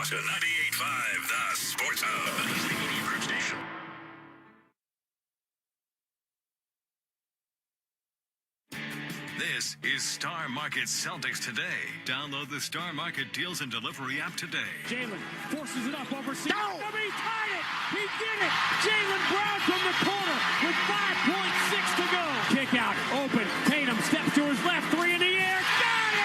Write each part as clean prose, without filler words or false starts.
to 98.5, the Sports Hub. Station. This is Star Market Celtics Today. Download the Star Market Deals and Delivery app today. Jalen forces it up over C. No! He tied it! He did it! Jalen Brown from the corner with 5.6 to go. Kick out, open. Tatum steps to his left, three in the air. Got it!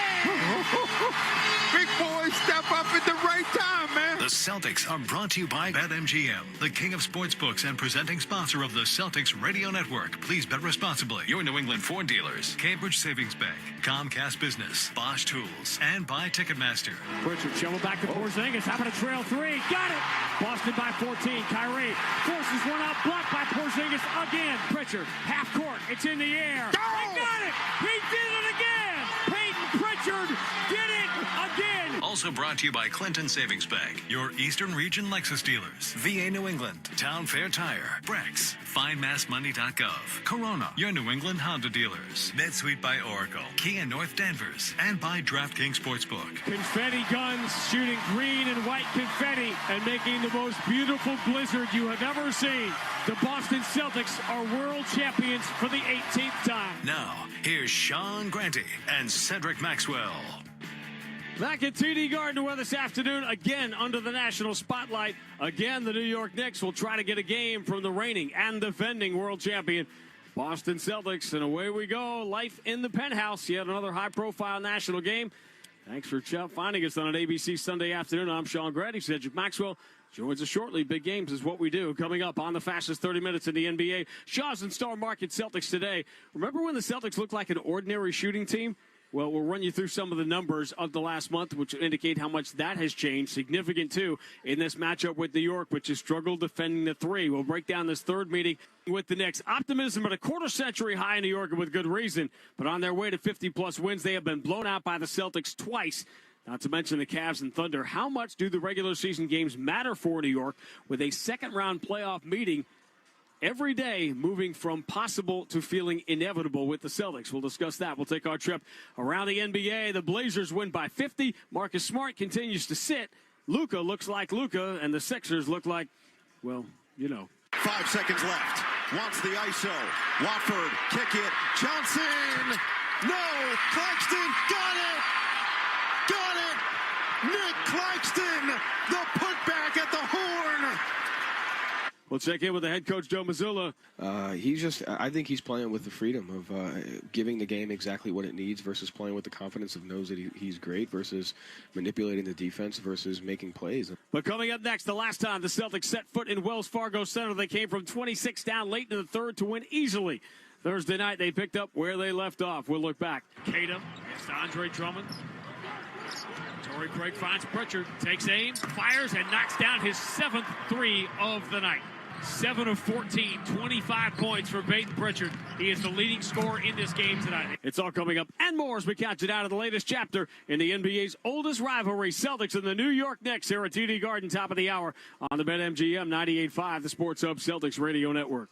Big boys step up at the right time, man. The Celtics are brought to you by BetMGM, the king of sportsbooks and presenting sponsor of the Celtics Radio Network. Please bet responsibly. Your New England Ford dealers, Cambridge Savings Bank, Comcast Business, Bosch Tools, and by Ticketmaster. Pritchard shovel back to Porzingis. Having a trail three. Got it! Boston by 14. Kyrie forces one out. Blocked by Porzingis again. Pritchard, half court. It's in the air. Go! They got it! He did it again! Peyton Pritchard did it again! Also brought to you by Clinton Savings Bank, your Eastern Region Lexus dealers, VA New England, Town Fair Tire, Brex, FindMassMoney.gov, Corona, your New England Honda dealers, NetSuite by Oracle, Kia North Danvers, and by DraftKings Sportsbook. Confetti guns shooting green and white confetti and making the most beautiful blizzard you have ever seen. The Boston Celtics are world champions for the 18th time. Now, here's Sean Grante and Cedric Maxwell. Back at TD Garden where this afternoon, again under the national spotlight. Again, the New York Knicks will try to get a game from the reigning and defending world champion Boston Celtics. And away we go. Life in the penthouse. Yet another high-profile national game. Thanks for finding us on an ABC Sunday afternoon. I'm Sean Grady. Cedric Maxwell joins us shortly. Big games is what we do. Coming up on the fastest 30 minutes in the NBA. Shaw's and Star Market Celtics today. Remember when the Celtics looked like an ordinary shooting team? Well, we'll run you through some of the numbers of the last month, which indicate how much that has changed. Significant, too, in this matchup with New York, which has struggled defending the three. We'll break down this third meeting with the Knicks. Optimism at a quarter-century high in New York, and with good reason. But on their way to 50-plus wins, they have been blown out by the Celtics twice. Not to mention the Cavs and Thunder. How much do the regular season games matter for New York with a second-round playoff meeting every day, moving from possible to feeling inevitable with the Celtics? We'll discuss that. We'll take our trip around the NBA. The Blazers win by 50. Marcus Smart continues to sit. Luka looks like Luka, and the Sixers look like, well, you know. 5 seconds left. Wants the ISO. Watford, kick it. Johnson! No! Claxton! Got it! Got it! Nick Claxton! The putback at the horn! We'll check in with the head coach, Joe Mazzulla. I think he's playing with the freedom of giving the game exactly what it needs versus playing with the confidence of knows that he's great versus manipulating the defense versus making plays. But coming up next, the last time the Celtics set foot in Wells Fargo Center, they came from 26 down late in the third to win easily. Thursday night, they picked up where they left off. We'll look back. Tatum against Andre Drummond. Torrey Craig finds Pritchard, takes aim, fires, and knocks down his 7th three of the night. 7 of 14, 25 points for Peyton Pritchard. He is the leading scorer in this game tonight. It's all coming up and more as we count you down to the latest chapter in the NBA's oldest rivalry, Celtics and the New York Knicks here at TD Garden, top of the hour on the BetMGM 98.5, the Sports Hub Celtics Radio Network.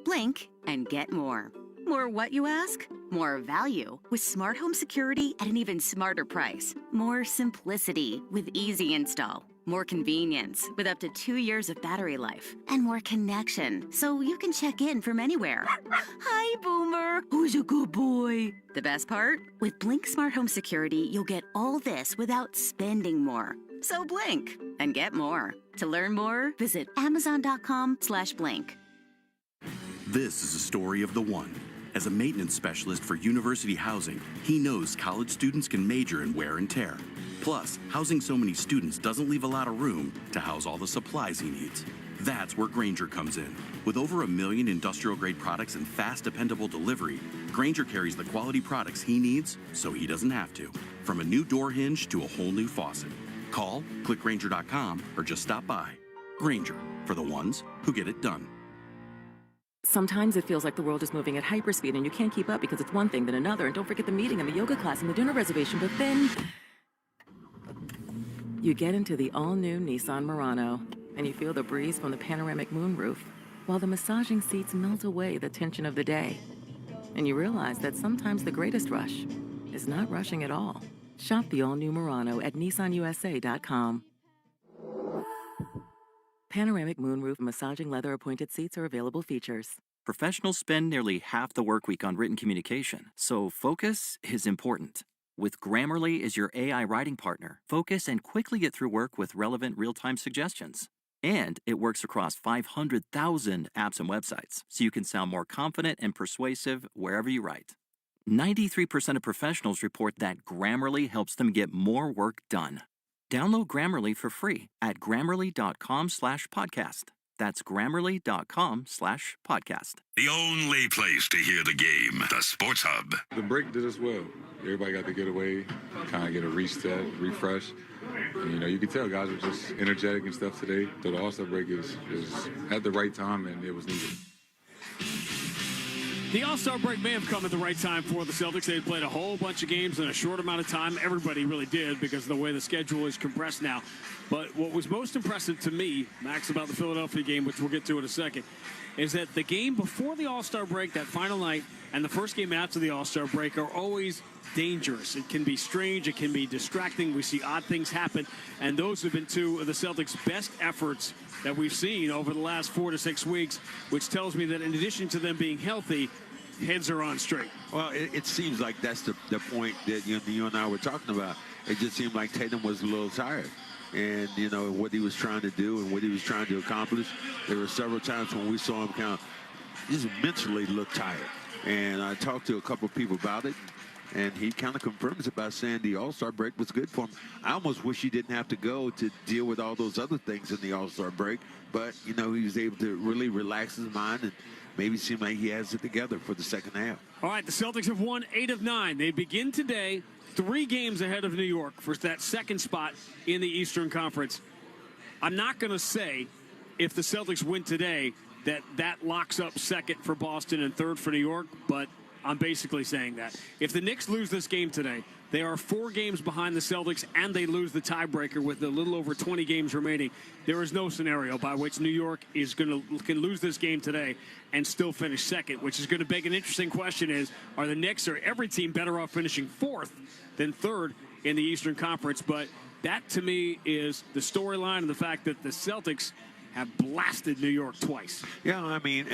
Blink and get more. More what, you ask? More value with smart home security at an even smarter price. More simplicity with easy install. More convenience with up to 2 years of battery life. And more connection so you can check in from anywhere. Hi, Boomer. Who's a good boy? The best part? With Blink Smart Home Security, you'll get all this without spending more. So blink and get more. To learn more, visit Amazon.com/blink. This is a story of the one. As a maintenance specialist for university housing, he knows college students can major in wear and tear. Plus, housing so many students doesn't leave a lot of room to house all the supplies he needs. That's where Grainger comes in. With over 1 million industrial-grade products and fast, dependable delivery, Grainger carries the quality products he needs so he doesn't have to. From a new door hinge to a whole new faucet. Call, click Grainger.com, or just stop by. Grainger, for the ones who get it done. Sometimes it feels like the world is moving at hyperspeed and you can't keep up because it's one thing then another, and don't forget the meeting and the yoga class and the dinner reservation, but then you get into the all-new Nissan Murano and you feel the breeze from the panoramic moonroof while the massaging seats melt away the tension of the day. And you realize that sometimes the greatest rush is not rushing at all. Shop the all-new Murano at NissanUSA.com. Panoramic moonroof massaging leather appointed seats are available features. Professionals spend nearly half the work week on written communication, so focus is important. With Grammarly as your AI writing partner, focus and quickly get through work with relevant real-time suggestions. And it works across 500,000 apps and websites, so you can sound more confident and persuasive wherever you write. 93% of professionals report that Grammarly helps them get more work done. Download Grammarly for free at Grammarly.com/podcast. That's Grammarly.com/podcast. The only place to hear the game, the Sports Hub. The break did us well. Everybody got to get away, kind of get a reset, refresh. And, you could tell guys were just energetic and stuff today. So the All-Star break is at the right time, and it was needed. The All-Star break may have come at the right time for the Celtics. They had played a whole bunch of games in a short amount of time. Everybody really did because of the way the schedule is compressed now. But what was most impressive to me, Max, about the Philadelphia game, which we'll get to in a second, is that the game before the All-Star break, that final night, and the first game after the All-Star break are always dangerous. It can be strange. It can be distracting. We see odd things happen. And those have been two of the Celtics' best efforts that we've seen over the last 4 to 6 weeks, which tells me that in addition to them being healthy, heads are on straight. Well, it seems like that's the point that you and I were talking about. It just seemed like Tatum was a little tired. And, what he was trying to do and what he was trying to accomplish. There were several times when we saw him kind of just mentally look tired. And I talked to a couple of people about it, and he kind of confirms it by saying the All-Star break was good for him. I almost wish he didn't have to go to deal with all those other things in the All-Star break. But, he was able to really relax his mind and maybe seem like he has it together for the second half. All right, the Celtics have won 8 of 9. They begin today 3 games ahead of New York for that second spot in the Eastern Conference. I'm not going to say if the Celtics win today that locks up second for Boston and third for New York, but I'm basically saying that. If the Knicks lose this game today, they are 4 games behind the Celtics, and they lose the tiebreaker with a little over 20 games remaining. There is no scenario by which New York can lose this game today and still finish second, which is going to beg an interesting question is, are the Knicks or every team better off finishing 4th than 3rd in the Eastern Conference? But that, to me, is the storyline and the fact that the Celtics have blasted New York twice. Yeah, I think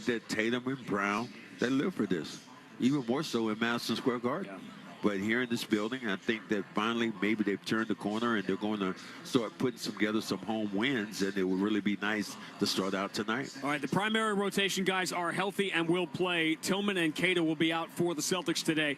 that Tatum and Brown, they live for this, even more so in Madison Square Garden. Yeah. But here in this building, I think that finally maybe they've turned the corner and they're going to start putting together some home wins, and it would really be nice to start out tonight. All right, the primary rotation guys are healthy and will play. Tillman and Keita will be out for the Celtics today.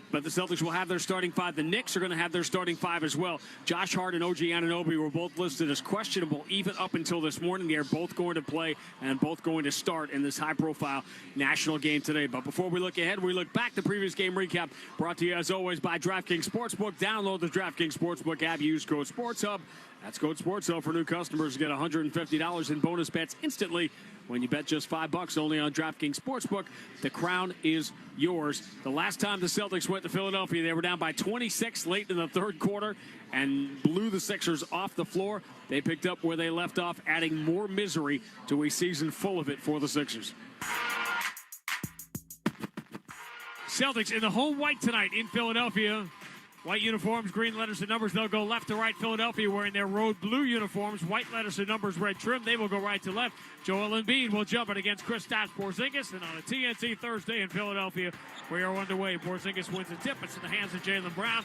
But the Celtics will have their starting 5. The Knicks are going to have their starting 5 as well. Josh Hart and OG Anunoby were both listed as questionable even up until this morning. They are both going to play and both going to start in this high-profile national game today. But before we look ahead, we look back. The previous game recap brought to you, as always, by DraftKings Sportsbook. Download the DraftKings Sportsbook app. Use code SportsHub. That's code SportsHub for new customers. Get $150 in bonus bets instantly when you bet just $5 only on DraftKings Sportsbook. The crown is yours. The last time the Celtics went to Philadelphia, they were down by 26 late in the third quarter and blew the Sixers off the floor. They picked up where they left off, adding more misery to a season full of it for the Sixers. Celtics in the home white tonight in Philadelphia. White uniforms, green letters and numbers. They'll go left to right. Philadelphia wearing their road blue uniforms. White letters and numbers, red trim. They will go right to left. Joel Embiid will jump it against Kristaps Porzingis. And on a TNT Thursday in Philadelphia, we are underway. Porzingis wins a tip. It's in the hands of Jaylen Brown.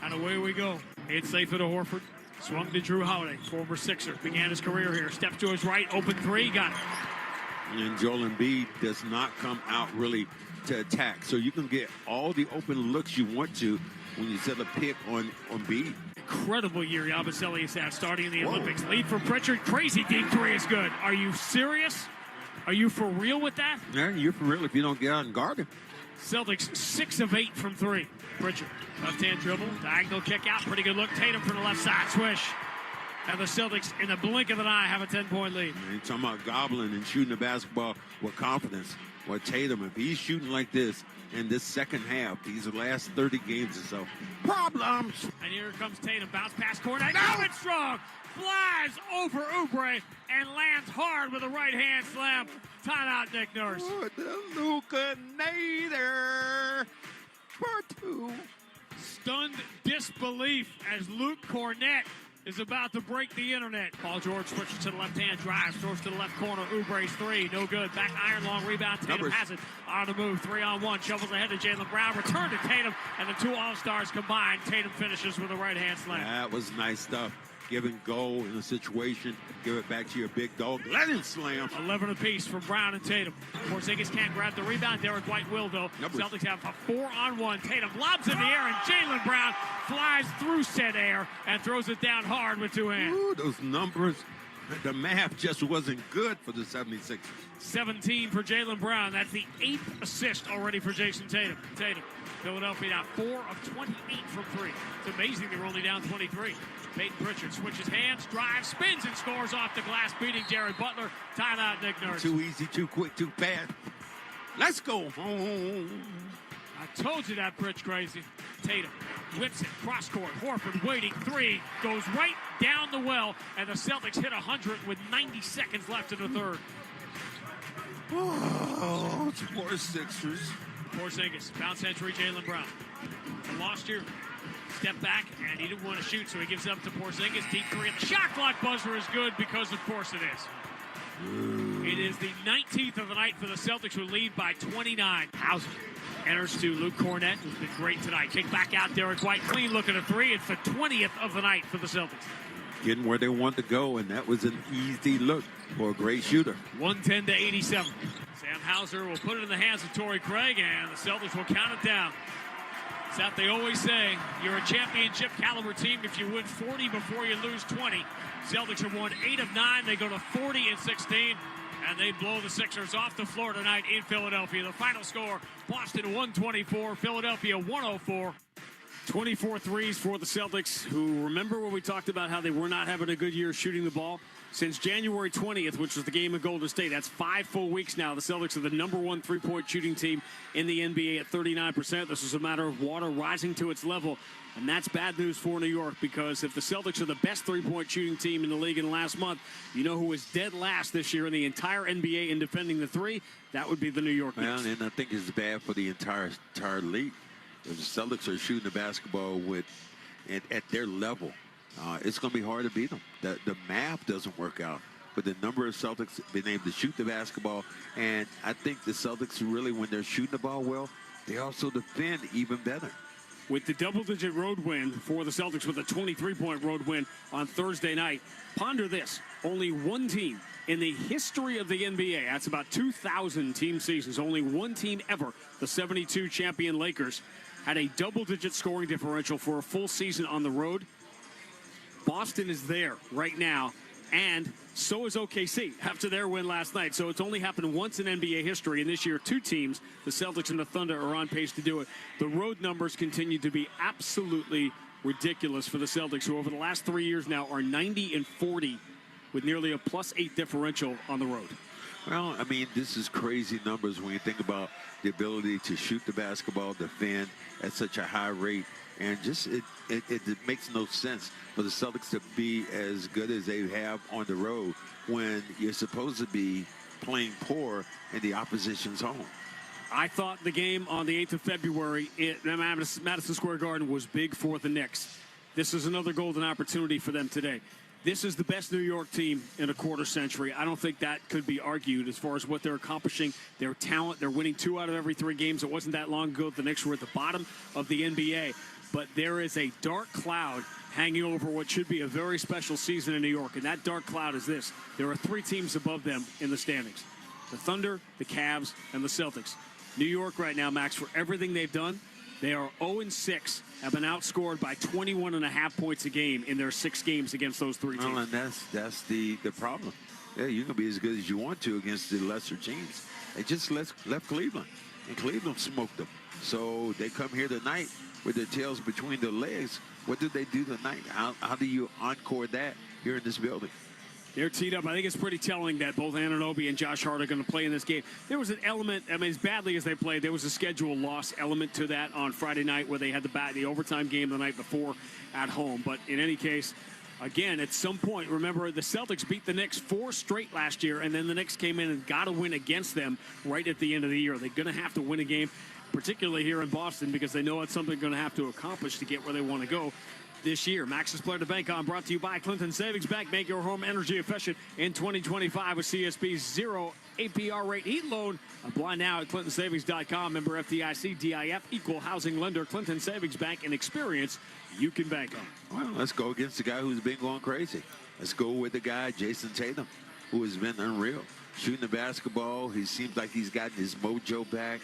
And away we go. It's safe to Horford. Swung to Drew Holiday, former Sixer. Began his career here. Steps to his right. Open 3. Got it. And Joel Embiid does not come out really to attack. So you can get all the open looks you want to when you set a pick on Embiid. Incredible year Yabusele has had starting in the Olympics. Lead for Pritchard. Crazy deep 3 is good. Are you serious? Are you for real with that? Yeah, you're for real if you don't get out and guard him. Celtics 6 of 8 from 3. Pritchard, left-hand dribble, diagonal kick out. Pretty good look. Tatum from the left side. Swish. And the Celtics, in the blink of an eye, have a 10-point lead. You're talking about gobbling and shooting the basketball with confidence. Well, Tatum, if he's shooting like this in this second half, these last 30 games or so, problems. And here comes Tatum. Bounce pass corner. Now it's strong. Flies over Oubre and lands hard with a right-hand slam. Timeout, Nick Nurse. Oh, the Lucanator. Part 2. Stunned disbelief as Luke Cornett is about to break the internet. Paul George switches to the left-hand drive, throws to the left corner. Oubre's three, no good. Back iron, long rebound. Tatum has it on the move, 3-on-1. Shovels ahead to Jaylen Brown. Return to Tatum, and the two All-Stars combined. Tatum finishes with a right-hand slam. That was nice stuff. Give and go in a situation. Give it back to your big dog. Let him slam. 11 apiece for Brown and Tatum. Porzingis can't grab the rebound. Derek White will, though. Celtics have a 4-on-1. Tatum lobs in the air, and Jaylen Brown flies through said air and throws it down hard with two hands. Ooh, those numbers. The math just wasn't good for the 76ers. 17 for Jaylen Brown. That's the 8th assist already for Jason Tatum. Philadelphia now 4 of 28 from three. It's amazing they were only down 23. Peyton Pritchard switches hands, drives, spins, and scores off the glass, beating Jared Butler. Timeout, Nick Nurse. Too easy, too quick, too fast. Let's go home. I told you that, Pritch crazy. Tatum whips it, cross court. Horford waiting, three, goes right down the well, and the Celtics hit 100 with 90 seconds left in the third. Oh, it's more Sixers. Porzingis, bounce entry, Jaylen Brown. Lost here. Step back, and he didn't want to shoot, so he gives up to Porzingis. Deep three, and the shot clock buzzer is good because, of course, it is. It is the 19th of the night for the Celtics, who lead by 29. Hauser enters to Luke Cornett, who's been great tonight. Kick back out, Derek White, clean look at a three. It's the 20th of the night for the Celtics. Getting where they want to go, and that was an easy look for a great shooter. 110 to 87. Sam Hauser will put it in the hands of Torrey Craig, and the Celtics will count it down. It's that they always say, you're a championship caliber team if you win 40 before you lose 20. Celtics have won 8 of 9. They go to 40 and 16, and they blow the Sixers off the floor tonight in Philadelphia. The final score, Boston 124, Philadelphia 104. 24 threes for the Celtics, who, remember when we talked about how they were not having a good year shooting the ball? Since January 20th, which was the game at Golden State, that's 5 full weeks now. The Celtics are the #1 three-point shooting team in the NBA at 39%. This is a matter of water rising to its level, and that's bad news for New York, because if the Celtics are the best three-point shooting team in the league in the last month, you know who was dead last this year in the entire NBA in defending the three? That would be the New York Knicks. Well, and I think it's bad for the entire league. If the Celtics are shooting the basketball at their level, it's going to be hard to beat them. The math doesn't work out. But the number of Celtics have been able to shoot the basketball, and I think the Celtics really, when they're shooting the ball well, they also defend even better. With the double-digit road win for the Celtics, with a 23-point road win on Thursday night, ponder this. Only one team in the history of the NBA, that's about 2,000 team seasons, only one team ever, the 72 champion Lakers, had a double-digit scoring differential for a full season on the road. Boston is there right now, and so is OKC after their win last night. So it's only happened once in NBA history, and this year 2 teams, the Celtics and the Thunder, are on pace to do it. The road numbers continue to be absolutely ridiculous for the Celtics, who over the last 3 years now are 90 and 40 with nearly a +8 differential on the road. Well, I mean, this is crazy numbers when you think about the ability to shoot the basketball, defend at such a high rate. And just it makes no sense for the Celtics to be as good as they have on the road when you're supposed to be playing poor in the opposition's home. I thought the game on the 8th of February at Madison Square Garden was big for the Knicks. This is another golden opportunity for them today. This is the best New York team in a quarter century. I don't think that could be argued as far as what they're accomplishing, their talent. They're winning 2 out of every 3 games. It wasn't that long ago the Knicks were at the bottom of the NBA. But there is a dark cloud hanging over what should be a very special season in New York. And that dark cloud is this. There are 3 teams above them in the standings. The Thunder, the Cavs, and the Celtics. New York right now, Max, for everything they've done, they are 0-6, have been outscored by 21.5 points a game in their 6 games against those 3 teams. Well, and that's the problem. Yeah, you can be as good as you want to against the lesser teams. They just left Cleveland, and Cleveland smoked them. So they come here tonight with their tails between their legs. What did they do tonight? How do you encore that here in this building? They're teed up. I think it's pretty telling that both Anunoby and Josh Hart are going to play in this game. There was an element, I mean, as badly as they played, there was a schedule loss element to that on Friday night where they had the overtime game the night before at home. But in any case, again, at some point, remember, the Celtics beat the Knicks 4 straight last year, and then the Knicks came in and got a win against them right at the end of the year. They're going to have to win a game, particularly here in Boston, because they know it's something they're going to have to accomplish to get where they want to go. this year. Max's Player to Bank on, brought to you by Clinton Savings Bank. Make your home energy efficient in 2025 with CSB's 0 APR rate heat loan. Apply now at clintonsavings.com. Member FDIC, DIF, equal housing lender. Clinton Savings Bank, an experience you can bank on. Well, let's go against the guy who's been going crazy. Let's go with the guy, Jason Tatum, who has been unreal. Shooting the basketball, he seems like he's gotten his mojo back.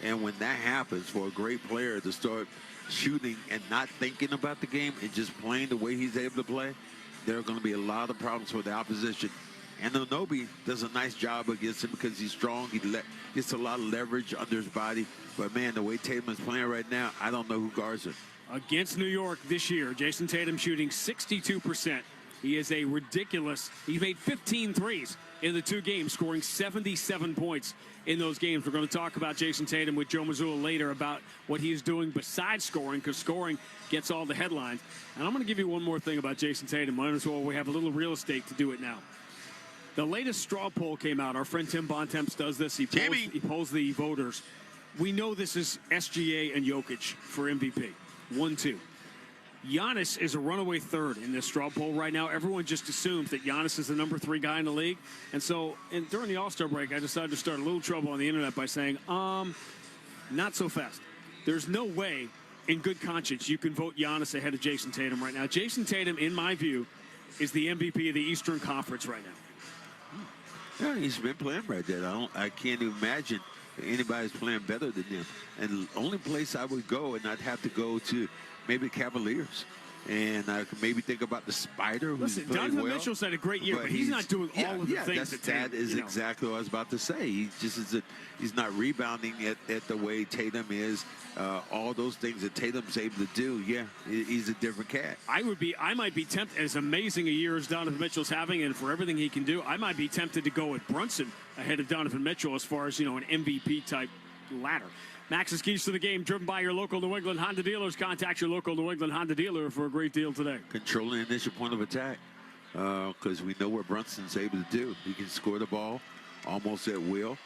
And when that happens, for a great player to start shooting and not thinking about the game and just playing the way he's able to play, there are going to be a lot of problems for the opposition. And Anunoby does a nice job against him because he's strong. He gets a lot of leverage under his body. But, man, the way Tatum is playing right now, I don't know who guards him. Against New York this year, Jason Tatum shooting 62%. He is a ridiculous. He made 15 threes in the 2 games, scoring 77 points in those games. We're going to talk about Jason Tatum with Joe Mazzulla later about what he's doing besides scoring, because scoring gets all the headlines. And I'm going to give you one more thing about Jason Tatum. Might as well, we have a little real estate to do it now. The latest straw poll came out. Our friend Tim Bontemps does this. He polls the voters. We know this is SGA and Jokic for MVP. 1-2. Giannis is a runaway third in this straw poll right now. Everyone just assumes that Giannis is the number 3 guy in the league. And so during the All-Star break, I decided to start a little trouble on the internet by saying, not so fast. There's no way, in good conscience, you can vote Giannis ahead of Jason Tatum right now. Jason Tatum, in my view, is the MVP of the Eastern Conference right now. Yeah, he's been playing right there. I can't imagine anybody's playing better than him. And the only place I would go, and I'd have to go to maybe Cavaliers. And I could maybe think about the Spider, who's Listen, played Donovan well. Mitchell's had a great year, but he's not doing all of the things that is exactly what I was about to say. He just he's not rebounding at the way Tatum is. All those things that Tatum's able to do, he's a different cat. I might be tempted, as amazing a year as Donovan Mitchell's having, and for everything he can do, I might be tempted to go with Brunson ahead of Donovan Mitchell as far as, an MVP type ladder. Max's Keys to the Game, driven by your local New England Honda dealers. Contact your local New England Honda dealer for a great deal today. Controlling the initial point of attack, because we know what Brunson's able to do. He can score the ball almost at will.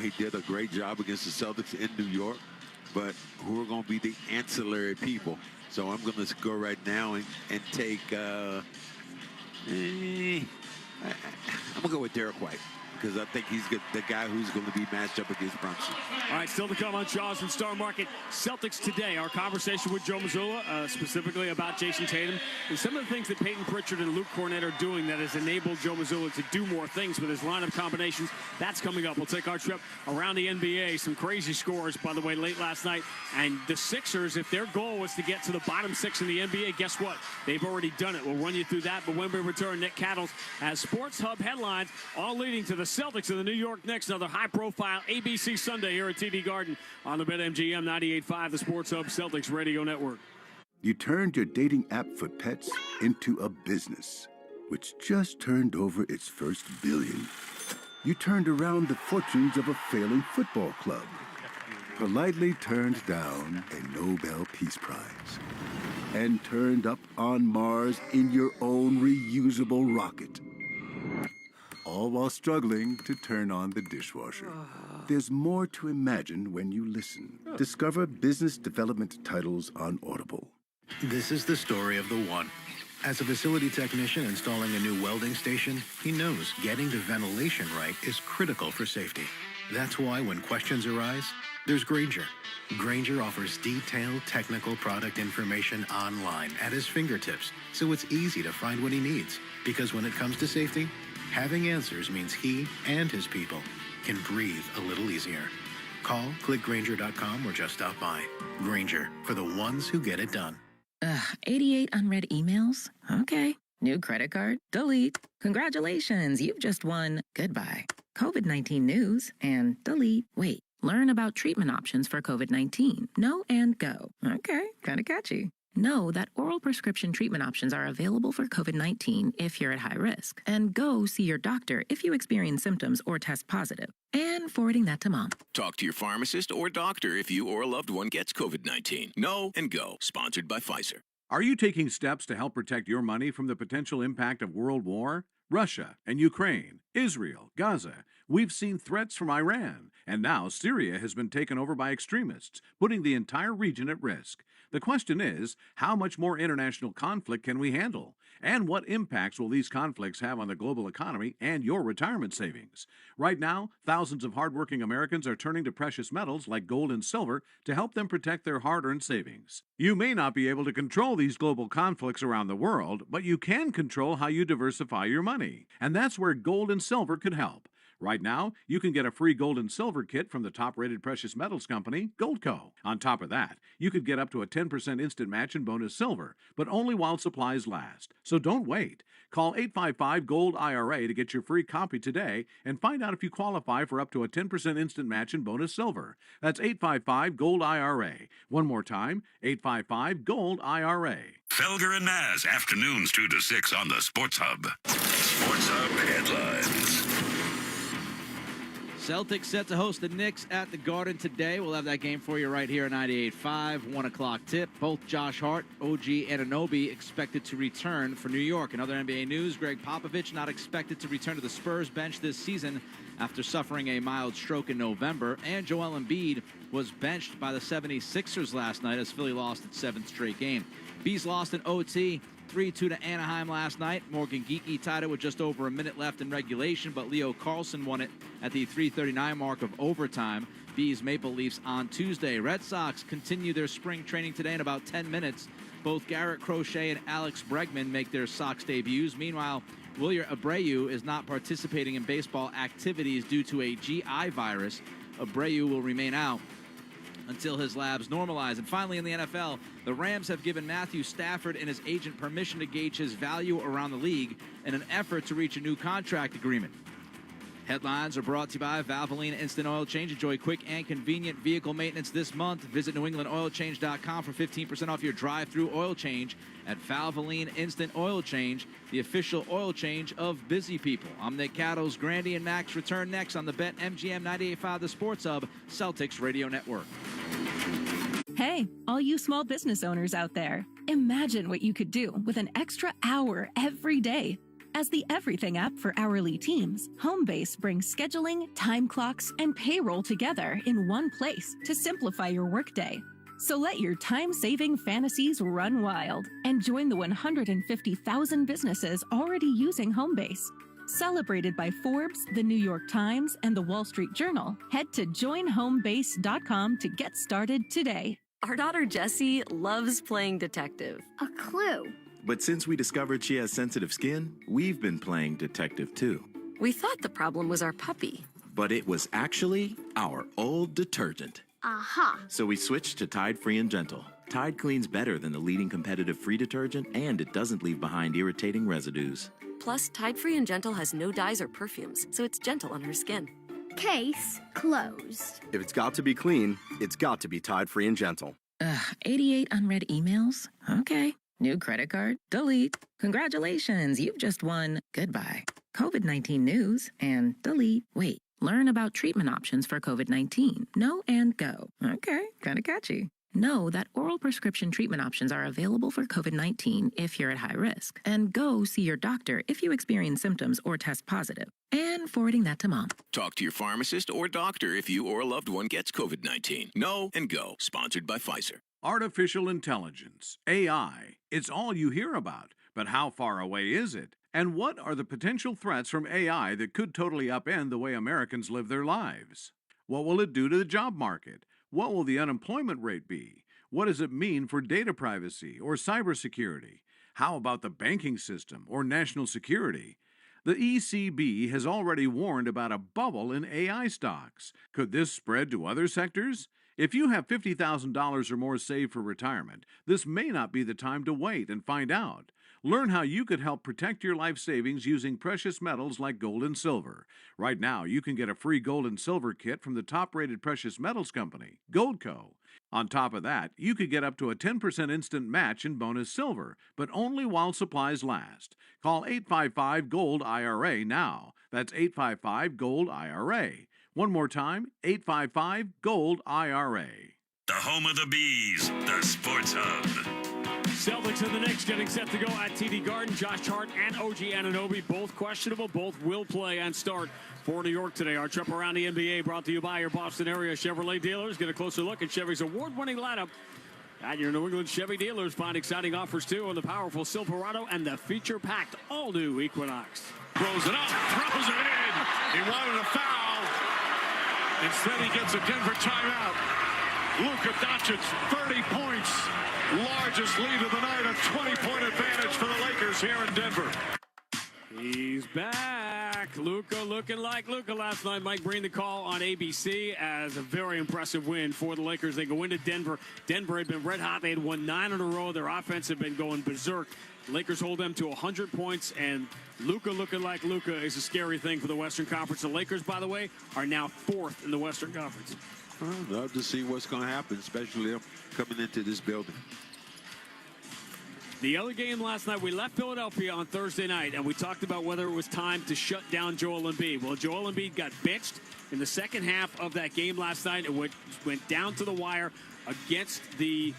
He did a great job against the Celtics in New York, but who are going to be the ancillary people? So I'm going to go right now and take, I'm going to go with Derek White, because I think he's the guy who's going to be matched up against Brunson. All right, still to come on Shaw's and Star Market. Celtics today, our conversation with Joe Mazzulla, specifically about Jason Tatum, and some of the things that Peyton Pritchard and Luke Cornett are doing that has enabled Joe Mazzulla to do more things with his lineup combinations. That's coming up. We'll take our trip around the NBA. Some crazy scores, by the way, late last night. And the Sixers, if their goal was to get to the bottom 6 in the NBA, guess what? They've already done it. We'll run you through that. But when we return, Nick Cattles has Sports Hub headlines, all leading to the Celtics and the New York Knicks. Another high-profile ABC Sunday here at TD Garden on the BetMGM 98.5, the Sports Hub Celtics Radio Network. You turned your dating app for pets into a business, which just turned over its first billion. You turned around the fortunes of a failing football club, politely turned down a Nobel Peace Prize, and turned up on Mars in your own reusable rocket. All while struggling to turn on the dishwasher. There's more to imagine when you listen. Discover business development titles on Audible. This is the story of the one. As a facility technician installing a new welding station, he knows getting the ventilation right is critical for safety. That's why when questions arise, there's Grainger. Grainger offers detailed technical product information online at his fingertips, so it's easy to find what he needs. Because when it comes to safety, having answers means he and his people can breathe a little easier. Call, click Grainger.com, or just stop by. Grainger, for the ones who get it done. 88 unread emails? Okay. New credit card? Delete. Congratulations, you've just won. Goodbye. COVID-19 news and delete. Wait, learn about treatment options for COVID-19. No and go. Okay, kind of catchy. Know that oral prescription treatment options are available for COVID-19 if you're at high risk. And go see your doctor if you experience symptoms or test positive. And forwarding that to mom. Talk to your pharmacist or doctor if you or a loved one gets COVID-19. Know and go. Sponsored by Pfizer. Are you taking steps to help protect your money from the potential impact of World War? Russia and Ukraine, Israel, Gaza. We've seen threats from Iran, and now Syria has been taken over by extremists, putting the entire region at risk. The question is, how much more international conflict can we handle? And what impacts will these conflicts have on the global economy and your retirement savings? Right now, thousands of hardworking Americans are turning to precious metals like gold and silver to help them protect their hard-earned savings. You may not be able to control these global conflicts around the world, but you can control how you diversify your money. And that's where gold and silver could help. Right now, you can get a free gold and silver kit from the top-rated precious metals company, Goldco. On top of that, you could get up to a 10% instant match in bonus silver, but only while supplies last. So don't wait. Call 855-GOLD-IRA to get your free copy today and find out if you qualify for up to a 10% instant match in bonus silver. That's 855-GOLD-IRA. One more time, 855-GOLD-IRA. Felger and Maz, afternoons 2 to 6 on the Sports Hub. Sports Hub headlines. Celtics set to host the Knicks at the Garden today. We'll have that game for you right here on 98.5, 1 o'clock tip. Both Josh Hart, OG Anunoby expected to return for New York. In other NBA news, Greg Popovich not expected to return to the Spurs bench this season after suffering a mild stroke in November. And Joel Embiid was benched by the 76ers last night as Philly lost its 7th straight game. Bees lost in OT. 3-2 to Anaheim last night. Morgan Geekie tied it with just over a minute left in regulation, but Leo Carlson won it at the 3:39 mark of overtime. Bees Maple Leafs on Tuesday. Red Sox continue their spring training today in about 10 minutes. Both Garrett Crochet and Alex Bregman make their Sox debuts. Meanwhile, Wilyer Abreu is not participating in baseball activities due to a GI virus. Abreu will remain out until his labs normalize. And finally, in the NFL, the Rams have given Matthew Stafford and his agent permission to gauge his value around the league in an effort to reach a new contract agreement. Headlines are brought to you by Valvoline Instant Oil Change. Enjoy quick and convenient vehicle maintenance this month. Visit NewEnglandOilChange.com for 15% off your drive-through oil change at Valvoline Instant Oil Change, the official oil change of busy people. I'm Nick Cattles. Grandy and Max return next on the BetMGM 98.5 The Sports Hub, Celtics Radio Network. Hey, all you small business owners out there. Imagine what you could do with an extra hour every day. As the everything app for hourly teams, Homebase brings scheduling, time clocks, and payroll together in one place to simplify your workday. So let your time-saving fantasies run wild and join the 150,000 businesses already using Homebase. Celebrated by Forbes, the New York Times, and the Wall Street Journal, head to joinhomebase.com to get started today. Our daughter Jessie loves playing detective. A clue. But since we discovered she has sensitive skin, we've been playing detective too. We thought the problem was our puppy. But it was actually our old detergent. Aha. So we switched to Tide Free and Gentle. Tide cleans better than the leading competitive free detergent, and it doesn't leave behind irritating residues. Plus, Tide Free and Gentle has no dyes or perfumes, so it's gentle on her skin. Case closed. If it's got to be clean, it's got to be Tide Free and Gentle. 88 unread emails? Okay. New credit card? Delete. Congratulations, you've just won. Goodbye. COVID-19 news and delete. Wait, learn about treatment options for COVID-19. No and go. Okay, kind of catchy. Know that oral prescription treatment options are available for COVID-19 if you're at high risk. And go see your doctor if you experience symptoms or test positive. And forwarding that to mom. Talk to your pharmacist or doctor if you or a loved one gets COVID-19. Know and go. Sponsored by Pfizer. Artificial intelligence, AI, it's all you hear about. But how far away is it? And what are the potential threats from AI that could totally upend the way Americans live their lives? What will it do to the job market? What will the unemployment rate be? What does it mean for data privacy or cybersecurity? How about the banking system or national security? The ECB has already warned about a bubble in AI stocks. Could this spread to other sectors? If you have $50,000 or more saved for retirement, this may not be the time to wait and find out. Learn how you could help protect your life savings using precious metals like gold and silver. Right now, you can get a free gold and silver kit from the top-rated precious metals company, Goldco. On top of that, you could get up to a 10% instant match in bonus silver, but only while supplies last. Call 855-GOLD-IRA now. That's 855-GOLD-IRA. One more time, 855-GOLD-IRA. The home of the Bees, the Sports Hub. Celtics and the Knicks getting set to go at TD Garden. Josh Hart and OG Anunoby, both questionable. Both will play and start for New York today. Our trip around the NBA brought to you by your Boston area Chevrolet dealers. Get a closer look at Chevy's award-winning lineup at your New England Chevy dealers. Find exciting offers, too, on the powerful Silverado and the feature-packed all-new Equinox. Throws it up, throws it in. He wanted a foul. Instead, he gets a Denver timeout. Luka Doncic, 30 points. Largest lead of the night, a 20-point advantage for the Lakers here in Denver. He's back. Luka looking like Luka last night. Mike Breen the call on ABC as a very impressive win for the Lakers. They go into Denver. Denver had been red hot. They had won 9 in a row. Their offense had been going berserk. Lakers hold them to 100 points, and Luka looking like Luka is a scary thing for the Western Conference. The Lakers, by the way, are now 4th in the Western Conference. I'd love to see what's going to happen, especially coming into this building. The other game last night, we left Philadelphia on Thursday night, and we talked about whether it was time to shut down Joel Embiid. Well, Joel Embiid got benched in the second half of that game last night. It went down to the wire against the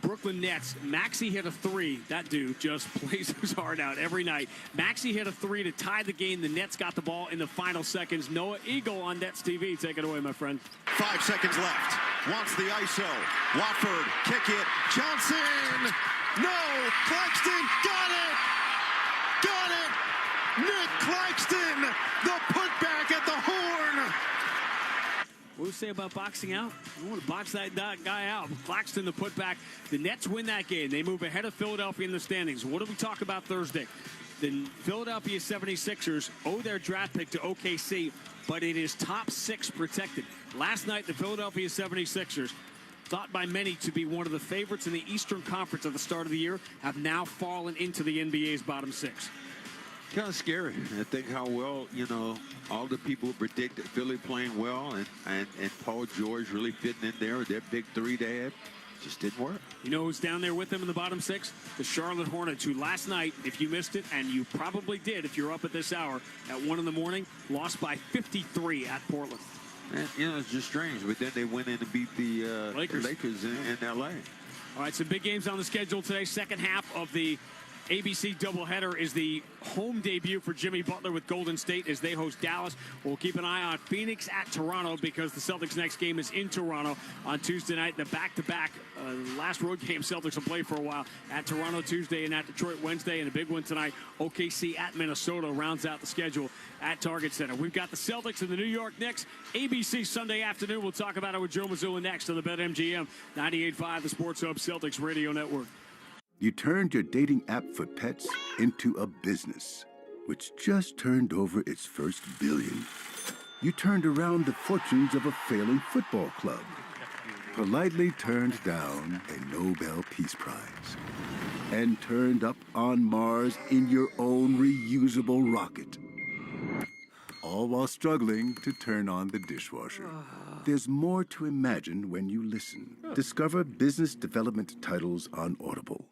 Brooklyn Nets. Maxey hit a 3. That dude just plays his heart out every night. Maxey hit a 3 to tie the game. The Nets got the ball in the final seconds. Noah Eagle on Nets TV. Take it away, my friend. 5 seconds left. Wants the ISO. Watford, kick it. Johnson! No! Claxton got it! Got it! Nick Claxton! The putback at the horn! What do we say about boxing out? I want to box that guy out. Claxton, the putback. The Nets win that game. They move ahead of Philadelphia in the standings. What did we talk about Thursday? The Philadelphia 76ers owe their draft pick to OKC, but it is top 6 protected. Last night, the Philadelphia 76ers, thought by many to be one of the favorites in the Eastern Conference at the start of the year, have now fallen into the NBA's bottom 6. Kind of scary. I think how well, all the people predicted Philly playing well and Paul George really fitting in there with that big 3 they had. Just didn't work. You know who's down there with them in the bottom 6? The Charlotte Hornets, who last night, if you missed it, and you probably did if you're up at this hour, at 1 in the morning, lost by 53 at Portland. And, it's just strange. But then they went in and beat the Lakers in L.A. All right, some big games on the schedule today. Second half of the ABC doubleheader is the home debut for Jimmy Butler with Golden State as they host Dallas. We'll keep an eye on Phoenix at Toronto because the Celtics' next game is in Toronto on Tuesday night. The back-to-back last road game Celtics will play for a while at Toronto Tuesday and at Detroit Wednesday, and a big one tonight. OKC at Minnesota rounds out the schedule at Target Center. We've got the Celtics and the New York Knicks. ABC Sunday afternoon. We'll talk about it with Joe Mazzulla next on the BetMGM 98.5, the Sports Hub Celtics Radio Network. You turned your dating app for pets into a business, which just turned over its first billion. You turned around the fortunes of a failing football club, politely turned down a Nobel Peace Prize, and turned up on Mars in your own reusable rocket. All while struggling to turn on the dishwasher. There's more to imagine when you listen. Discover business development titles on Audible.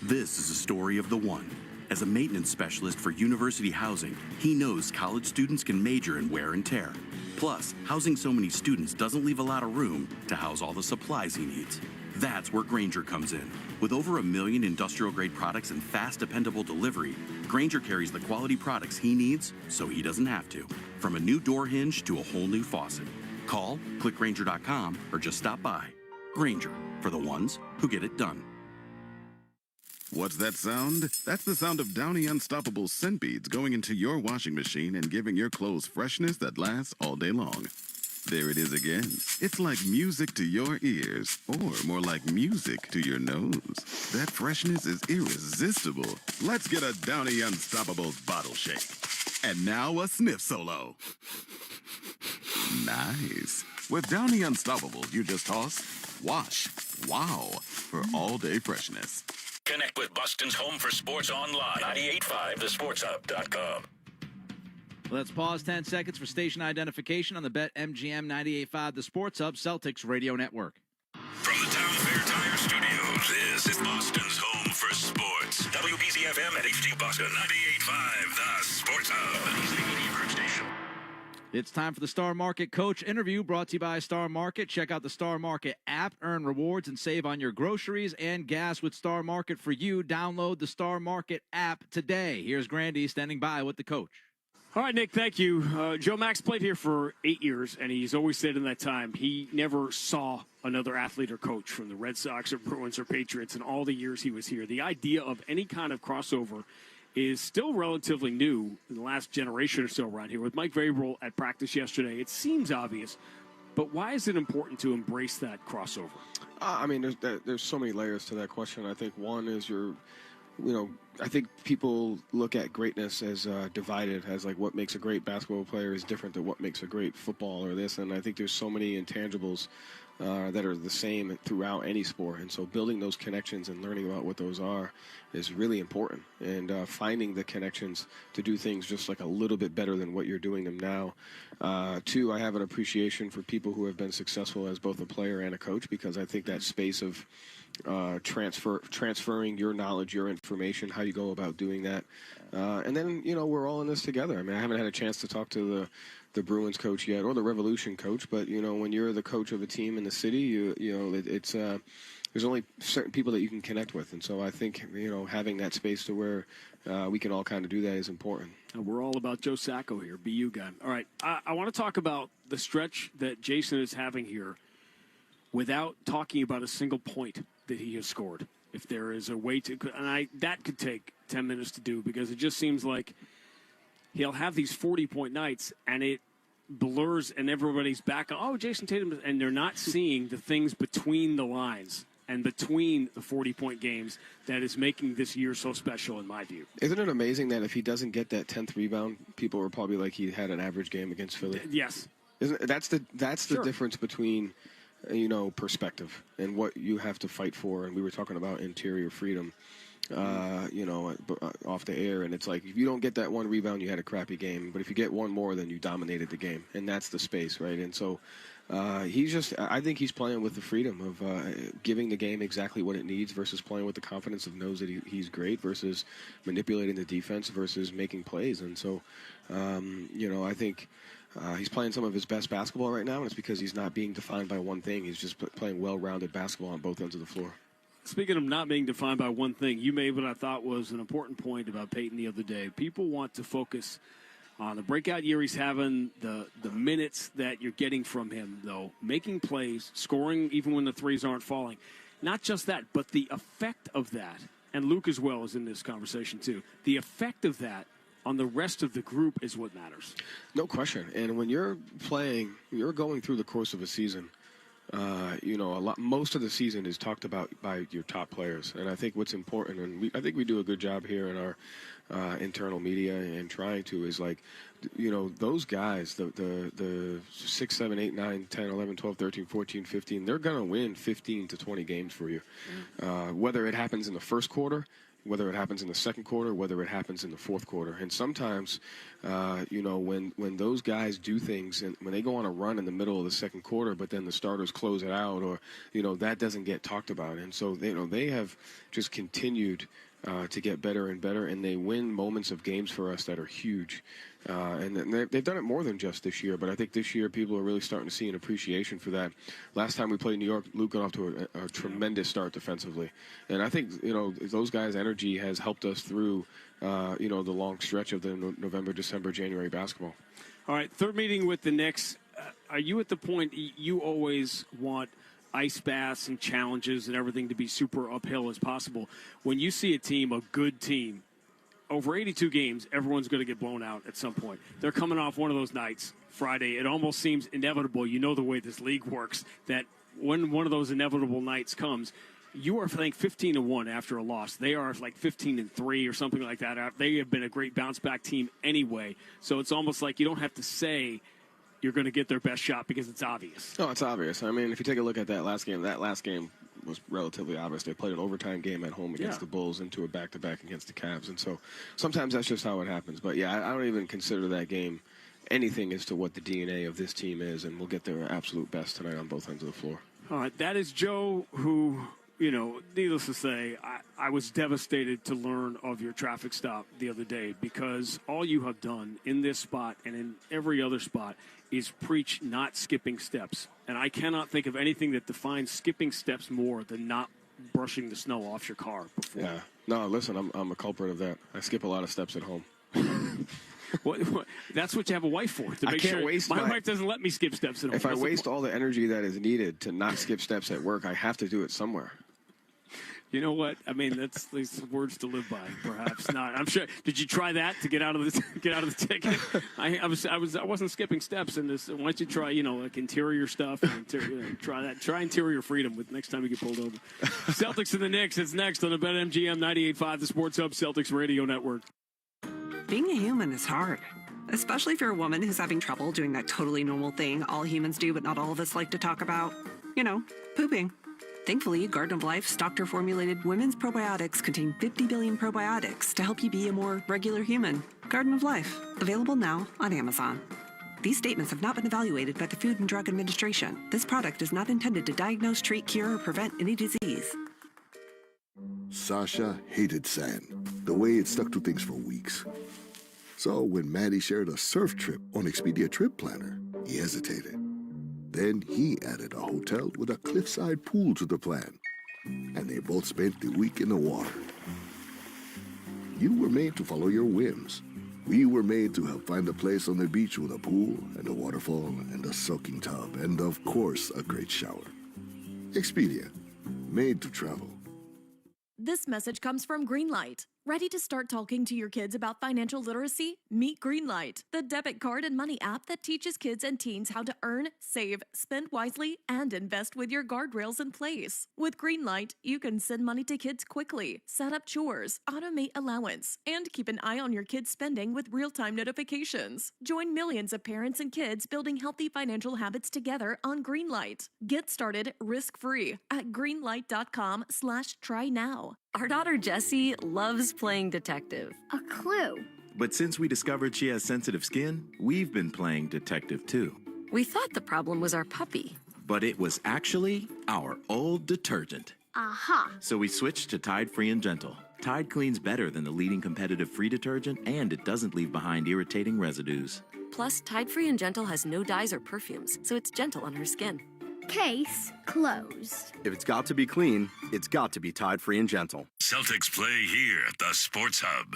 This is a story of the one. As a maintenance specialist for university housing, he knows college students can major in wear and tear. Plus, housing so many students doesn't leave a lot of room to house all the supplies he needs. That's where Grainger comes in. With over 1 million industrial-grade products and fast, dependable delivery, Grainger carries the quality products he needs so he doesn't have to. From a new door hinge to a whole new faucet. Call, click Grainger.com, or just stop by. Grainger, for the ones who get it done. What's that sound? That's the sound of Downy Unstoppable scent beads going into your washing machine and giving your clothes freshness that lasts all day long. There it is again. It's like music to your ears, or more like music to your nose. That freshness is irresistible. Let's get a Downy Unstoppables bottle shake. And now a sniff solo. Nice. With Downy Unstoppables, you just toss, wash, wow, for all-day freshness. Connect with Boston's home for sports online. 98.5 thesportshub.com. Let's pause 10 seconds for station identification on the BetMGM 98.5 The Sports Hub Celtics Radio Network. From the Town Fair Tire Studios, this is Boston's home for sports. WBZ-FM at HD Boston 98.5 The Sports Hub. It's time for the Star Market Coach Interview, brought to you by Star Market. Check out the Star Market app, earn rewards, and save on your groceries and gas with Star Market for you. Download the Star Market app today. Here's Grandy standing by with the coach. All right, Nick, thank you. Joe Max played here for 8 years, and he's always said in that time he never saw another athlete or coach from the Red Sox or Bruins or Patriots in all the years he was here. The idea of any kind of crossover is still relatively new in the last generation or so around here. With Mike Vrabel at practice yesterday, it seems obvious, but why is it important to embrace that crossover? I mean, there's so many layers to that question. I think one is I think people look at greatness as divided, as like what makes a great basketball player is different than what makes a great football or this. And I think there's so many intangibles that are the same throughout any sport. And so building those connections and learning about what those are is really important. And finding the connections to do things just like a little bit better than what you're doing them now. Two, I have an appreciation for people who have been successful as both a player and a coach, because I think that space of transferring your knowledge, your information, how you go about doing that. And then, we're all in this together. I mean, I haven't had a chance to talk to the Bruins coach yet, or the Revolution coach, but, when you're the coach of a team in the city, it's there's only certain people that you can connect with. And so I think, having that space to where we can all kind of do that is important. And we're all about Joe Sacco here, BU guy. All right, I want to talk about the stretch that Jason is having here without talking about a single point that he has scored. If there is a way to, and that could take 10 minutes to do, because it just seems like he'll have these 40-point nights and it blurs and everybody's back. Oh, Jason Tatum, and they're not seeing the things between the lines and between the 40-point games that is making this year so special in my view. Isn't it amazing that if he doesn't get that 10th rebound, people are probably like he had an average game against Philly? Yes. That's the difference between perspective and what you have to fight for. And we were talking about interior freedom, off the air. And it's like, if you don't get that one rebound, you had a crappy game. But if you get one more, then you dominated the game. And that's the space, right? And so I think he's playing with the freedom of giving the game exactly what it needs versus playing with the confidence of knows that he's great versus manipulating the defense versus making plays. And so, I think he's playing some of his best basketball right now, and it's because he's not being defined by one thing. He's just playing well-rounded basketball on both ends of the floor. Speaking of not being defined by one thing, you made what I thought was an important point about Peyton the other day. People want to focus on the breakout year he's having, the minutes that you're getting from him, though, making plays, scoring even when the threes aren't falling. Not just that, but the effect of that, and Luke as well is in this conversation too, the effect of that on the rest of the group is what matters. No question. And when you're playing, you're going through the course of a season, most of the season is talked about by your top players. And I think what's important, and I think we do a good job here in our internal media and trying to, is like, those guys, the 6, 7, 8, 9, 10, 11, 12, 13, 14, 15, they're going to win 15 to 20 games for you. Whether it happens in the first quarter, whether it happens in the second quarter, whether it happens in the fourth quarter. And sometimes, when those guys do things and when they go on a run in the middle of the second quarter, but then the starters close it out, or, that doesn't get talked about. And so, they have just continued to get better and better, and they win moments of games for us that are huge. And they've done it more than just this year, but I think this year people are really starting to see an appreciation for that. Last time we played New York, Luke got off to a tremendous start defensively. And I think, those guys' energy has helped us through, the long stretch of the November, December, January basketball. All right, third meeting with the Knicks. Are you at the point you always want ice baths and challenges and everything to be super uphill as possible? When you see a team, a good team, over 82 games, everyone's going to get blown out at some point. They're coming off one of those nights, Friday. It almost seems inevitable. You know the way this league works, that when one of those inevitable nights comes, you are, I think, 15-1 after a loss. They are like 15-3 or something like that. They have been a great bounce-back team anyway. So it's almost like you don't have to say you're going to get their best shot because it's obvious. No, it's obvious. I mean, if you take a look at that last game was relatively obvious. They played an overtime game at home against the Bulls into a back-to-back against the Cavs. And so sometimes that's just how it happens. But, yeah, I don't even consider that game anything as to what the DNA of this team is, and we'll get their absolute best tonight on both ends of the floor. All right, that is Joe, who needless to say, I was devastated to learn of your traffic stop the other day, because all you have done in this spot and in every other spot is preach not skipping steps. And I cannot think of anything that defines skipping steps more than not brushing the snow off your car before. Yeah. No, listen, I'm a culprit of that. I skip a lot of steps at home. What, that's what you have a wife for. To I make can't sure. waste my wife doesn't let me skip steps at home. If I waste all the energy that is needed to not skip steps at work, I have to do it somewhere. You know what? I mean, that's these words to live by. Perhaps not. I'm sure. Did you try that to get out of the ticket? I wasn't skipping steps in this. Why don't you try, like interior stuff and try that. Try interior freedom with next time you get pulled over. Celtics and the Knicks. It's next on the BetMGM 98.5, the Sports Hub Celtics Radio Network. Being a human is hard, especially if you're a woman who's having trouble doing that totally normal thing all humans do, but not all of us like to talk about. Pooping. Thankfully, Garden of Life's doctor-formulated women's probiotics contain 50 billion probiotics to help you be a more regular human. Garden of Life, available now on Amazon. These statements have not been evaluated by the Food and Drug Administration. This product is not intended to diagnose, treat, cure, or prevent any disease. Sasha hated sand, the way it stuck to things for weeks. So when Maddie shared a surf trip on Expedia Trip Planner, he hesitated. Then he added a hotel with a cliffside pool to the plan, and they both spent the week in the water. You were made to follow your whims. We were made to help find a place on the beach with a pool and a waterfall and a soaking tub and, of course, a great shower. Expedia, made to travel. This message comes from Greenlight. Ready to start talking to your kids about financial literacy? Meet Greenlight, the debit card and money app that teaches kids and teens how to earn, save, spend wisely, and invest with your guardrails in place. With Greenlight, you can send money to kids quickly, set up chores, automate allowance, and keep an eye on your kids' spending with real-time notifications. Join millions of parents and kids building healthy financial habits together on Greenlight. Get started risk-free at greenlight.com/try now. Our daughter Jessie loves playing detective. A clue. But since we discovered she has sensitive skin, we've been playing detective too. We thought the problem was our puppy. But it was actually our old detergent. Aha. So we switched to Tide Free and Gentle. Tide cleans better than the leading competitive free detergent, and it doesn't leave behind irritating residues. Plus, Tide Free and Gentle has no dyes or perfumes, so it's gentle on her skin. Case closed. If it's got to be clean, it's got to be Tide Free and Gentle. Celtics play here at the Sports Hub.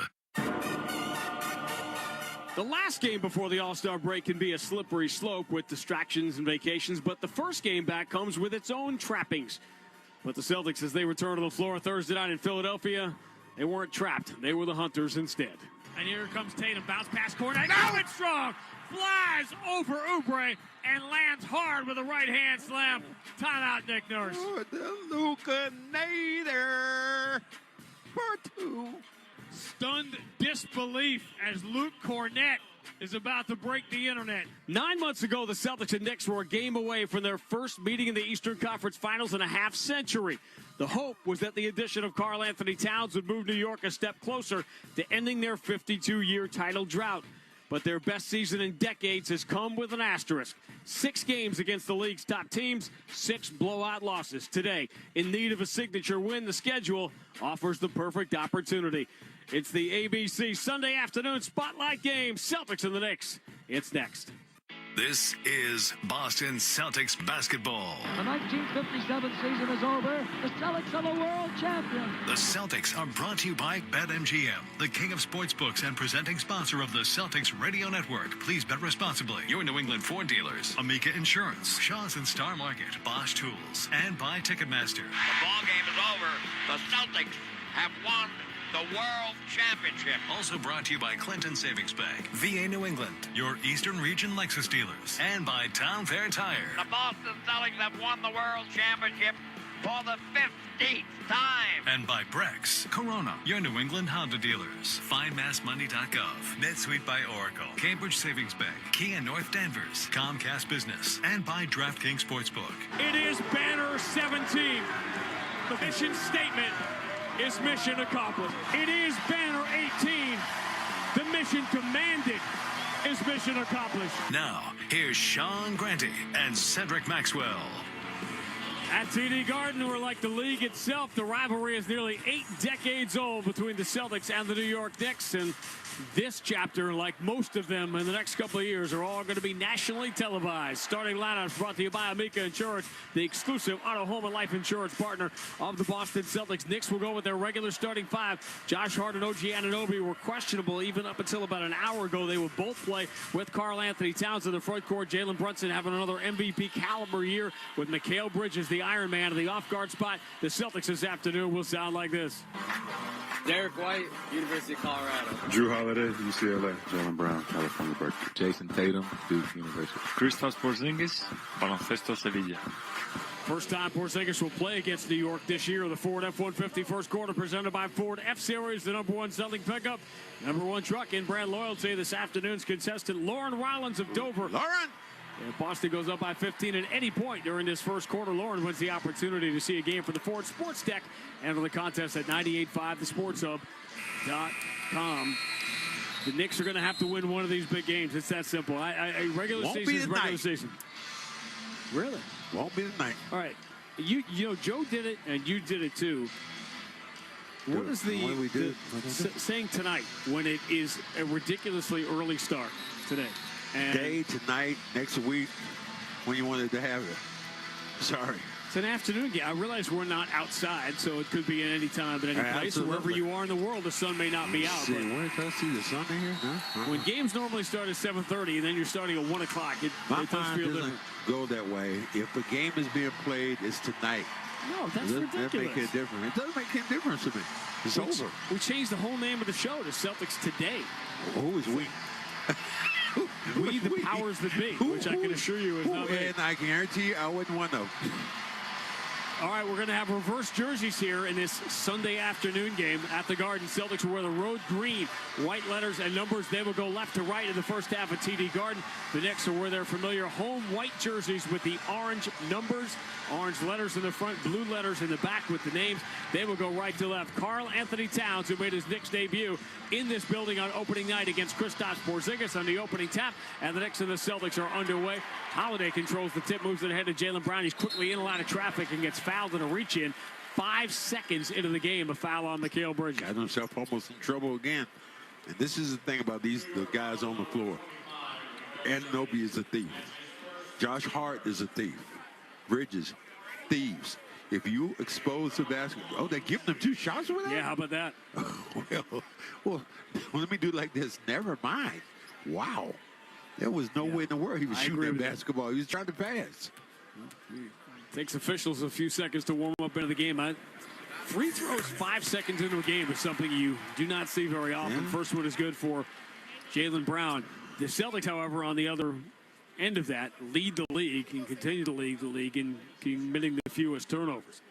The last game before the All-Star break can be a slippery slope with distractions and vacations, but the first game back comes with its own trappings. But the Celtics, as they return to the floor Thursday night in Philadelphia, they weren't trapped. They were the hunters instead. And here comes Tatum, bounce pass corner, going strong, flies over Oubre, and lands hard with a right-hand slam. Timeout, Nick Nurse. Oh, the Luka Nader. Part two. Stunned disbelief as Luke Cornett is about to break the internet. 9 months ago, the Celtics and Knicks were a game away from their first meeting in the Eastern Conference Finals in a half century. The hope was that the addition of Karl Anthony Towns would move New York a step closer to ending their 52-year title drought. But their best season in decades has come with an asterisk. 6 games against the league's top teams, 6 blowout losses. Today, in need of a signature win, the schedule offers the perfect opportunity. It's the ABC Sunday afternoon spotlight game. Celtics and the Knicks. It's next. This is Boston Celtics basketball. The 1957 season is over. The Celtics are the world champions. The Celtics are brought to you by BetMGM, the king of sportsbooks and presenting sponsor of the Celtics Radio Network. Please bet responsibly. Your New England Ford dealers, Amica Insurance, Shaw's and Star Market, Bosch Tools, and by Ticketmaster. The ball game is over. The Celtics have won the World Championship. Also brought to you by Clinton Savings Bank, VA New England, your Eastern Region Lexus dealers, and by Town Fair Tire. The Boston Celtics have won the World Championship for the 15th time. And by Brex, Corona, your New England Honda dealers, FindMassMoney.gov, NetSuite by Oracle, Cambridge Savings Bank, Kia North Danvers, Comcast Business, and by DraftKings Sportsbook. It is banner 17. The mission statement is mission accomplished. It is banner 18. The mission commanded is mission accomplished. Now, here's Sean Grante and Cedric Maxwell. At TD Garden, we're like the league itself. The rivalry is nearly 8 decades old between the Celtics and the New York Knicks. And this chapter, like most of them in the next couple of years, are all going to be nationally televised. Starting lineups brought to you by Amica Insurance, the exclusive auto, home, and life insurance partner of the Boston Celtics. Knicks will go with their regular starting 5. Josh Hart and OG Anunoby were questionable even up until about an hour ago. They would both play with Karl Anthony Towns in the front court. Jalen Brunson having another MVP caliber year with Mikal Bridges, the Iron Man, in the off-guard spot. The Celtics this afternoon will sound like this. Derek White, University of Colorado. Drew Holiday, UCLA. Jalen Brown, California Berkeley. Jason Tatum, Duke University. Kristaps Porzingis, Baloncesto Sevilla. First time Porzingis will play against New York this year. The Ford F-150 first quarter presented by Ford F-Series, the #1 selling pickup, #1 truck in brand loyalty. This afternoon's contestant, Lauren Rollins of Dover. Lauren! If Boston goes up by 15 at any point during this first quarter, Lauren wins the opportunity to see a game for the Ford Sports Deck. Enter the contest at 985thesportshub.com. The Knicks are going to have to win one of these big games. It's that simple. Regular season is regular season. Really? Won't be tonight. All right. You know, Joe did it, and you did it too. What is the saying tonight when it is a ridiculously early start today? And day, tonight, next week, when you wanted to have it. Sorry. It's an afternoon game. I realize we're not outside, so it could be at any time, at any place. Absolutely. Wherever you are in the world, the sun may not be out. Where can I see the sun in here? When games normally start at 7:30, and then you're starting at 1 o'clock, it does feel different. Go that way. If a game is being played, it's tonight. No, that's ridiculous. That make it different. It doesn't make any difference to me. It's over. We changed the whole name of the show to Celtics Today. Who is we? We, the powers that be, which I can assure you is not me. And I guarantee you I wouldn't want to. All right, we're going to have reverse jerseys here in this Sunday afternoon game at the Garden. Celtics will wear the road green, white letters and numbers. They will go left to right in the first half of TD Garden. The Knicks will wear their familiar home white jerseys with the orange numbers, orange letters in the front, blue letters in the back with the names. They will go right to left. Karl Anthony Towns, who made his Knicks debut in this building on opening night against Kristaps Porzingis on the opening tap, and the Knicks and the Celtics are underway. Holiday controls the tip, moves it ahead to Jalen Brown. He's quickly in and out of traffic and gets fouled in a reach-in. 5 seconds into the game, a foul on Mikal Bridges. Got himself almost in trouble again. And this is the thing about the guys on the floor. Anunoby is a thief. Josh Hart is a thief. Bridges, thieves. If you expose the basketball, they're giving them 2 shots with that? Yeah, how about that? well, let me do it like this. Never mind. Wow. There was no way in the world he was shooting that basketball. He was trying to pass. Takes officials a few seconds to warm up into the game. Free throws 5 seconds into a game is something you do not see very often. Yeah. First one is good for Jalen Brown. The Celtics, however, on the other end of that, lead the league and continue to lead the league in committing the fewest turnovers.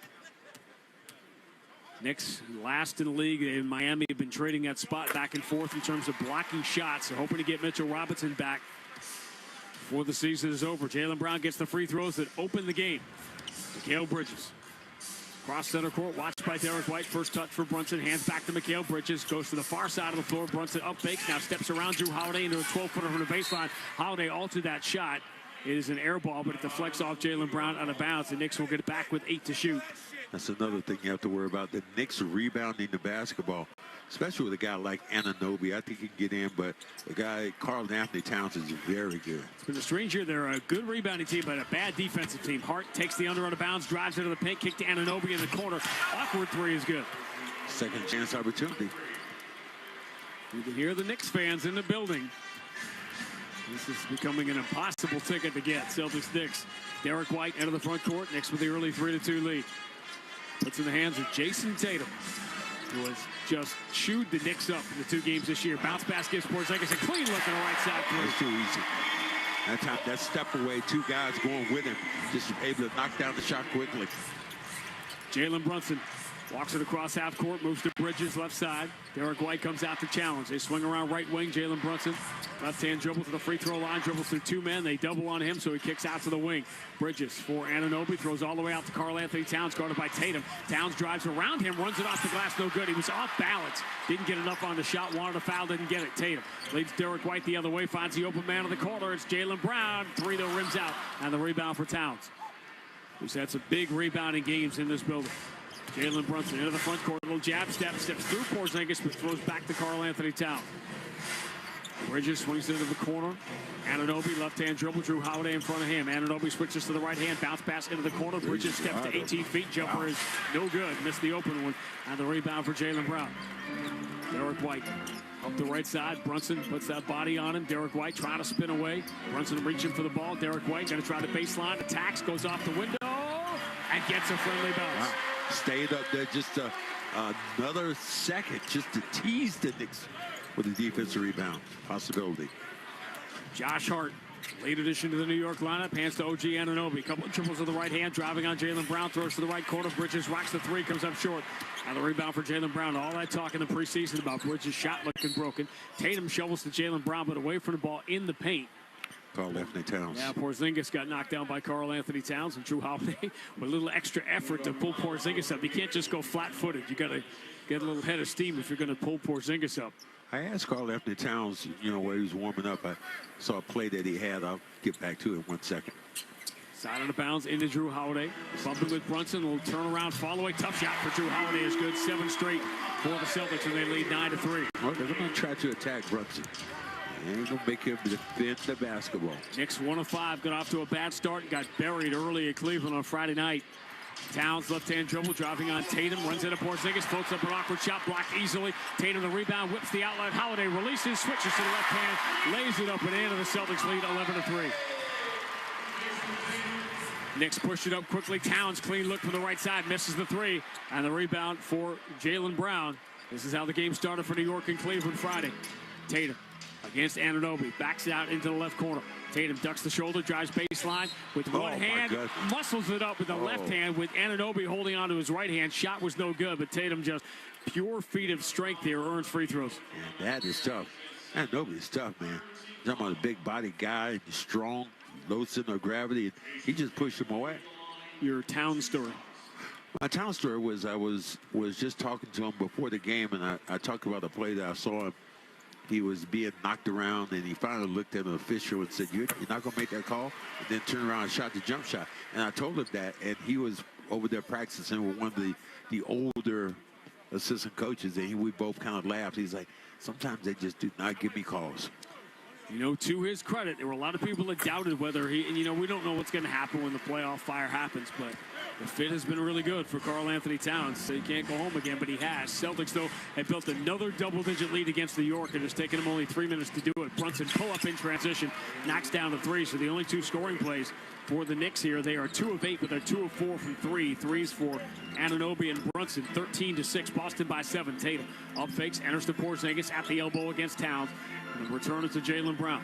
Knicks last in the league. In Miami have been trading that spot back and forth in terms of blocking shots. They're hoping to get Mitchell Robinson back before the season is over. Jalen Brown gets the free throws that open the game. Mikal Bridges. Cross center court, watched by Derek White. First touch for Brunson, hands back to Mikal Bridges. Goes to the far side of the floor. Brunson up fakes, now steps around Drew Holiday into a 12-footer from the baseline. Holiday altered that shot. It is an air ball, but it deflects off Jalen Brown out of bounds. The Knicks will get it back with 8 to shoot. That's another thing you have to worry about. The Knicks are rebounding the basketball, especially with a guy like Anunoby. I think he can get in, but the guy, Karl Anthony Towns, is very good. It's been a strange year. They're a good rebounding team, but a bad defensive team. Hart takes the under out of bounds, drives into the paint, kick to Anunoby in the corner. Awkward three is good. Second chance opportunity. You can hear the Knicks fans in the building. This is becoming an impossible ticket to get. Celtics Knicks. Derek White into the front court. Knicks with the early 3-2 lead. Puts in the hands of Jason Tatum, who has just chewed the Knicks up in the 2 games this year. Bounce pass gives Porzingis a clean look on the right side. It's too easy. That time, that step away, 2 guys going with him, just able to knock down the shot quickly. Jalen Brunson walks it across half court, moves to Bridges left side. Derek White comes out to challenge. They swing around right wing. Jalen Brunson, left hand dribble to the free throw line, dribbles through 2 men. They double on him, so he kicks out to the wing. Bridges for Anunoby, throws all the way out to Karl Anthony Towns, guarded by Tatum. Towns drives around him, runs it off the glass, no good. He was off balance, didn't get enough on the shot, wanted a foul, didn't get it. Tatum leads Derek White the other way, finds the open man in the corner. It's Jalen Brown, 3 that rims out, and the rebound for Towns. who's had some big rebounding games in this building. Jalen Brunson into the front court, little jab step, steps through Porzingis, but throws back to Karl-Anthony Towns. Bridges swings into the corner. Anunoby, left-hand dribble, Drew Holiday in front of him. Anunoby switches to the right hand, bounce pass into the corner. Bridges steps to 18 feet. Jumper is no good. Missed the open one. And the rebound for Jaylen Brown. Derek White up the right side. Brunson puts that body on him. Derek White trying to spin away. Brunson reaching for the ball. Derek White going to try the baseline. Attacks, goes off the window, and gets a friendly bounce. Wow. Stayed up there just another second just to tease the Knicks with a defensive rebound possibility. Josh Hart, late addition to the New York lineup, hands to OG Anunoby. Couple of triples with the right hand, driving on Jaylen Brown, throws to the right corner. Bridges rocks the three, comes up short. And the rebound for Jaylen Brown. All that talk in the preseason about Bridges' shot looking broken. Tatum shovels to Jaylen Brown, but away from the ball in the paint. Karl-Anthony Towns. Yeah, Porzingis got knocked down by Karl-Anthony Towns, and Drew Holiday with a little extra effort to pull Porzingis up. You can't just go flat-footed. You got to get a little head of steam if you're going to pull Porzingis up. I asked Karl-Anthony Towns, where he was warming up. I saw a play that he had. I'll get back to it in 1 second. Side out of bounds into Drew Holiday. Bumping with Brunson. A little turnaround, follow-away. Tough shot for Drew Holiday is good. 7 straight for the Celtics, and they lead 9-3. Well, they're going to try to attack Brunson. They ain't going to make him defend the basketball. Knicks 1 of 5, got off to a bad start and got buried early at Cleveland on Friday night. Towns left-hand dribble, driving on Tatum, runs into Porzingis, floats up an awkward shot, blocked easily. Tatum the rebound, whips the outlet. Holiday releases, switches to the left hand, lays it up and in, and the Celtics lead 11-3. Knicks push it up quickly. Towns clean look from the right side, misses the three, and the rebound for Jaylen Brown. This is how the game started for New York and Cleveland Friday. Tatum against Anunoby, backs it out into the left corner. Tatum ducks the shoulder, drives baseline with one hand, muscles it up with the left hand with Anunoby holding on to his right hand. Shot was no good, but Tatum just pure feat of strength here, earns free throws. Yeah, that is tough. Anunoby's tough, man. You're talking about a big body guy, strong, low center of gravity. He just pushed him away. Your Town story. My Town story was I was just talking to him before the game, and I talked about a play that I saw him. He was being knocked around, and he finally looked at an official and said, you're not going to make that call? And then turned around and shot the jump shot. And I told him that, and he was over there practicing with one of the older assistant coaches, and we both kind of laughed. He's like, sometimes they just do not give me calls. To his credit, there were a lot of people that doubted whether he, and we don't know what's going to happen when the playoff fire happens, but the fit has been really good for Karl-Anthony Towns. So he can't go home again, but he has. Celtics, though, have built another double-digit lead against New York, and it's taken them only 3 minutes to do it. Brunson pull up in transition, knocks down the three, so the only 2 scoring plays for the Knicks here. They are 2 of 8, but they're 2 of 4 from 3. Threes for Anunoby and Brunson, 13-6. Boston by 7. Tatum up fakes, enters to Porzingis at the elbow against Towns. And the return it to Jaylen Brown.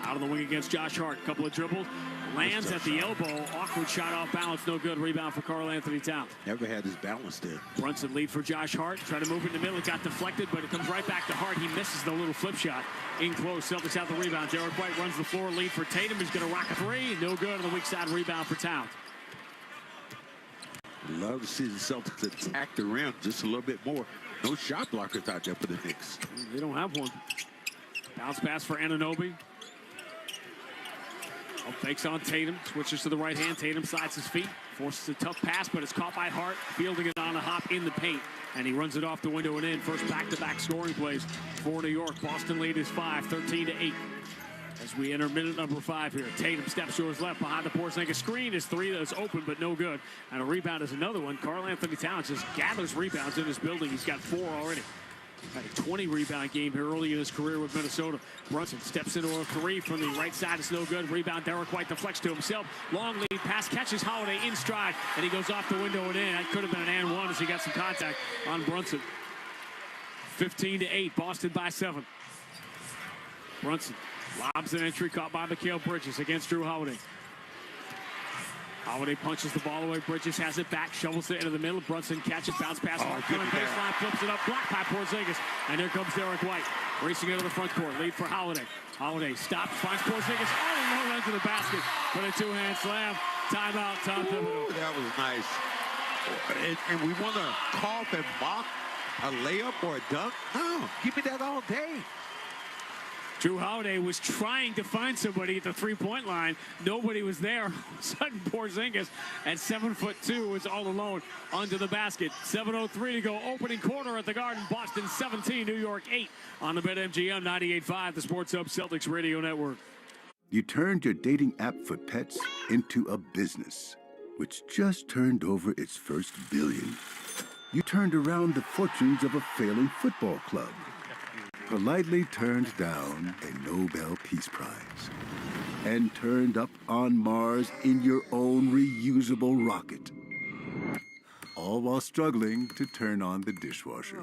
Out of the wing against Josh Hart. Couple of dribbles. Lands at the elbow. Awkward shot off balance. No good. Rebound for Karl-Anthony Towns. Never had his balance there. Brunson lead for Josh Hart. Try to move it in the middle. It got deflected, but it comes right back to Hart. He misses the little flip shot. In close. Celtics have the rebound. Derek White runs the floor. Lead for Tatum. He's going to rock a three. No good on the weak side. Rebound for Towns. Love to see the Celtics attack the rim just a little bit more. No shot blockers out there for the Knicks. They don't have one. Bounce pass for Anunoby. Fakes on Tatum. Switches to the right hand. Tatum slides his feet. Forces a tough pass, but it's caught by Hart. Fielding it on a hop in the paint. And he runs it off the window and in. First back-to-back scoring plays for New York. Boston lead is 5, 13-8. As we enter minute number 5 here. Tatum steps to his left behind the Porzingis screen. His three that's open, but no good. And a rebound is another one. Karl-Anthony Towns just gathers rebounds in his building. He's got 4 already. Had a 20 rebound game here early in his career with Minnesota. Brunson steps into a three from the right side. It's no good. Rebound. Derek White deflects to himself. Long lead pass. Catches Holiday in stride. And he goes off the window and in. That could have been an and one as he got some contact on Brunson. 15-8. Boston by 7. Brunson lobs an entry caught by Mikal Bridges against Drew Holiday. Holiday punches the ball away. Bridges has it back, shovels it into the middle. Brunson catches, bounce pass, baseline, flips it up, blocked by Porzingis. And here comes Derek White, racing into the front court. Lead for Holiday. Holiday stops, finds Porzingis. Oh, no, run to the basket. But a two-hand slam. Timeout, Tom Thibodeau. That was nice. And we want to cough and mock a layup or a dunk? No, give me that all day. Drew Holiday was trying to find somebody at the three-point line. Nobody was there. All of a sudden, Porzingis at 7'2" was all alone under the basket. 7:03 to go. Opening quarter at the Garden. Boston 17, New York 8 on the BetMGM 98.5, the Sports Hub Celtics Radio Network. You turned your dating app for pets into a business, which just turned over its first billion. You turned around the fortunes of a failing football club. Politely turned down a Nobel Peace Prize. And turned up on Mars in your own reusable rocket. All while struggling to turn on the dishwasher.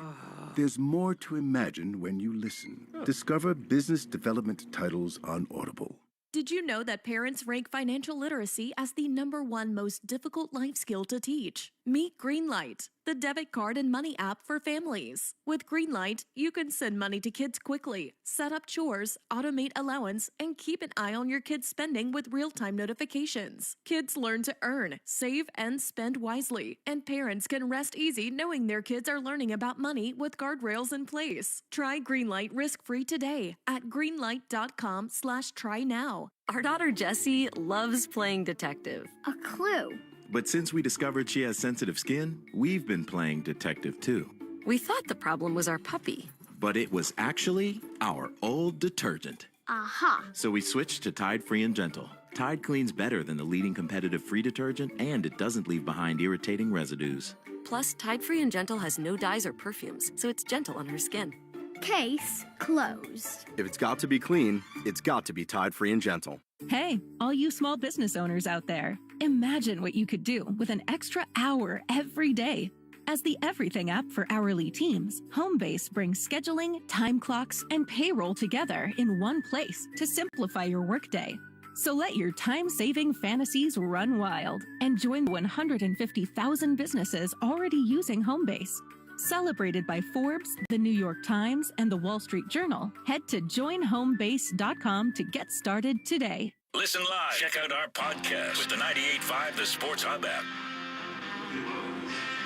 There's more to imagine when you listen. Discover business development titles on Audible. Did you know that parents rank financial literacy as the #1 most difficult life skill to teach? Meet Greenlight, the debit card and money app for families. With Greenlight, you can send money to kids quickly, set up chores, automate allowance, and keep an eye on your kids' spending with real-time notifications. Kids learn to earn, save, and spend wisely, and parents can rest easy knowing their kids are learning about money with guardrails in place. Try Greenlight risk-free today at greenlight.com/try now. Our daughter Jessie loves playing detective. A clue. But since we discovered she has sensitive skin, we've been playing detective too. We thought the problem was our puppy. But it was actually our old detergent. Aha. So we switched to Tide Free and Gentle. Tide cleans better than the leading competitive free detergent, and it doesn't leave behind irritating residues. Plus, Tide Free and Gentle has no dyes or perfumes, so it's gentle on her skin. Case closed. If it's got to be clean, it's got to be Tide Free and Gentle. Hey, all you small business owners out there, imagine what you could do with an extra hour every day. As the everything app for hourly teams, Homebase brings scheduling, time clocks, and payroll together in one place to simplify your workday. So let your time-saving fantasies run wild and join 150,000 businesses already using Homebase. Celebrated by Forbes, the New York Times, and the Wall Street Journal, head to joinhomebase.com to get started today. Listen live. Check out our podcast with the 98.5 The Sports Hub app.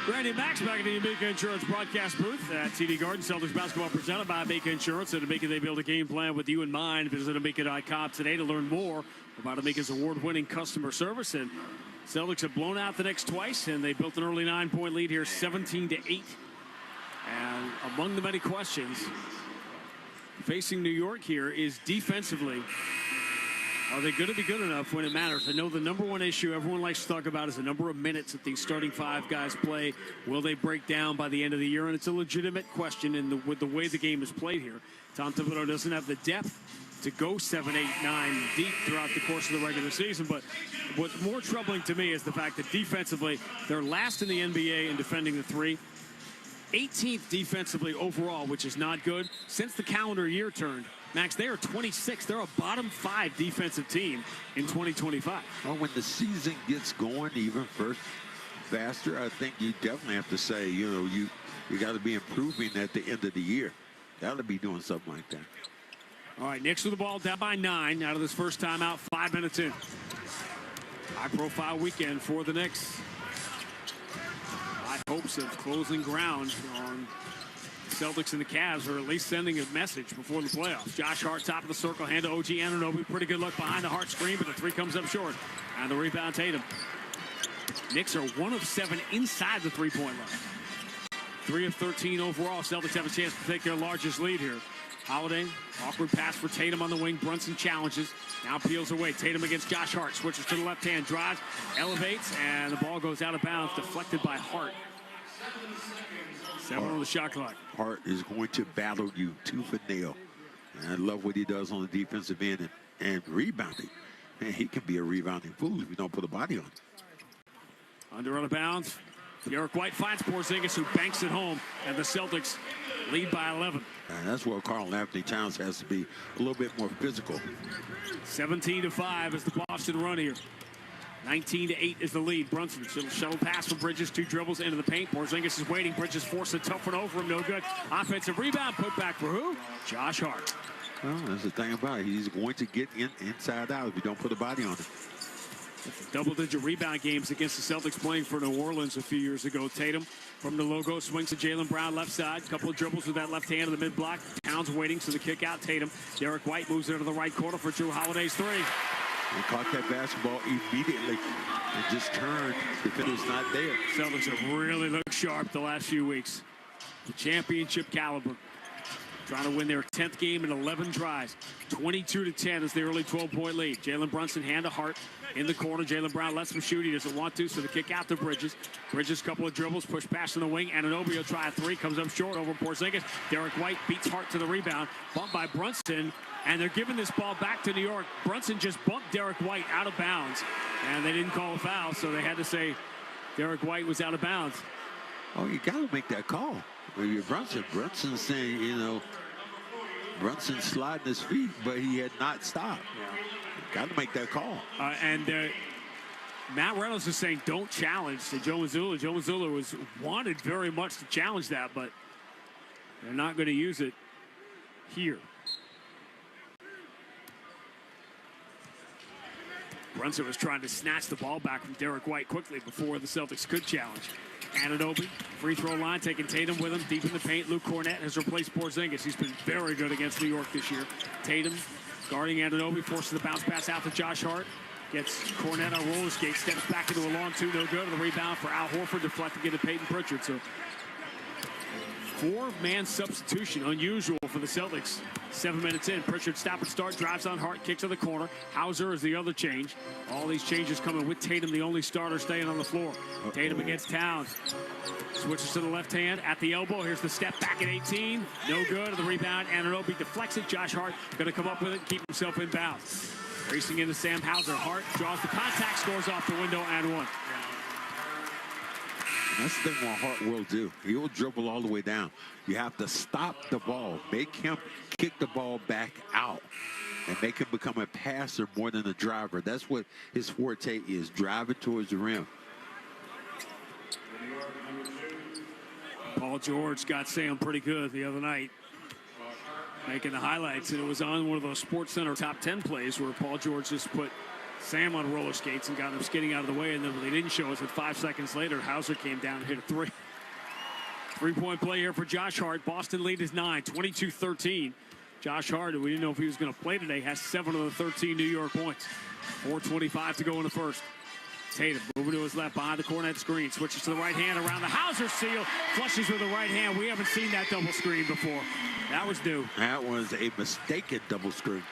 Randy Max back in the Amica Insurance broadcast booth at TD Garden. Celtics basketball presented by Amica Insurance. At Amica, they build a game plan with you in mind. Visit Amica.com today to learn more about Amica's award-winning customer service. And Celtics have blown out the Knicks twice, and they built an early 9-point lead here, 17-8. And among the many questions facing New York here is defensively, are they going to be good enough when it matters? I know the #1 issue everyone likes to talk about is the number of minutes that these starting 5 guys play. Will they break down by the end of the year? And it's a legitimate question with the way the game is played here. Tom Thibodeau doesn't have the depth to go 7, 8, 9 deep throughout the course of the regular season. But what's more troubling to me is the fact that defensively, they're last in the NBA in defending the 3. 18th defensively overall, which is not good. Since the calendar year turned, Max, they are 26th. They're a bottom 5 defensive team in 2025. Well, when the season gets going even faster, I think you definitely have to say, you got to be improving at the end of the year. Got to be doing something like that. All right, Knicks with the ball down by 9 out of this first time out, 5 minutes in. High-profile weekend for the Knicks. High hopes of closing ground on Celtics and the Cavs, or at least sending a message before the playoffs. Josh Hart, top of the circle, hand to OG Anunoby. Pretty good look behind the Hart screen, but the 3 comes up short. And the rebound, Tatum. Knicks are 1 of 7 inside the 3-point line. 3 of 13 overall. Celtics have a chance to take their largest lead here. Holiday, awkward pass for Tatum on the wing. Brunson challenges, now peels away. Tatum against Josh Hart, switches to the left hand, drives, elevates, and the ball goes out of bounds, deflected by Hart. 7 on the shot clock. Hart is going to battle you tooth and nail. And I love what he does on the defensive end and rebounding. Man, he can be a rebounding fool if you don't put a body on him. Under out of bounds. York White finds Porzingis, who banks it home, and the Celtics lead by 11. And that's where Karl Anthony Towns has to be a little bit more physical. 17-5 is the Boston run here. 19-8 is the lead. Brunson, shuttle pass from Bridges, 2 dribbles into the paint. Porzingis is waiting. Bridges forced a tough one over him, no good. Offensive rebound, put back for who? Josh Hart. Well, that's the thing about it. He's going to get inside out if you don't put a body on him. Double-digit rebound games against the Celtics playing for New Orleans a few years ago. Tatum From the logo, swings to Jaylen Brown left side. Couple of dribbles with that left hand in the mid-block. Towns waiting, so the kick out. Tatum. Derek White moves into the right corner for Drew Holiday's three. He caught that basketball immediately and just turned. The defender's not there. Celtics have really looked sharp the last few weeks. The championship caliber. Trying to win their 10th game in 11 tries. 22-10 is the early 12-point lead. Jalen Brunson hand to Hart in the corner. Jaylen Brown lets him shoot. He doesn't want to, so the kick out to Bridges. Bridges, couple of dribbles, push pass in the wing. Anunoby will try a three. Comes up short over Porzingis. Derek White beats Hart to the rebound. Bumped by Brunson, and they're giving this ball back to New York. Brunson just bumped Derek White out of bounds, and they didn't call a foul, so they had to say Derek White was out of bounds. Oh, you got to make that call. Brunson's saying, you know, Brunson sliding his feet, but he had not stopped. Got to make that call. Matt Reynolds is saying don't challenge to Joe Mazzulla. Joe Mazzulla was wanted very much to challenge that, but they're not going to use it here. Brunson was trying to snatch the ball back from Derek White quickly before the Celtics could challenge. Anunoby, free throw line, taking Tatum with him deep in the paint. Luke Cornett has replaced Porzingis. He's been very good against New York this year. Tatum guarding Anunoby, forces the bounce pass out to Josh Hart. Gets Cornett on roller skate, steps back into a long two, no good. The rebound for Al Horford, deflecting into Peyton Pritchard. So, four-man substitution, unusual for the Celtics. 7 minutes in, Pritchard stop and start, drives on Hart, kicks to the corner. Hauser is the other change. All these changes coming with Tatum, the only starter staying on the floor. Tatum against Towns. Switches to the left hand at the elbow. Here's the step back at 18. No good. The rebound. Anunoby deflects it. Josh Hart going to come up with it, keep himself in bounds. Racing into Sam Hauser. Hart draws the contact, scores off the window and one. That's the thing what Hart will do. He will dribble all the way down. You have to stop the ball, make him kick the ball back out, and make him become a passer more than a driver. That's what his forte is, driving towards the rim. Paul George got Sam pretty good the other night, making the highlights, and it was on one of those SportsCenter top 10 plays where Paul George just put Sam on roller skates and got him skating out of the way, and then what they didn't show us that 5 seconds later, Hauser came down and hit a three. Three-point play here for Josh Hart. Boston lead is 9, 22-13. Josh Hart, we didn't know if he was going to play today, has 7 of the 13 New York points. 4:25 to go in the first. Tatum moving to his left behind the Cornett screen. Switches to the right hand around the Hauser seal. Flushes with the right hand. We haven't seen that double screen before. That was new. That was a mistaken double screen.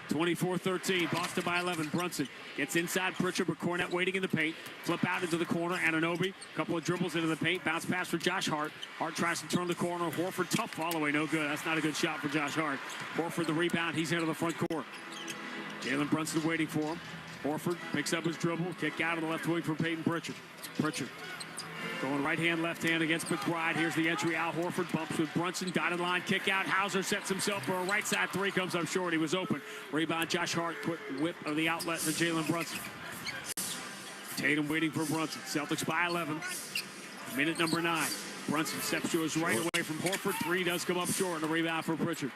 24-13, Boston by 11. Brunson gets inside Pritchard, but Cornett waiting in the paint. Flip out into the corner. Anunoby, couple of dribbles into the paint. Bounce pass for Josh Hart. Hart tries to turn the corner. Horford, tough follow away, no good. That's not a good shot for Josh Hart. Horford the rebound. He's into the front court. Jalen Brunson waiting for him. Horford picks up his dribble. Kick out of the left wing for Peyton Pritchard. Pritchard going right hand, left hand against McBride. Here's the entry. Al Horford bumps with Brunson. Dotted line, kick out. Hauser sets himself for a right side three. Comes up short. He was open. Rebound, Josh Hart. Quick whip of the outlet to Jalen Brunson. Tatum waiting for Brunson. Celtics by 11. Minute number 9. Brunson steps to his right away from Horford. Three does come up short. The rebound for Pritchard.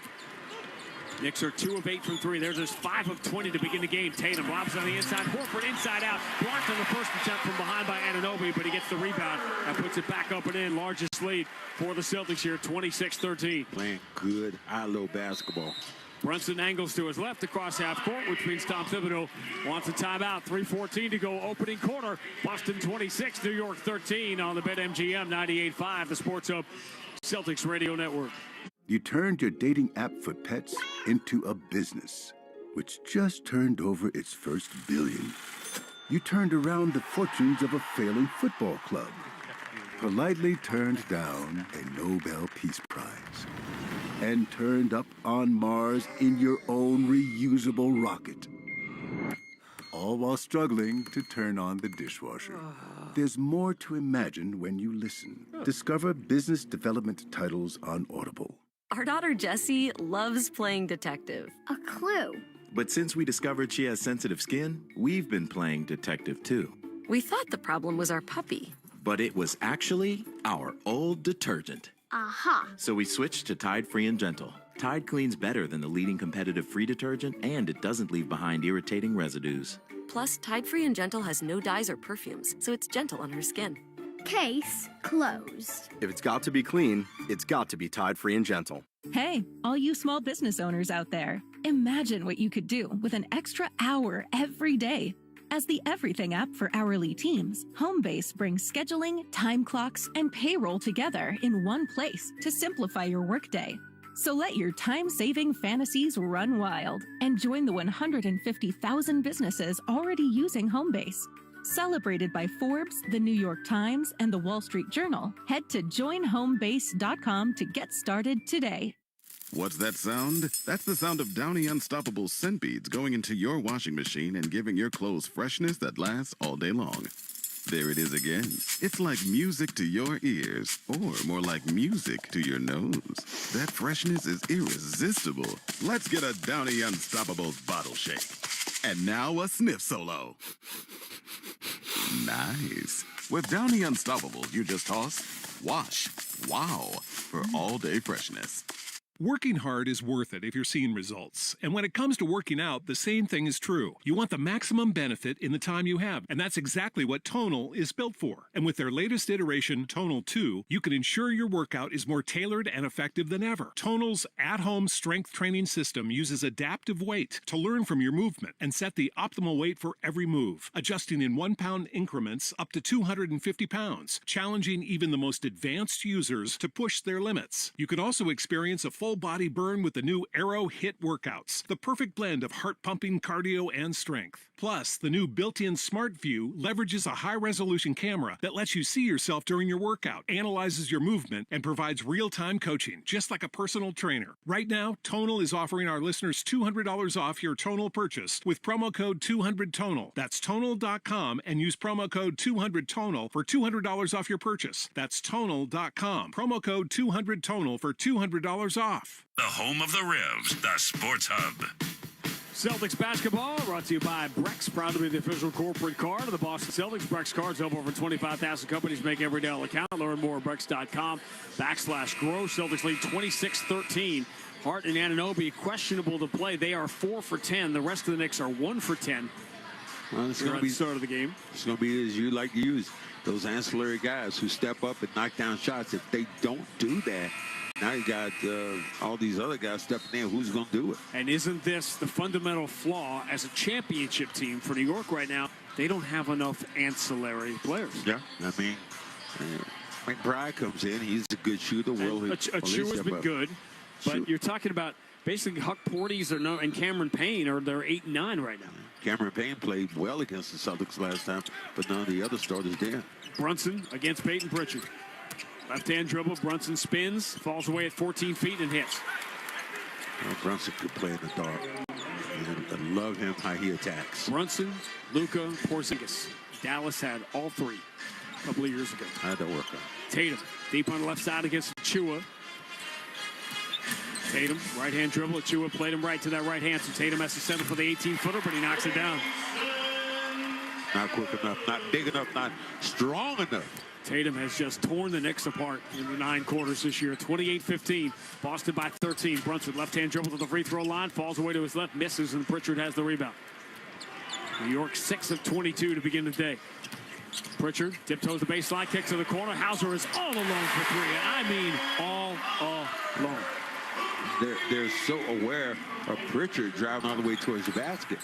Knicks are 2 of 8 from 3. There's his 5 of 20 to begin the game. Tatum lobs on the inside. Horford inside out. Blocked on the first attempt from behind by Anunoby, but he gets the rebound and puts it back up and in. Largest lead for the Celtics here, 26-13. Playing good high-low basketball. Brunson angles to his left across half court, which means Tom Thibodeau wants a timeout. 3:14 to go, opening quarter. Boston 26, New York 13 on the BetMGM 98.5, the Sports Hub Celtics Radio Network. You turned your dating app for pets into a business, which just turned over its first billion. You turned around the fortunes of a failing football club, politely turned down a Nobel Peace Prize, and turned up on Mars in your own reusable rocket. All while struggling to turn on the dishwasher. There's more to imagine when you listen. Discover business development titles on Audible. Our daughter Jessie loves playing detective. A clue. But since we discovered she has sensitive skin, we've been playing detective too. We thought the problem was our puppy. But it was actually our old detergent. Aha. So we switched to Tide Free and Gentle. Tide cleans better than the leading competitive free detergent, and it doesn't leave behind irritating residues. Plus, Tide Free and Gentle has no dyes or perfumes, so it's gentle on her skin. Case closed. If it's got to be clean, it's got to be Tide Free and Gentle. Hey, all you small business owners out there, imagine what you could do with an extra hour every day. As the everything app for hourly teams, Homebase brings scheduling, time clocks, and payroll together in one place to simplify your workday. So let your time-saving fantasies run wild and join the 150,000 businesses already using Homebase. Celebrated by Forbes, the New York Times, and the Wall Street Journal, head to joinhomebase.com to get started today. What's that sound? That's the sound of Downy Unstoppable scent beads going into your washing machine and giving your clothes freshness that lasts all day long. There it is again. It's like music to your ears, or more like music to your nose. That freshness is irresistible. Let's get a Downy Unstoppable bottle shake. And now a sniff solo. Nice. With Downy Unstoppables, you just toss, wash, wow, for all-day freshness. Working hard is worth it if you're seeing results. And when it comes to working out, the same thing is true. You want the maximum benefit in the time you have, and that's exactly what Tonal is built for. And with their latest iteration, Tonal 2, you can ensure your workout is more tailored and effective than ever. Tonal's at-home strength training system uses adaptive weight to learn from your movement and set the optimal weight for every move, adjusting in 1-pound increments up to 250 pounds, challenging even the most advanced users to push their limits. You can also experience a full body burn with the new Aero HIIT workouts, the perfect blend of heart-pumping cardio and strength. Plus, the new built-in Smart View leverages a high-resolution camera that lets you see yourself during your workout, analyzes your movement, and provides real-time coaching, just like a personal trainer. Right now, Tonal is offering our listeners $200 off your Tonal purchase with promo code 200TONAL. That's Tonal.com and use promo code 200TONAL for $200 off your purchase. That's Tonal.com. Promo code 200TONAL for $200 off. The home of the Revs, the Sports Hub. Celtics basketball brought to you by Brex, proud to be the official corporate card of the Boston Celtics. Brex cards help over 25,000 companies make every dollar count. Learn more at Brex.com/grow. Celtics lead 26-13. Hart and Anunoby questionable to play. They are 4 for 10. The rest of the Knicks are 1 for 10. Well, it's going to be the start of the game. It's going to be as you like to use those ancillary guys who step up and knock down shots. If they don't do that, now you got all these other guys stepping in. Who's going to do it? And isn't this the fundamental flaw as a championship team for New York right now? They don't have enough ancillary players. Yeah, I mean, McBride comes in. He's a good shooter. Achua's been good, but you're talking about basically Huck Porties and Cameron Payne they're 8 and 9 right now. Cameron Payne played well against the Celtics last time, but none of the other starters did. Brunson against Peyton Pritchard. Left-hand dribble, Brunson spins, falls away at 14 feet and hits. Well, Brunson could play in the dark. I love him, how he attacks. Brunson, Luka, Porzingis. Dallas had all three a couple of years ago. How'd that work out? Tatum, deep on the left side against Achua. Tatum, right-hand dribble. Achua played him right to that right hand, so Tatum has to settle for the 18-footer, but he knocks it down. Not quick enough, not big enough, not strong enough. Tatum has just torn the Knicks apart in the 9 quarters this year. 28-15. Boston by 13. Brunson, left-hand dribble to the free throw line. Falls away to his left, misses, and Pritchard has the rebound. New York 6 of 22 to begin the day. Pritchard tiptoes the baseline, kicks to the corner. Hauser is all alone for 3. And I mean all alone. They're so aware of Pritchard driving all the way towards the basket.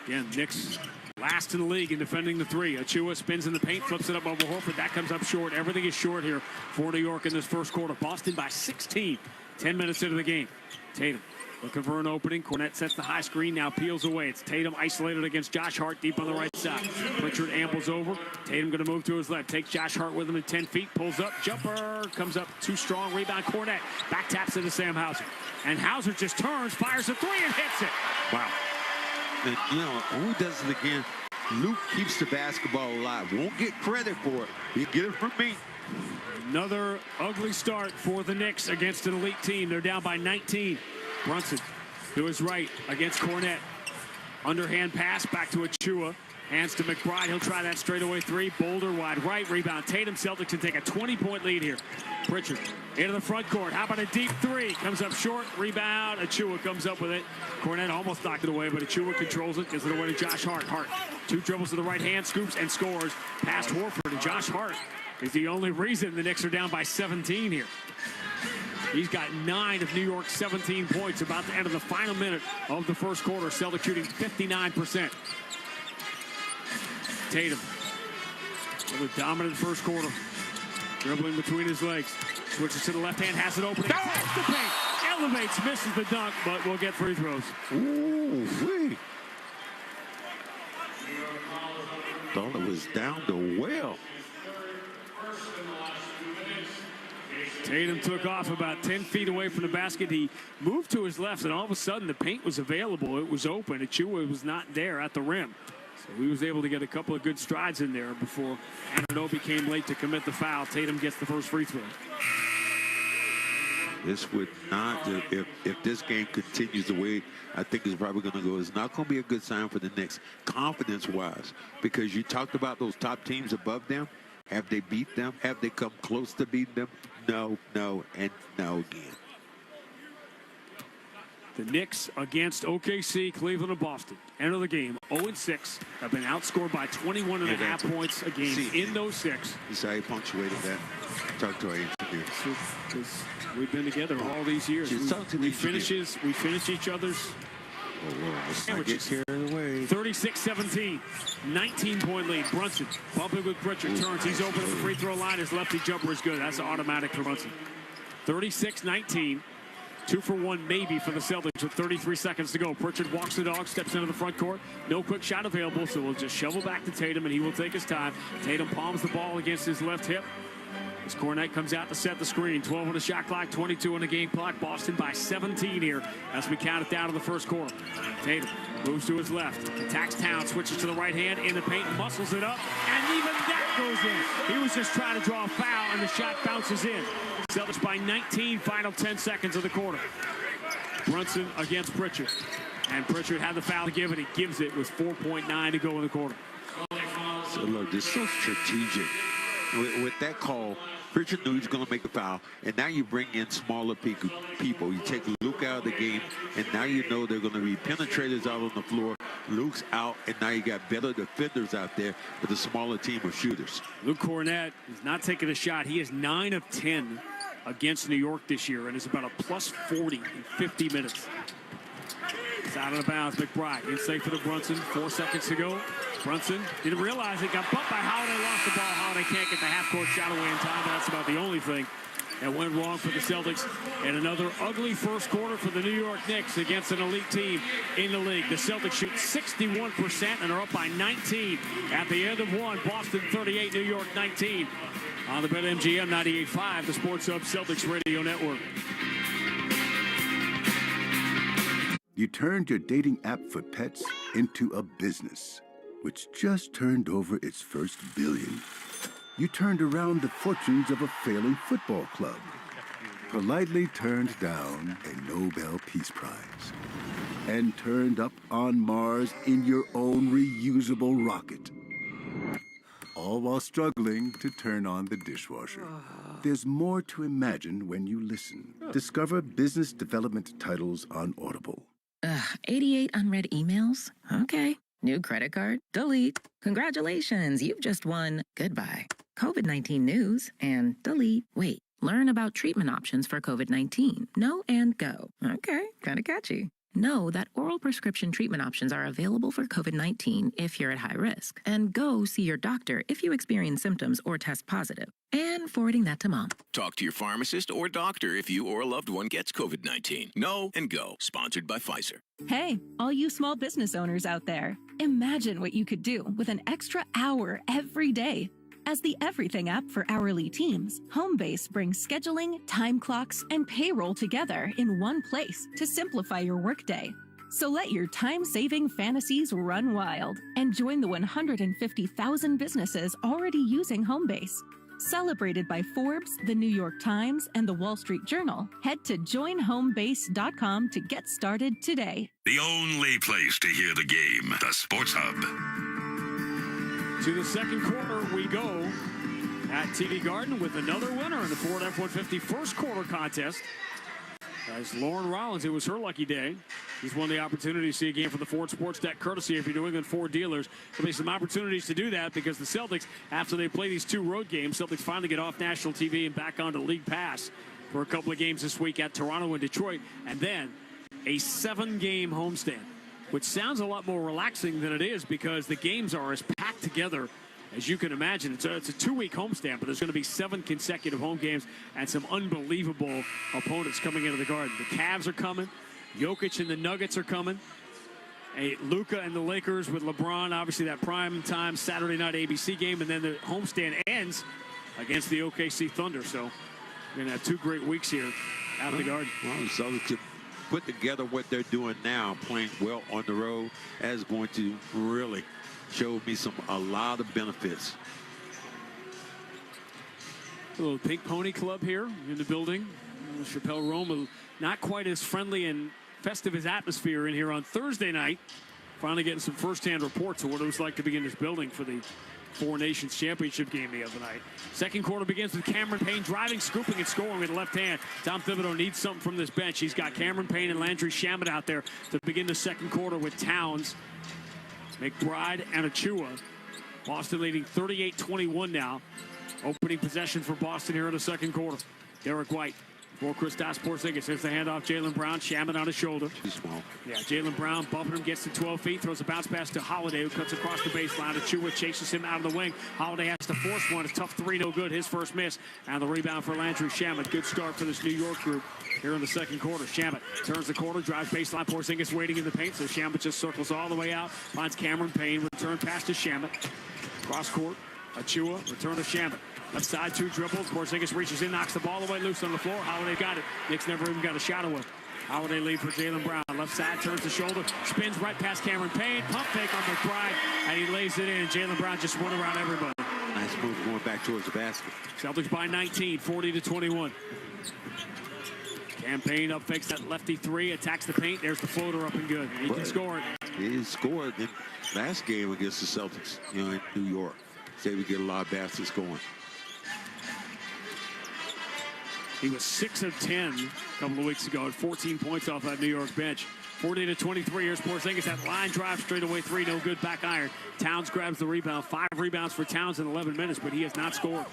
Again, Knicks last in the league in defending the 3. Achua spins in the paint, flips it up over Horford. That comes up short. Everything is short here for New York in this first quarter. Boston by 16. 10 minutes into the game. Tatum looking for an opening. Cornette sets the high screen, now peels away. It's Tatum isolated against Josh Hart deep on the right side. Pritchard ambles over. Tatum going to move to his left. Takes Josh Hart with him in 10 feet. Pulls up. Jumper. Comes up too strong. Rebound Cornette. Back taps into Sam Hauser. And Hauser just turns, fires a 3 and hits it. Wow. And, who does it again? Luke keeps the basketball alive. Won't get credit for it. You get it from me. Another ugly start for the Knicks against an elite team. They're down by 19. Brunson to his right against Cornette. Underhand pass back to Achua. Hands to McBride. He'll try that straightaway three. Boulder wide right. Rebound. Tatum. Celtics can take a 20-point lead here. Pritchard into the front court. How about a deep three? Comes up short. Rebound. Achua comes up with it. Cornette almost knocked it away, but Achua controls it. Gives it away to Josh Hart. Hart, 2 dribbles to the right hand. Scoops and scores. Past Horford. And Josh Hart is the only reason the Knicks are down by 17 here. He's got 9 of New York's 17 points about to enter the final minute of the first quarter. Celtics shooting 59%. Tatum, with a dominant first quarter. Dribbling between his legs. Switches to the left hand, has it open. Attacks the paint. Elevates, misses the dunk, but will get free throws. Ooh, wee. Thought it was down the well. Tatum took off about 10 feet away from the basket. He moved to his left, and all of a sudden the paint was available. It was open. Achua was not there at the rim. So he was able to get a couple of good strides in there before Anunoby came late to commit the foul. Tatum gets the first free throw. This would not, if this game continues the way I think it's probably going to go, it's not going to be a good sign for the Knicks, confidence-wise, because you talked about those top teams above them. Have they beat them? Have they come close to beating them? No, no, and no again. The Knicks against OKC, Cleveland, and Boston. End of the game, 0-6. Have been outscored by 21.5 points a game in those 6. This is how he punctuated that. Talk to our engineer. We've been together all these years. We finish each other's sandwiches. 36-17, 19-point lead. Brunson bumping with Pritchard. Turns. He's open at the free throw line. His lefty jumper is good. That's automatic for Brunson. 36-19. 2 for 1 maybe for the Celtics with 33 seconds to go. Pritchard walks the dog, steps into the front court. No quick shot available, so we'll just shovel back to Tatum, and he will take his time. Tatum palms the ball against his left hip. As Cornette comes out to set the screen. 12 on the shot clock, 22 on the game clock. Boston by 17 here as we count it down to the first quarter. Tatum moves to his left. Attacks Town, switches to the right hand in the paint, muscles it up, and even that goes in. He was just trying to draw a foul, and the shot bounces in. Celtics by 19, final 10 seconds of the quarter. Brunson against Pritchard. And Pritchard had the foul to give, and he gives it with 4.9 to go in the quarter. So look, this is so strategic. With that call, Pritchard knew he was going to make a foul, and now you bring in smaller people. You take Luke out of the game, and now you know they're going to be penetrators out on the floor. Luke's out, and now you got better defenders out there with a smaller team of shooters. Luke Cornette is not taking a shot. He is 9 of 10 against New York this year, and is about a plus 40 in 50 minutes. It's out of the bounds. McBride inside for the Brunson. 4 seconds to go. Brunson didn't realize it. Got bumped by Holiday. Lost the ball. Holiday can't get the half-court shot away in time. That's about the only thing that went wrong for the Celtics. And another ugly first quarter for the New York Knicks against an elite team in the league. The Celtics shoot 61% and are up by 19 at the end of one. Boston 38, New York 19. On the BetMGM 98.5, the Sports Hub Celtics Radio Network. You turned your dating app for pets into a business, which just turned over its first billion. You turned around the fortunes of a failing football club, politely turned down a Nobel Peace Prize, and turned up on Mars in your own reusable rocket. All while struggling to turn on the dishwasher. There's more to imagine when you listen. Discover business development titles on Audible. 88 unread emails? Okay. New credit card? Delete. Congratulations, you've just won. Goodbye. COVID-19 news and delete. Wait, learn about treatment options for COVID-19. No and go. Okay, kind of catchy. Know that oral prescription treatment options are available for COVID-19 if you're at high risk. And go see your doctor if you experience symptoms or test positive. And forwarding that to mom. Talk to your pharmacist or doctor if you or a loved one gets COVID-19. Know and go. Sponsored by Pfizer. Hey, all you small business owners out there. Imagine what you could do with an extra hour every day. As the everything app for hourly teams, Homebase brings scheduling, time clocks, and payroll together in one place to simplify your workday. So let your time-saving fantasies run wild and join the 150,000 businesses already using Homebase. Celebrated by Forbes, the New York Times, and the Wall Street Journal, head to joinhomebase.com to get started today. The only place to hear the game, the Sports Hub. To the second quarter we go at TD Garden with another winner in the Ford F-150 first quarter contest. As Lauren Rollins, it was her lucky day. She's won the opportunity to see a game for the Ford Sports Deck, courtesy of your New England Ford dealers. There'll be some opportunities to do that because the Celtics, after they play these 2 road games, Celtics finally get off national TV and back onto League Pass for a couple of games this week at Toronto and Detroit, and then a 7-game homestand, which sounds a lot more relaxing than it is because the games are as packed together as you can imagine. It's a 2-week homestand, but there's going to be 7 consecutive home games and some unbelievable opponents coming into the Garden. The Cavs are coming. Jokic and the Nuggets are coming. Luka and the Lakers with LeBron, obviously that prime time Saturday night ABC game, and then the homestand ends against the OKC Thunder. So we're going to have 2 great weeks here at the Garden. Well, so to put together what they're doing now, playing well on the road, that is going to really show me a lot of benefits. A little Pink Pony Club here in the building. Chappelle Rome, not quite as friendly and festive as atmosphere in here on Thursday night. Finally getting some firsthand reports of what it was like to be in this building for the Four Nations Championship game the other night. Second quarter begins with Cameron Payne driving, scooping, and scoring with the left hand. Tom Thibodeau needs something from this bench. He's got Cameron Payne and Landry Shamet out there to begin the second quarter with Towns, McBride, and Achua. Boston leading 38-21 now. Opening possession for Boston here in the second quarter. Derek White for Kristaps Porzingis. Here's the handoff. Jaylen Brown, Shamet on his shoulder. Too small. Yeah, Jaylen Brown bumping him, gets to 12 feet, throws a bounce pass to Holiday, who cuts across the baseline. Achua chases him out of the wing. Holiday has to force one. It's tough 3, no good. His first miss. And the rebound for Landry Shamet. Good start for this New York group here in the second quarter. Shamet turns the corner, drives baseline. Porzingis waiting in the paint, so Shamet just circles all the way out. Finds Cameron Payne. Return pass to Shamet. Cross court. Achua, return to Shamet. Left side, 2 dribbles. Porzingis reaches in, knocks the ball away, loose on the floor. Holiday got it. Knicks never even got a shot away. Holiday lead for Jaylen Brown. Left side, turns the shoulder, spins right past Cameron Payne. Pump fake on McBride, and he lays it in. Jaylen Brown just went around everybody. Nice move going back towards the basket. Celtics by 19, 40-21. Cam Payne up fakes that lefty 3, attacks the paint. There's the floater up and good. He can score it. He scored in last game against the Celtics, in New York. Say we get a lot of baskets going. He was 6 of 10 a couple of weeks ago at 14 points off that New York bench. 40-23. Here's Porzingis. That line drive straight away 3, no good. Back iron. Towns grabs the rebound. 5 rebounds for Towns in 11 minutes, but he has not scored.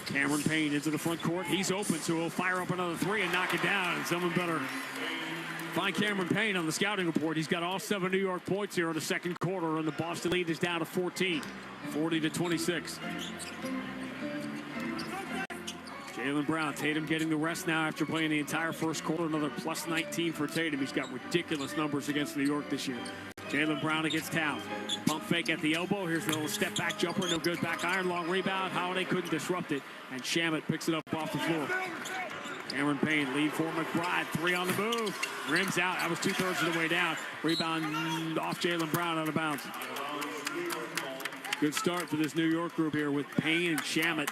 Cameron Payne into the front court. He's open, so he'll fire up another 3 and knock it down. And someone better find Cameron Payne on the scouting report. He's got all 7 New York points here in the second quarter, and the Boston lead is down to 14, 40-26. Jaylen Brown, Tatum getting the rest now after playing the entire first quarter. Another plus 19 for Tatum. He's got ridiculous numbers against New York this year. Jaylen Brown against Towns. Pump fake at the elbow. Here's the little step back jumper. No good. Back iron. Long rebound. Holiday couldn't disrupt it. And Shamet picks it up off the floor. Cameron Payne lead for McBride. 3 on the move. Rims out. That was 2/3 of the way down. Rebound off Jaylen Brown out of bounds. Good start for this New York group here with Payne and Shamet.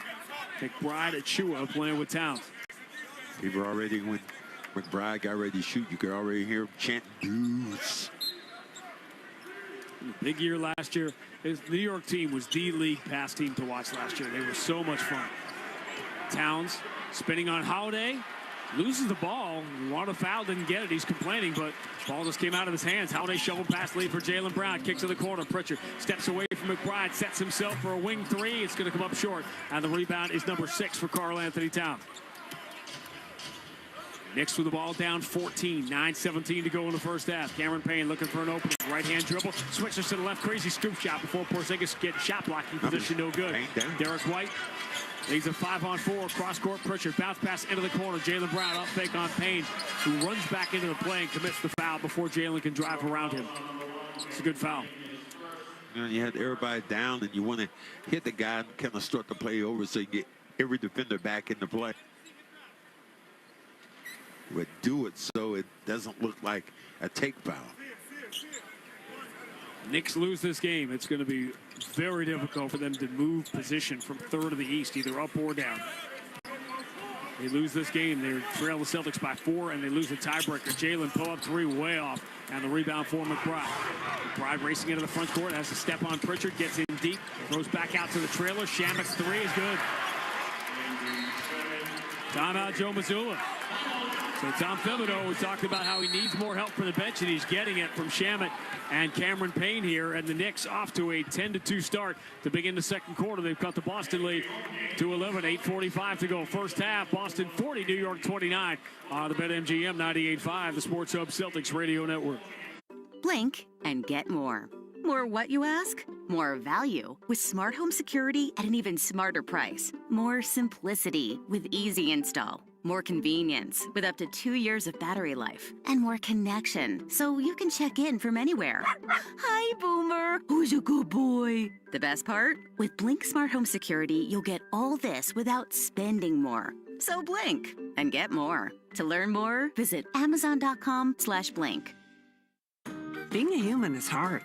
McBride, Achua playing with Towns. People already, when McBride got ready to shoot, you could already hear him chant dudes. Big year last year. His New York team was the league pass team to watch last year. They were so much fun. Towns spinning on Holiday. Loses the ball. Wanted a foul, didn't get it. He's complaining, but ball just came out of his hands. Holiday shoveled past lead for Jaylen Brown. Kicks to the corner. Pritchard steps away from McBride. Sets himself for a wing 3. It's going to come up short. And the rebound is number 6 for Karl Anthony Towns. Knicks with the ball down 14. 9:17 to go in the first half. Cameron Payne looking for an opening. Right-hand dribble. Switches to the left. Crazy scoop shot before Porzingis gets shot blocking position. No good. Derek White leads a 5-on-4. Cross-court. Pritchard. Bounce pass into the corner. Jaylen Brown up fake on Payne, who runs back into the play and commits the foul before Jaylen can drive around him. It's a good foul. You had everybody down, and you want to hit the guy and kind of start the play over so you get every defender back in the play. But do it so it doesn't look like a take foul. Knicks lose this game. It's going to be very difficult for them to move position from third to the east, either up or down. They lose this game. They trail the Celtics by 4, and they lose the tiebreaker. Jalen pull-up 3 way off, and the rebound for McBride. McBride racing into the front court, has to step on Pritchard, gets in deep, throws back out to the trailer. Shamet's 3 is good. Timeout, Joe Mazzulla. So Tom Thibodeau, we talked about how he needs more help from the bench, and he's getting it from Shamet and Cameron Payne here. And the Knicks off to a 10-2 start to begin the second quarter. They've cut the Boston lead to 11, 8:45 to go. First half, Boston 40, New York 29. On the BetMGM 98.5, the Sports Hub Celtics Radio Network. Blink and get more. More what, you ask? More value with smart home security at an even smarter price. More simplicity with easy install. More convenience with up to 2 years of battery life. And more connection so you can check in from anywhere. Hi, Boomer. Who's a good boy? The best part? With Blink Smart Home Security, you'll get all this without spending more. So blink and get more. To learn more, visit Amazon.com/blink. Being a human is hard,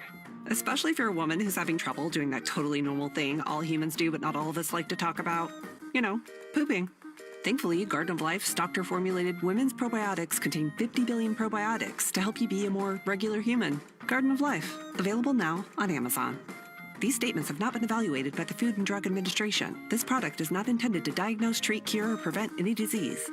especially if you're a woman who's having trouble doing that totally normal thing all humans do but not all of us like to talk about. You know, pooping. Thankfully, Garden of Life's doctor-formulated women's probiotics contain 50 billion probiotics to help you be a more regular human. Garden of Life, available now on Amazon. These statements have not been evaluated by the Food and Drug Administration. This product is not intended to diagnose, treat, cure, or prevent any disease.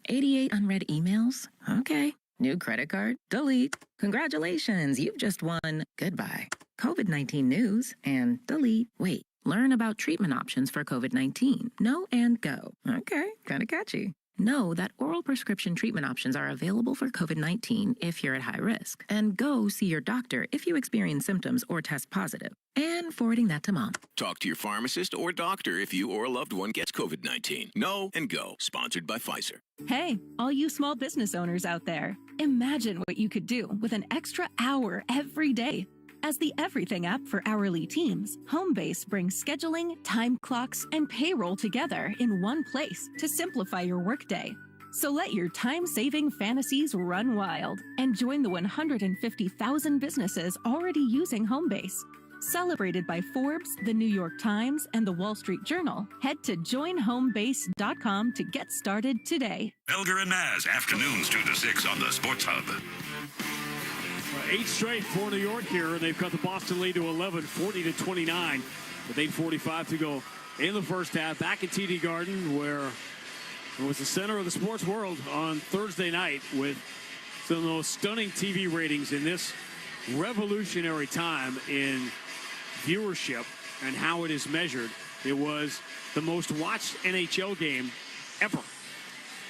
88 unread emails? Okay. New credit card? Delete. Congratulations, you've just won. Goodbye. COVID-19 news and delete. Wait. Learn about treatment options for COVID-19. Know and go. Okay, kind of catchy. Know that oral prescription treatment options are available for COVID-19 if you're at high risk. And go see your doctor if you experience symptoms or test positive. And forwarding that to mom. Talk to your pharmacist or doctor if you or a loved one gets COVID-19. Know and go. Sponsored by Pfizer. Hey, all you small business owners out there. Imagine what you could do with an extra hour every day. As the everything app for hourly teams, Homebase brings scheduling, time clocks, and payroll together in one place to simplify your workday. So let your time-saving fantasies run wild and join the 150,000 businesses already using Homebase. Celebrated by Forbes, the New York Times, and the Wall Street Journal, head to joinhomebase.com to get started today. Elgar and Naz, afternoons 2 to 6 on the Sports Hub. 8 straight for New York here, and they've cut the Boston lead to 11, 40-29, with 8:45 to go in the first half. Back at TD Garden, where it was the center of the sports world on Thursday night, with some of the most stunning TV ratings in this revolutionary time in viewership and how it is measured. It was the most watched NHL game ever.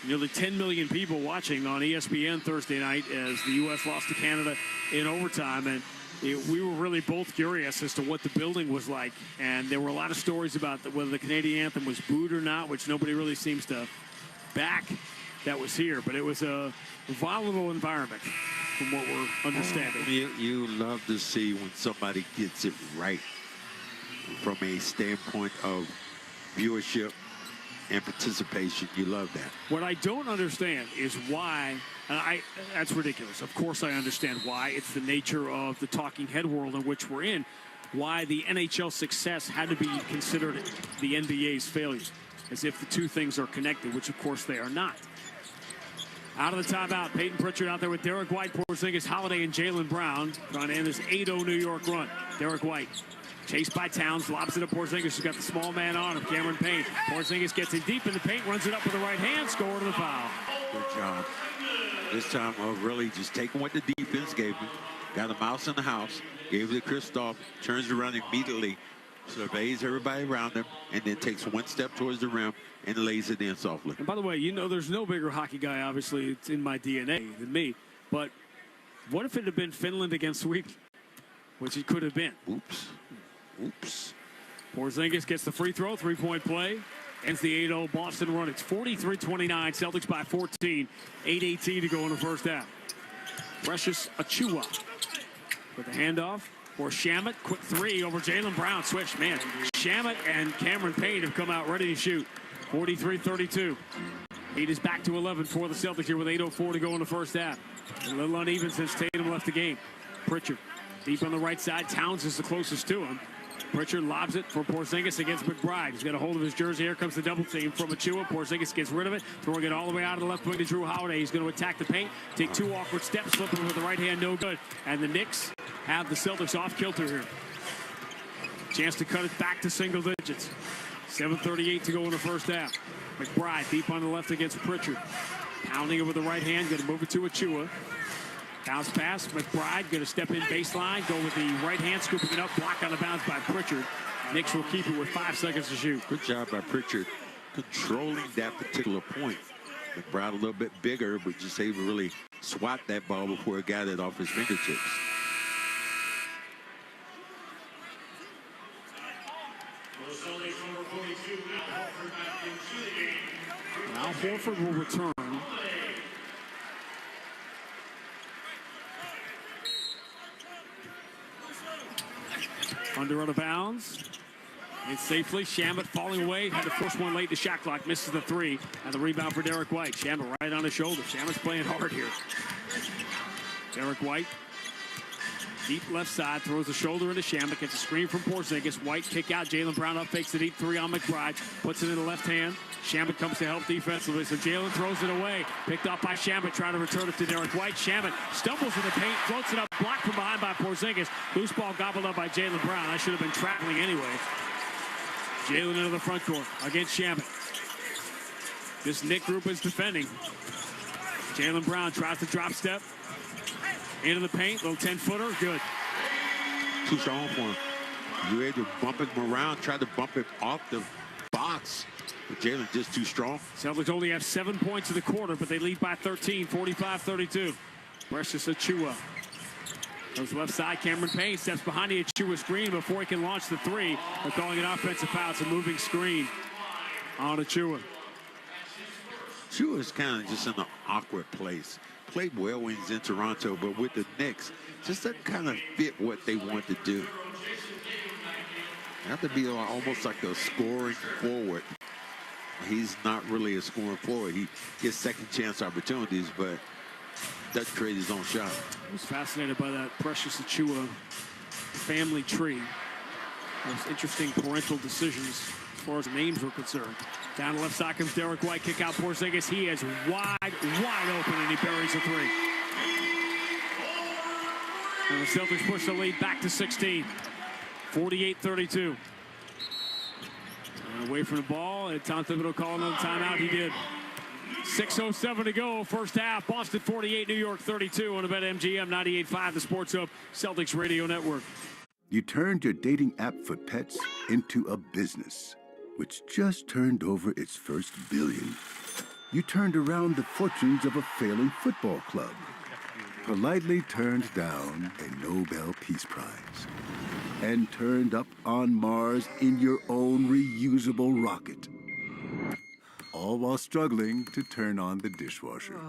Nearly 10 million people watching on ESPN Thursday night as the U.S. lost to Canada in overtime. And we were really both curious as to what the building was like. And there were a lot of stories about whether the Canadian anthem was booed or not, which nobody really seems to back that was here. But it was a volatile environment from what we're understanding. You love to see when somebody gets it right from a standpoint of viewership and participation. You love that. What I don't understand is why, that's ridiculous. Of course I understand why. It's the nature of the talking head world in which we're in, why the NHL success had to be considered the NBA's failure, as if the two things are connected, which of course they are not. Out of the timeout, Peyton Pritchard out there with Derek White, Porzingis, Holiday, and Jaylen Brown trying to end this 8-0 New York run. Derek White chased by Towns, lobs it to Porzingis, who's got the small man on him, Cameron Payne. Porzingis gets in deep in the paint, runs it up with the right hand, score to the foul. Good job. This time of really just taking what the defense gave him, got a mouse in the house, gave it to Kristoff, turns around immediately, surveys everybody around him, and then takes one step towards the rim and lays it in softly. And by the way, you know there's no bigger hockey guy, obviously, it's in my DNA than me, but what if it had been Finland against Sweden, which it could have been? Oops. Porzingis gets the free throw, three-point play, ends the 8-0 Boston run. It's 43-29, Celtics by 14, 8:18 to go in the first half. Precious Achiuwa with the handoff for Shamet. Quick three over Jaylen Brown. Switch, man. Shamet and Cameron Payne have come out ready to shoot. 43-32. Heat is back to 11 for the Celtics here with 8:04 to go in the first half. A little uneven since Tatum left the game. Pritchard deep on the right side. Towns is the closest to him. Pritchard lobs it for Porzingis against McBride. He's got a hold of his jersey. Here comes the double team from Achua. Porzingis gets rid of it, throwing it all the way out of the left wing to Drew Holiday. He's going to attack the paint, take two awkward steps, slipping with the right hand, no good. And the Knicks have the Celtics off kilter here. Chance to cut it back to single digits. 7:38 to go in the first half. McBride deep on the left against Pritchard. Pounding it with the right hand, going to move it to Achua. Bounce pass, McBride going to step in baseline, go with the right hand, scooping it up, block on the bounce by Pritchard. Knicks will keep it with 5 seconds to shoot. Good job by Pritchard controlling that particular point. McBride a little bit bigger, but just able to really swat that ball before it got it off his fingertips. Now Horford will return. Under out of bounds. And safely, Shamet falling away. Had to force one late to shot clock. Misses the three. And the rebound for Derek White. Shamet right on his shoulder. Shamet's playing hard here. Derek White. Deep left side. Throws the shoulder into Shamet. Gets a screen from Porzingis. White kick out. Jaylen Brown up. Fakes the deep three on McBride. Puts it in the left hand. Shamet comes to help defensively. So Jaylen throws it away. Picked up by Shamet. Trying to return it to Derek White. Shamet stumbles in the paint. Floats it up. Blocked from behind by Porzingis. Loose ball gobbled up by Jaylen Brown. I should have been traveling anyway. Jaylen into the front court against Shamet. This Knick group is defending. Jaylen Brown tries to drop step. Into the paint. Little 10-footer. Good. Too strong for him. You had to bump him around, try to bump it off the box. But Jaylen just too strong. Celtics only have 7 points in the quarter, but they lead by 13, 45-32. Precious Achua. Goes left side, Cameron Payne steps behind the Achua screen before he can launch the three. They're calling an offensive foul. It's a moving screen on Achua. Achua is kind of just in an awkward place. Played well when he's in Toronto, but with the Knicks, just doesn't kind of fit what they want to do. Have to be almost like a scoring forward. He's not really a scoring forward. He gets second chance opportunities, but doesn't create his own shot. I was fascinated by that Precious Achua family tree. Most interesting parental decisions as far as names were concerned. Down the left side comes Derek White. Kick out Porzingis. He is wide open, and he buries a three. And the Celtics push the lead back to 16. 48-32. And away from the ball, and Tom Thibodeau called another timeout. He did. 6:07 to go, first half. Boston 48, New York 32 on the BetMGM 98.5, the Sports Hub Celtics Radio Network. You turned your dating app for pets into a business, which just turned over its first billion. You turned around the fortunes of a failing football club, politely turned down a Nobel Peace Prize, and turned up on Mars in your own reusable rocket. All while struggling to turn on the dishwasher.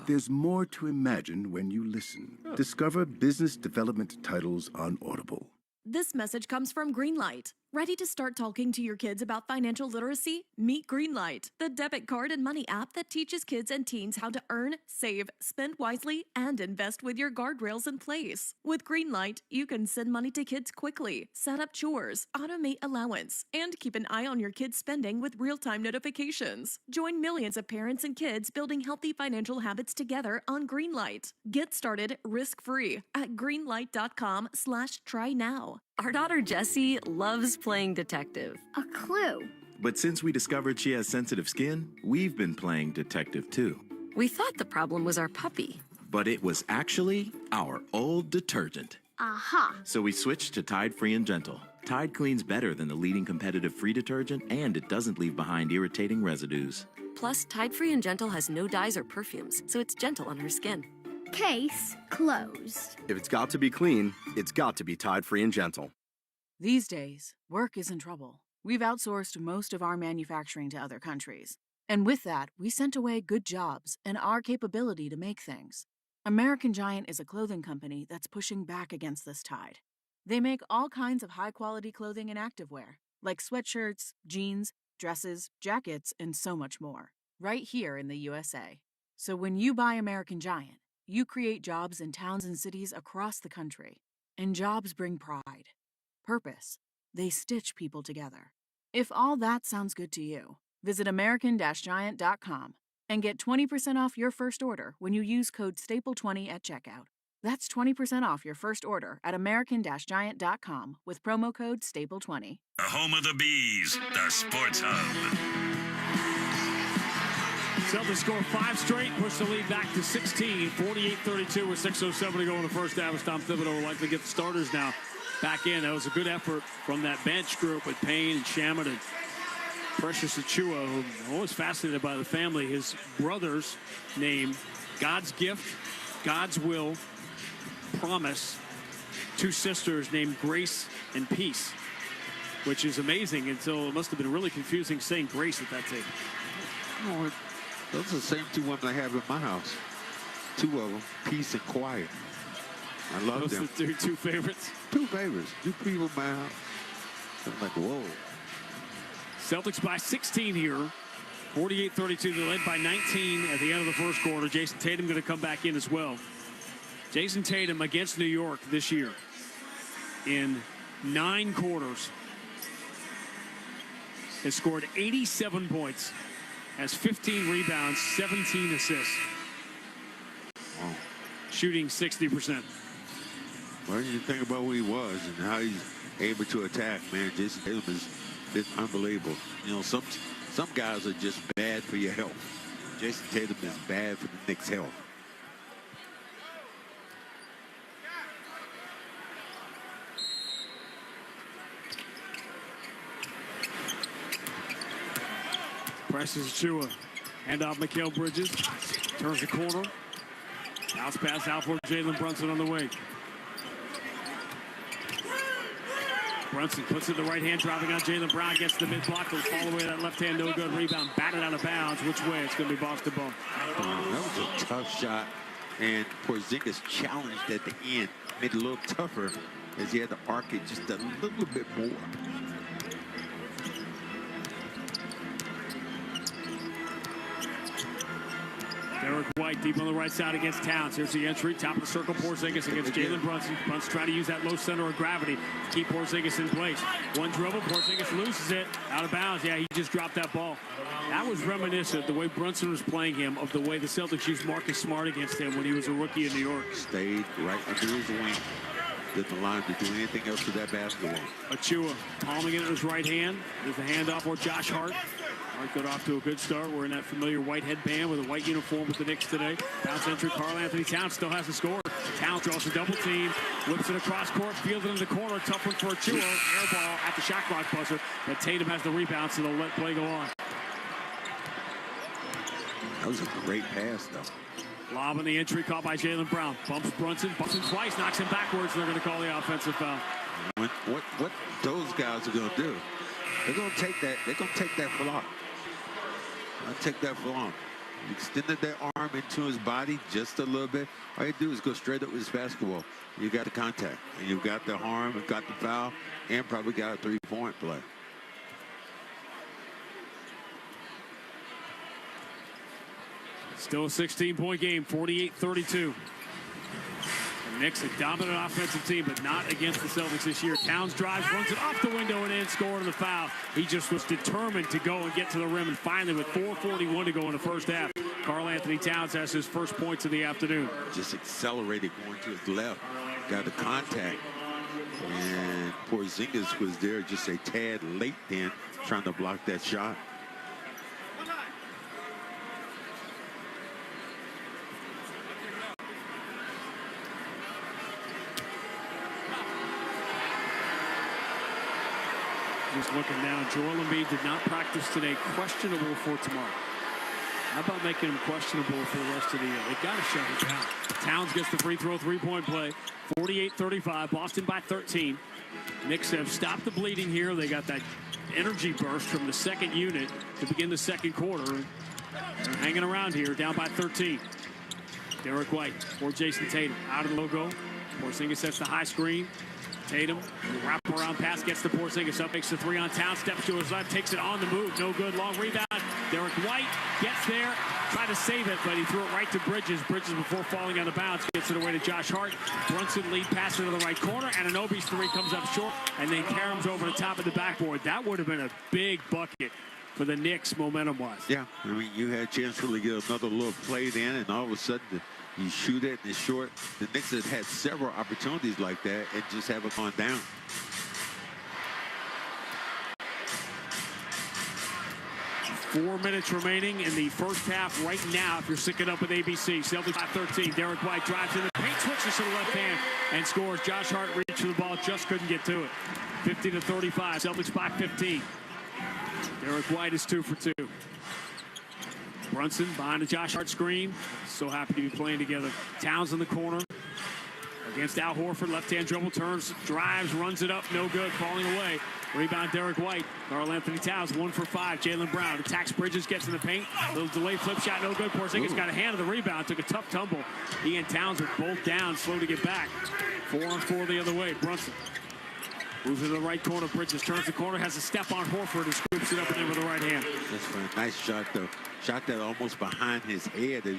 There's more to imagine when you listen. Discover business development titles on Audible. This message comes from Greenlight. Ready to start talking to your kids about financial literacy? Meet Greenlight, the debit card and money app that teaches kids and teens how to earn, save, spend wisely, and invest with your guardrails in place. With Greenlight, you can send money to kids quickly, set up chores, automate allowance, and keep an eye on your kids' spending with real-time notifications. Join millions of parents and kids building healthy financial habits together on Greenlight. Get started risk-free at greenlight.com/try now. Our daughter Jessie loves playing detective. A clue. But since we discovered she has sensitive skin, we've been playing detective too. We thought the problem was our puppy. But it was actually our old detergent. Aha. So we switched to Tide Free and Gentle. Tide cleans better than the leading competitive free detergent, and it doesn't leave behind irritating residues. Plus, Tide Free and Gentle has no dyes or perfumes, so it's gentle on her skin. Case closed. If it's got to be clean, it's got to be Tide Free and Gentle. These days, work is in trouble. We've outsourced most of our manufacturing to other countries. And with that, we sent away good jobs and our capability to make things. American Giant is a clothing company that's pushing back against this tide. They make all kinds of high-quality clothing and activewear, like sweatshirts, jeans, dresses, jackets, and so much more, right here in the USA. So when you buy American Giant, you create jobs in towns and cities across the country. And jobs bring pride, purpose, They stitch people together. If all that sounds good to you, visit American-Giant.com and get 20% off your first order when you use code STAPLE20 at checkout. That's 20% off your first order at American-Giant.com with promo code STAPLE20. The home of the Bees, the Sports Hub. Celtics score 5 straight, push the lead back to 16, 48-32 with 6:07 to go in the first half. As Tom Thibodeau will likely get the starters now back in. That was a good effort from that bench group with Payne and Shamet and Precious Achua, who I'm always fascinated by the family. His brother's name, God's Gift, God's Will, Promise. 2 sisters named Grace and Peace, which is amazing until it must have been really confusing saying Grace at that table. Oh, those are the same 2 women I have in my house. 2 of them, Peace and Quiet. I love Those them. are the 2 favorites? 2 favorites. 2 people in my house. I'm like, whoa. Celtics by 16 here. 48-32. They led by 19 at the end of the first quarter. Jason Tatum going to come back in as well. Jason Tatum against New York this year in 9 quarters has scored 87 points, has 15 rebounds, 17 assists. Wow. Shooting 60%. Well, you think about who he was and how he's able to attack, man. Jason Tatum is unbelievable. You know, some guys are just bad for your health. Jason Tatum is bad for the Knicks' health. Presses Achua. Hand off Mikal Bridges. Turns the corner. Bounce pass out for Jalen Brunson on the wing. Brunson puts it in the right hand, driving on Jaylen Brown, gets the mid block, goes all the way to that left hand, no good. Rebound, batted out of bounds. Which way? It's going to be Boston ball. That was a tough shot, and Porzingis challenged at the end, made it a little tougher as he had to arc it just a little bit more. Derek White deep on the right side against Towns. Here's the entry, top of the circle, Porzingis against Jalen Brunson. Brunson trying to use that low center of gravity to keep Porzingis in place. One dribble, Porzingis loses it, out of bounds. Yeah, he just dropped that ball. That was reminiscent, the way Brunson was playing him, of the way the Celtics used Marcus Smart against him when he was a rookie in New York. Stayed right under his wing. Didn't allow him to do anything else with that basketball. Achua palming it in his right hand. There's the handoff for Josh Hart. Hart got off to a good start. We're in that familiar white headband with a white uniform with the Knicks today. Bounce entry, Karl-Anthony Towns still hasn't scored. Towns draws a double team, whips it across court, fielded in the corner. Tough one for Achua. Air ball at the shot clock buzzer, but Tatum has the rebound, so they'll let play go on. That was a great pass, though. Lob in the entry, caught by Jaylen Brown. Bumps Brunson twice, knocks him backwards, and they're going to call the offensive foul. What those guys are going to do? They're going to take that. They're going to take that flop. I'll take that for long. Extended their arm into his body just a little bit. All you do is go straight up with his basketball. You got the contact, and you've got the harm, you've got the foul, and probably got a three-point play. Still a 16-point game, 48-32. The Knicks, a dominant offensive team, but not against the Celtics this year. Towns drives, runs it off the window and in, scoring the foul. He just was determined to go and get to the rim, and finally, with 4:41 to go in the first half, Karl-Anthony Towns has his first points of the afternoon. Just accelerated going to his left, got the contact, and Porzingis was there just a tad late then, trying to block that shot. Just looking now, Joel Embiid did not practice today, questionable for tomorrow. How about making him questionable for the rest of the year? They got to shut it down. Towns gets the free throw, three-point play, 48-35, Boston by 13. Knicks have stopped the bleeding here. They got that energy burst from the second unit to begin the second quarter. They're hanging around here, down by 13. Derek White for Jason Tatum, out of the logo. Porzingis sets the high screen. Tatum, wrap around pass, gets the Porzingis up, makes the three on Towns, steps to his left, takes it on the move, no good, long rebound. Derek White gets there, tried to save it, but he threw it right to Bridges. Bridges, before falling out of bounds, gets it away to Josh Hart. Brunson lead passer to the right corner, and Anunoby's three comes up short, and then Karam's over the top of the backboard. That would have been a big bucket for the Knicks, momentum-wise. Yeah, I mean, you had a chance to really get another little play in, and all of a sudden you shoot it and it's short. The Knicks have had several opportunities like that and just haven't gone down. Four minutes remaining in the first half right now if you're syncing up with ABC. Celtics by 13. Derek White drives in the paint, switches to the left hand, and scores. Josh Hart reached for the ball, just couldn't get to it. 50-35. Celtics by 15. Derek White is 2 for 2. Brunson behind the Josh Hart screen. So happy to be playing together. Towns in the corner against Al Horford. Left-hand dribble, turns, drives, runs it up. No good, falling away. Rebound, Derek White. Karl-Anthony Towns, 1 for 5. Jaylen Brown attacks Bridges, gets in the paint. Little delay flip shot, no good. Porzingis got a hand of the rebound, took a tough tumble. He and Towns are both down, slow to get back. 4-on-4 the other way. Brunson moves to the right corner. Bridges turns the corner, has a step on Horford, and scoops it up and in with the right hand. That's a nice shot, though. Shot that almost behind his head as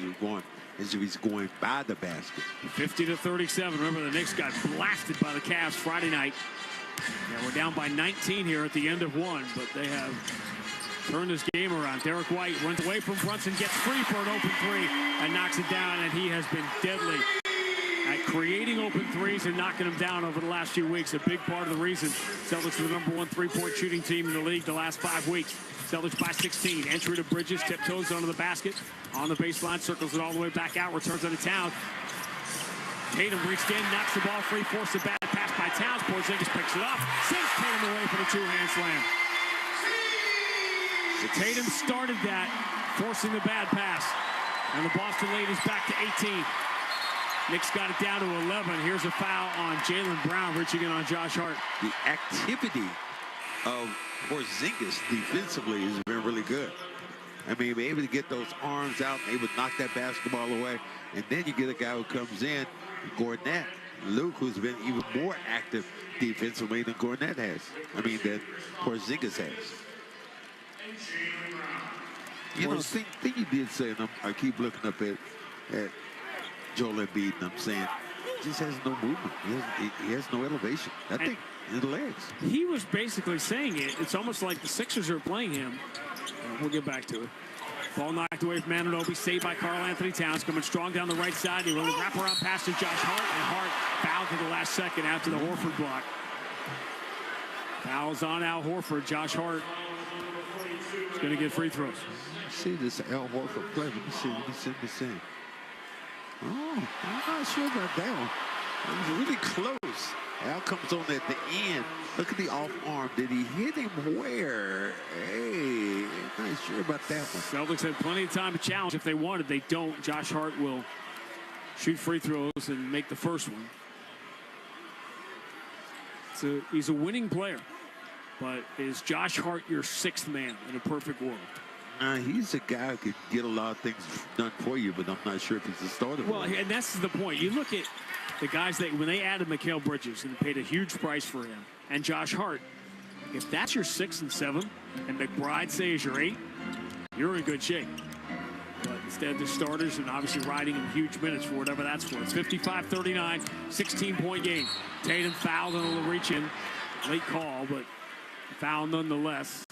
he's going by the basket. 50-37. Remember, the Knicks got blasted by the Cavs Friday night. Yeah, we're down by 19 here at the end of one, but they have turned this game around. Derek White runs away from Brunson, gets free for an open three, and knocks it down, and he has been deadly at creating open threes and knocking them down over the last few weeks. A big part of the reason Celtics are the #1 three-point shooting team in the league the last 5 weeks. Celtics by 16. Entry to Bridges, tiptoes under the basket. On the baseline, circles it all the way back out, returns out of town. Tatum reached in, knocks the ball free, forced a bad pass by Towns. Porzingis picks it up, sends Tatum away for the two-hand slam. Tatum started that, forcing the bad pass. And the Boston lead is back to 18. Knicks got it down to 11. Here's a foul on Jaylen Brown, reaching in on Josh Hart. The activity of Porzingis defensively has been really good. I mean, be able to get those arms out, able to knock that basketball away. And then you get a guy who comes in, Gornett, Luke, who's been even more active defensively than Gornett has. I mean, that Porzingis has. You know, the thing you did say, and I keep looking up at Joel Embiid, and I'm saying, he just has no movement. He has no elevation. I think in the legs. He was basically saying it. It's almost like the Sixers are playing him. We'll get back to it. Ball knocked away from Anunoby, saved by Karl-Anthony Towns, coming strong down the right side. He will wrap around pass to Josh Hart, and Hart fouled to the last second after the Horford block. Fouls on Al Horford. Josh Hart is going to get free throws. See this Al Horford play. Let me see. Oh, I'm not sure about that one. It was really close. Al comes on at the end. Look at the off arm. Did he hit him where? Hey, not sure about that one. Celtics had plenty of time to challenge if they wanted. They don't. Josh Hart will shoot free throws and make the first one. He's a winning player. But is Josh Hart your sixth man in a perfect world? He's a guy who could get a lot of things done for you, but I'm not sure if he's the starter. Well, and that's the point. You look at the guys that, when they added Mikal Bridges and paid a huge price for him, and Josh Hart, if that's your 6 and 7, and McBride says you're 8, you're in good shape. But instead, the starters and obviously riding in huge minutes for whatever that's worth. It's 55-39, 16-point game. Tatum fouled on a reach in, late call, but foul nonetheless.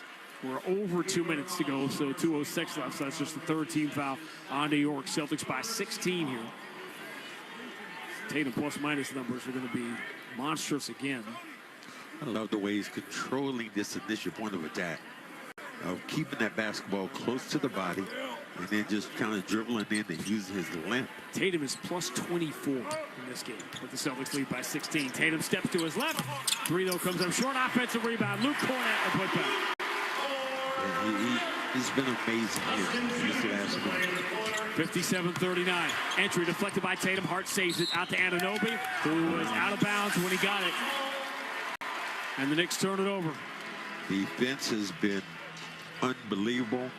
We're over 2 minutes to go, so 2:06 left. So that's just the third team foul on New York. Celtics by 16 here. Tatum plus-minus numbers are going to be monstrous again. I love the way he's controlling this initial point of attack, of keeping that basketball close to the body, and then just kind of dribbling in and using his length. Tatum is plus 24 in this game, with the Celtics lead by 16. Tatum steps to his left. Three, though, comes up short. Offensive rebound. Luke Cornett, a putback. He's been amazing here in this last one. 57-39. Entry deflected by Tatum. Hart saves it out to Anunoby, who was out of bounds when he got it. And the Knicks turn it over. Defense has been unbelievable.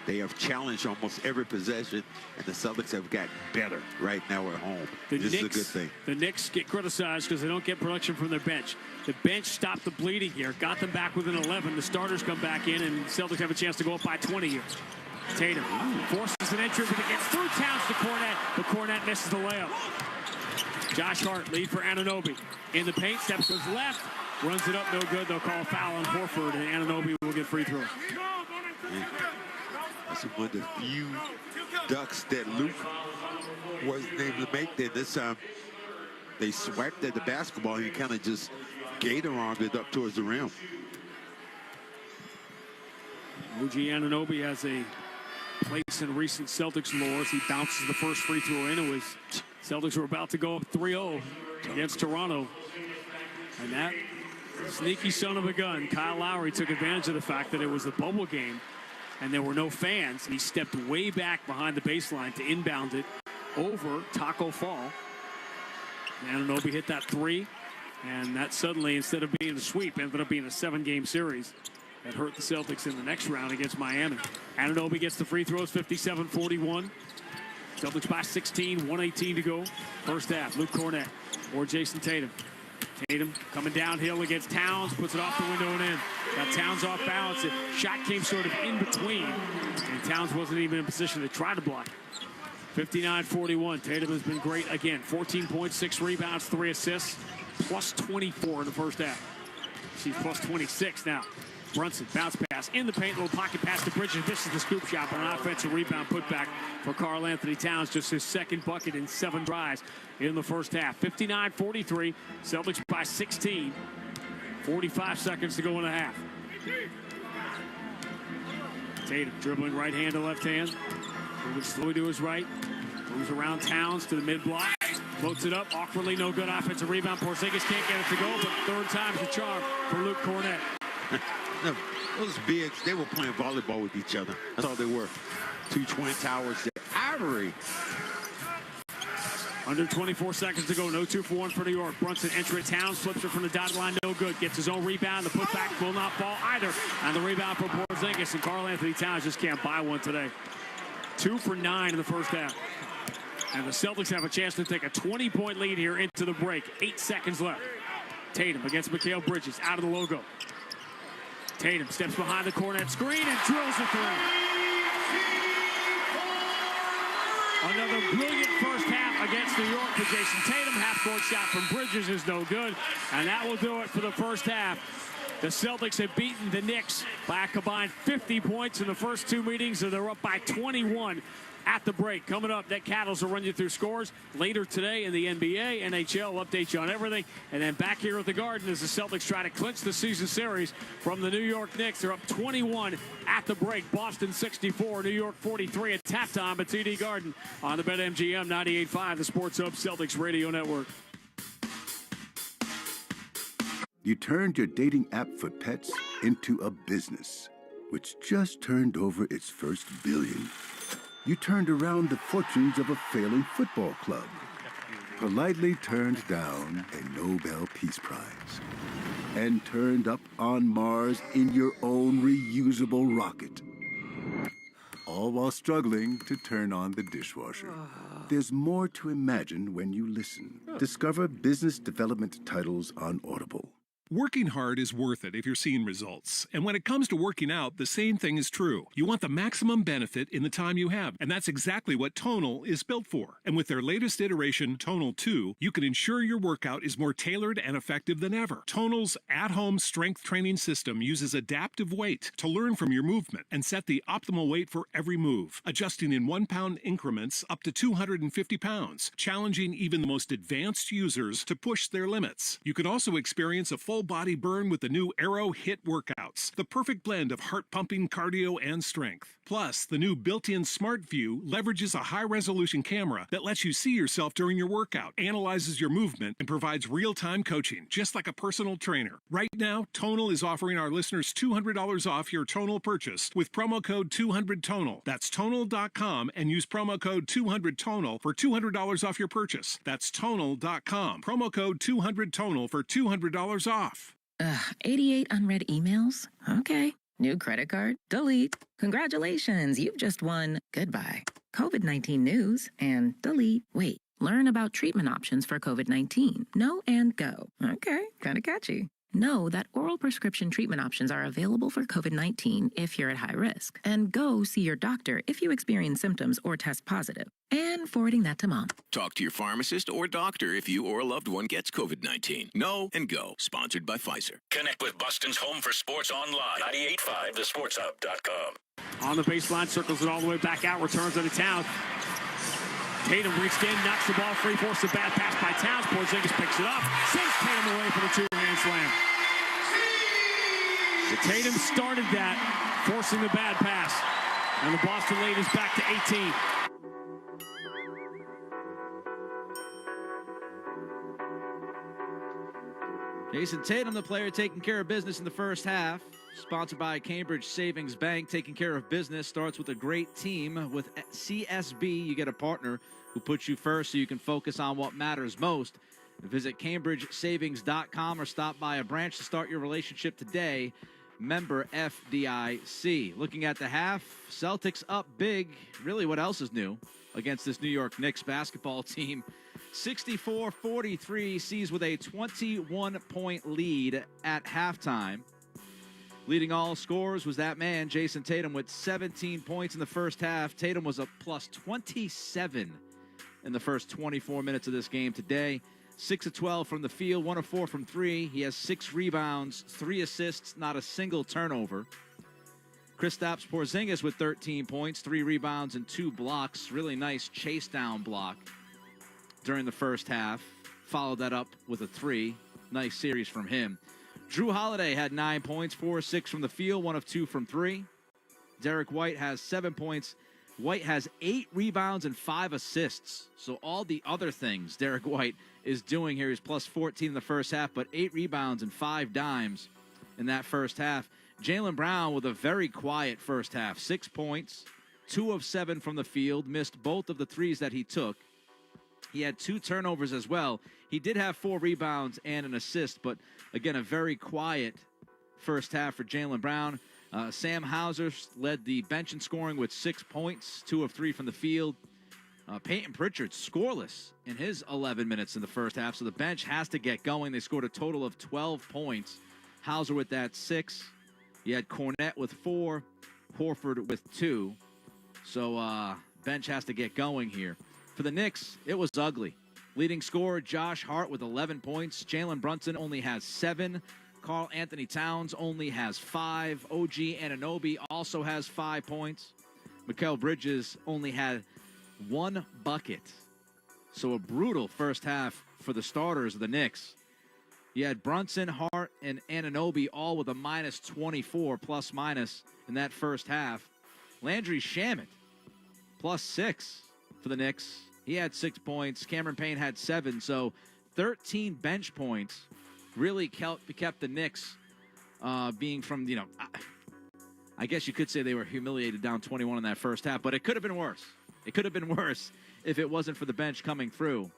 They have challenged almost every possession, and the Celtics have gotten better right now at home. This is a good thing. The Knicks get criticized because they don't get production from their bench. The bench stopped the bleeding here, got them back within 11. The starters come back in, and the Celtics have a chance to go up by 20 here. Tatum forces an entry, but it gets through Towns to Cornette, but Cornette misses the layup. Josh Hart, lead for Anunoby. In the paint, steps to his left, runs it up, no good. They'll call a foul on Horford, and Anunoby will get free throw. That's one of the few ducks that Luke was able to make. Then this time, they swiped at the basketball and he kind of just gator-armed it up towards the rim. OG Anunoby has a place in recent Celtics lore as he bounces the first free throw in. It was Celtics were about to go up 3-0 against Toronto. And that sneaky son of a gun, Kyle Lowry, took advantage of the fact that it was the bubble game and there were no fans. He stepped way back behind the baseline to inbound it over Taco Fall. And Anunoby hit that three, and that suddenly, instead of being a sweep, ended up being a 7-game series. That hurt the Celtics in the next round against Miami. Anunoby gets the free throws, 57-41. Celtics by 16, 1:18 to go. First half, Luke Cornette or Jason Tatum. Tatum coming downhill against Towns, puts it off the window and in. Got Towns off balance. The shot came sort of in between, and Towns wasn't even in position to try to block. 59-41. Tatum has been great again. 14 points, 6 rebounds, 3 assists, plus 24 in the first half. She's plus 26 now. Brunson, bounce pass in the paint, little pocket pass to Bridges, misses the scoop shot, but an offensive rebound put back for Karl Anthony Towns, just his second bucket in 7 drives in the first half. 59-43, Celtics by 16. 45 seconds to go in the half. Tatum dribbling right hand to left hand, moving slowly to his right, moves around Towns to the mid-block, floats it up, awkwardly, no good offensive rebound. Porzingis can't get it to go, but third time's the charm for Luke Cornette. No, those bigs, they were playing volleyball with each other. That's all they were. 2 twin towers. Ivory. Under 24 seconds to go. No 2 for 1 for New York. Brunson entry at Towns, flips it from the dotted line, no good. Gets his own rebound. The putback will not fall either. And the rebound for Porzingis, and Karl Anthony Towns just can't buy one today. 2 for 9 in the first half. And the Celtics have a chance to take a 20-point lead here into the break. 8 seconds left. Tatum against Mikal Bridges, out of the logo. Tatum steps behind the Cornette screen and drills a 3. Another brilliant first half against New York for Jason Tatum. Half-court shot from Bridges is no good. And that will do it for the first half. The Celtics have beaten the Knicks by a combined 50 points in the first 2 meetings, so they're up by 21 at the break. Coming up, Nick Cattles will run you through scores later today in the NBA, NHL. We'll update you on everything. And then back here at the Garden as the Celtics try to clinch the season series from the New York Knicks. They're up 21 at the break. Boston 64, New York 43 at halftime at TD Garden on the BetMGM 98.5, the Sports Hub Celtics Radio Network. You turned your dating app for pets into a business, which just turned over its first billion. You turned around the fortunes of a failing football club, politely turned down a Nobel Peace Prize, and turned up on Mars in your own reusable rocket. All while struggling to turn on the dishwasher. There's more to imagine when you listen. Discover business development titles on Audible. Working hard is worth it if you're seeing results. And when it comes to working out, the same thing is true. You want the maximum benefit in the time you have, and that's exactly what Tonal is built for. And with their latest iteration, Tonal 2, you can ensure your workout is more tailored and effective than ever. Tonal's at-home strength training system uses adaptive weight to learn from your movement and set the optimal weight for every move, adjusting in 1-pound increments up to 250 pounds, challenging even the most advanced users to push their limits. You can also experience a full body burn with the new Aero HIIT workouts, the perfect blend of heart-pumping cardio and strength. Plus, the new built-in Smart View leverages a high-resolution camera that lets you see yourself during your workout, analyzes your movement, and provides real-time coaching, just like a personal trainer. Right now, Tonal is offering our listeners $200 off your Tonal purchase with promo code 200TONAL. That's Tonal.com and use promo code 200TONAL for $200 off your purchase. That's Tonal.com. Promo code 200TONAL for $200 off. 88 unread emails? Okay. New credit card? Delete. Congratulations, you've just won. Goodbye. COVID-19 news and delete. Wait, learn about treatment options for COVID-19. No and go. Okay, kind of catchy. Know that oral prescription treatment options are available for COVID-19 if you're at high risk. And go see your doctor if you experience symptoms or test positive. And forwarding that to Mom. Talk to your pharmacist or doctor if you or a loved one gets COVID-19. Know and go. Sponsored by Pfizer. Connect with Boston's home for sports online. 98.5 thesportshub.com. On the baseline, circles it all the way back out, returns it to Towns. Tatum reached in, knocks the ball free, forces a bad pass by Towns. Porzingis picks it up, sends Tatum away for the two-hand slam. So Tatum started that, forcing the bad pass. And the Boston lead is back to 18. Jason Tatum, the player taking care of business in the first half. Sponsored by Cambridge Savings Bank. Taking care of business starts with a great team. With CSB, you get a partner who puts you first so you can focus on what matters most. Visit CambridgeSavings.com or stop by a branch to start your relationship today. Member FDIC. Looking at the half, Celtics up big. Really, what else is new against this New York Knicks basketball team? 64-43 sees with a 21-point lead at halftime. Leading all scorers was that man, Jason Tatum, with 17 points in the first half. Tatum was a plus 27 in the first 24 minutes of this game today. 6 of 12 from the field, 1 of 4 from 3. He has 6 rebounds, 3 assists, not a single turnover. Kristaps Porzingis with 13 points, 3 rebounds, and 2 blocks. Really nice chase down block during the first half. Followed that up with a 3. Nice series from him. Drew Holiday had 9 points, 4 of 6 from the field, 1 of 2 from 3. Derek White has 7 points. White has 8 rebounds and 5 assists. So all the other things Derek White is doing here, he's plus 14 in the first half, but 8 rebounds and 5 dimes in that first half. Jaylen Brown with a very quiet first half. 6 points, 2 of 7 from the field, missed both of the threes that he took. He had 2 turnovers as well. He did have 4 rebounds and an assist, but again, a very quiet first half for Jaylen Brown. Sam Hauser led the bench in scoring with 6 points, 2 of 3 from the field. Peyton Pritchard scoreless in his 11 minutes in the first half, so the bench has to get going. They scored a total of 12 points. Hauser with that 6. You had Cornette with 4, Horford with 2. So bench has to get going here. For the Knicks, it was ugly. Leading scorer Josh Hart with 11 points. Jalen Brunson only has 7. Karl Anthony Towns only has 5. OG Anunoby also has 5 points. Mikal Bridges only had 1 bucket. So a brutal first half for the starters of the Knicks. You had Brunson, Hart, and Anunoby all with a minus 24 plus minus in that first half. Landry Shamet plus 6 for the Knicks. He had 6 points. Cameron Payne had 7. So 13 bench points really kept the Knicks being from, I guess you could say they were humiliated down 21 in that first half, but it could have been worse. It could have been worse if it wasn't for the bench coming through.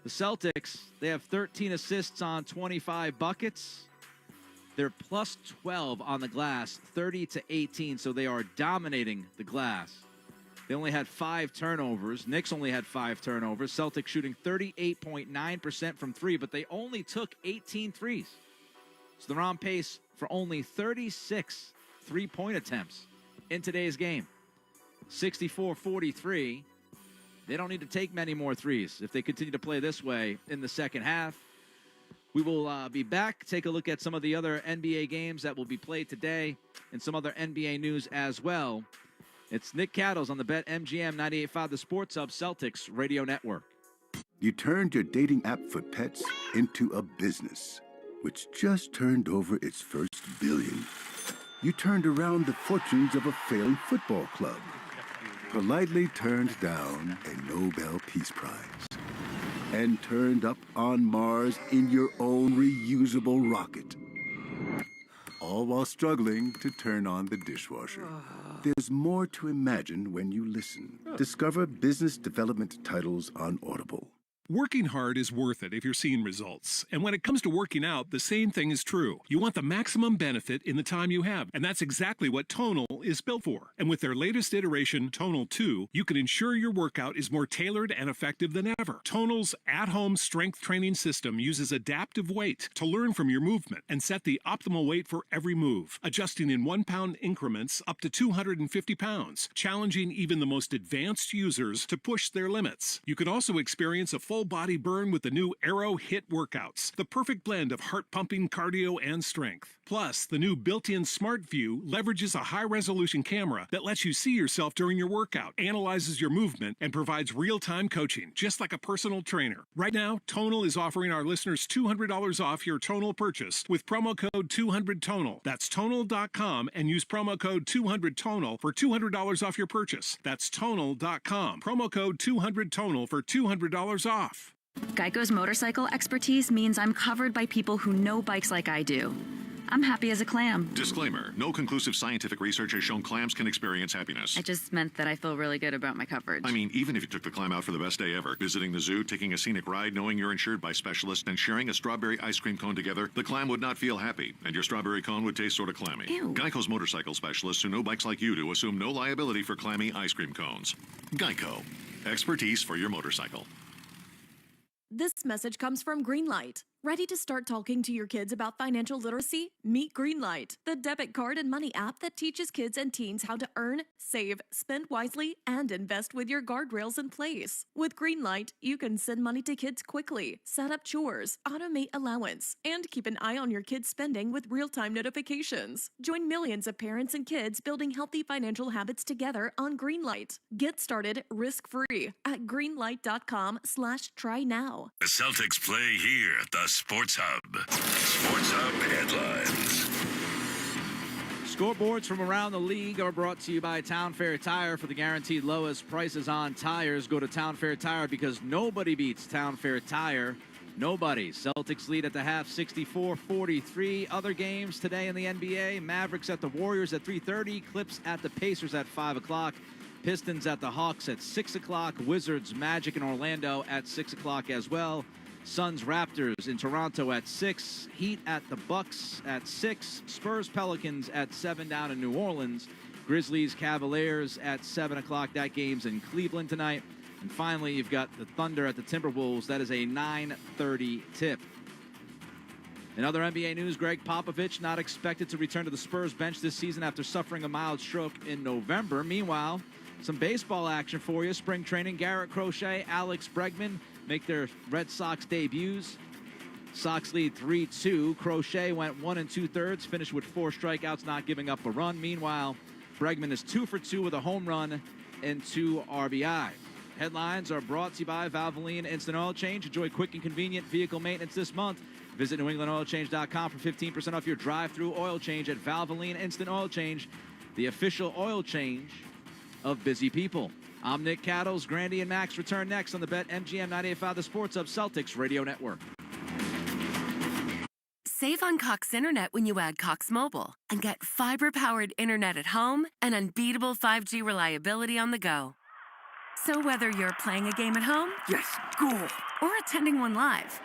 The Celtics, they have 13 assists on 25 buckets. They're plus 12 on the glass, 30-18, so they are dominating the glass. They only had 5 turnovers. Knicks only had 5 turnovers. Celtics shooting 38.9% from 3, but they only took 18 threes. So they're on pace for only 36 three-point attempts in today's game. 64-43. They don't need to take many more threes if they continue to play this way in the second half. We will be back, take a look at some of the other NBA games that will be played today and some other NBA news as well. It's Nick Cattles on the BetMGM 98.5 The Sports Hub Celtics Radio Network. You turned your dating app for pets into a business, which just turned over its first billion. You turned around the fortunes of a failing football club, politely turned down a Nobel Peace Prize, and turned up on Mars in your own reusable rocket. All while struggling to turn on the dishwasher. There's more to imagine when you listen. Discover business development titles on Audible. Working hard is worth it if you're seeing results. And when it comes to working out, the same thing is true. You want the maximum benefit in the time you have. And that's exactly what Tonal is built for. And with their latest iteration, Tonal 2, you can ensure your workout is more tailored and effective than ever. Tonal's at-home strength training system uses adaptive weight to learn from your movement and set the optimal weight for every move, adjusting in 1-pound increments up to 250 pounds, challenging even the most advanced users to push their limits. You can also experience a full body burn with the new Aero HIIT workouts, the perfect blend of heart-pumping cardio and strength. Plus, the new built-in Smart View leverages a high-resolution camera that lets you see yourself during your workout, analyzes your movement, and provides real-time coaching, just like a personal trainer. Right now, Tonal is offering our listeners $200 off your Tonal purchase with promo code 200TONAL. That's Tonal.com and use promo code 200TONAL for $200 off your purchase. That's Tonal.com. Promo code 200TONAL for $200 off. Geico's motorcycle expertise means I'm covered by people who know bikes like I do. I'm happy as a clam. Disclaimer, no conclusive scientific research has shown clams can experience happiness. I just meant that I feel really good about my coverage. I mean, even if you took the clam out for the best day ever, visiting the zoo, taking a scenic ride, knowing you're insured by specialists, and sharing a strawberry ice cream cone together, the clam would not feel happy, and your strawberry cone would taste sort of clammy. Ew. Geico's motorcycle specialists who know bikes like you do assume no liability for clammy ice cream cones. Geico. Expertise for your motorcycle. This message comes from Greenlight. Ready to start talking to your kids about financial literacy? Meet Greenlight, the debit card and money app that teaches kids and teens how to earn, save, spend wisely, and invest with your guardrails in place. With Greenlight, you can send money to kids quickly, set up chores, automate allowance, and keep an eye on your kids' spending with real-time notifications. Join millions of parents and kids building healthy financial habits together on Greenlight. Get started risk-free at greenlight.com/try now. The Celtics play here at the Sports Hub. Sports Hub headlines. Scoreboards from around the league are brought to you by Town Fair Tire. For the guaranteed lowest prices on tires, go to Town Fair Tire because nobody beats Town Fair Tire. Nobody. Celtics lead at the half 64-43. Other games today in the NBA. Mavericks at the Warriors at 3:30. Clips at the Pacers at 5 o'clock. Pistons at the Hawks at 6 o'clock. Wizards, Magic, and Orlando at 6 o'clock as well. Suns, Raptors in Toronto at 6. Heat at the Bucks at 6. Spurs, Pelicans at 7 down in New Orleans. Grizzlies, Cavaliers at 7 o'clock. That game's in Cleveland tonight. And finally, you've got the Thunder at the Timberwolves. That is a 9:30 tip. In other NBA news, Greg Popovich not expected to return to the Spurs bench this season after suffering a mild stroke in November. Meanwhile, some baseball action for you. Spring training, Garrett Crochet, Alex Bregman make their Red Sox debuts. Sox lead 3-2. Crochet went 1 2/3, finished with 4 strikeouts, not giving up a run. Meanwhile, Bregman is 2 for 2 with a home run and 2 RBI. Headlines are brought to you by Valvoline Instant Oil Change. Enjoy quick and convenient vehicle maintenance this month. Visit NewEnglandOilChange.com for 15% off your drive-through oil change at Valvoline Instant Oil Change, the official oil change of busy people. I'm Nick Cattles. Grandy and Max return next on the BetMGM 98.5 The Sports Hub Celtics Radio Network. Save on Cox Internet when you add Cox Mobile and get fiber-powered internet at home and unbeatable 5G reliability on the go. So whether you're playing a game at home, yes, cool, or attending one live,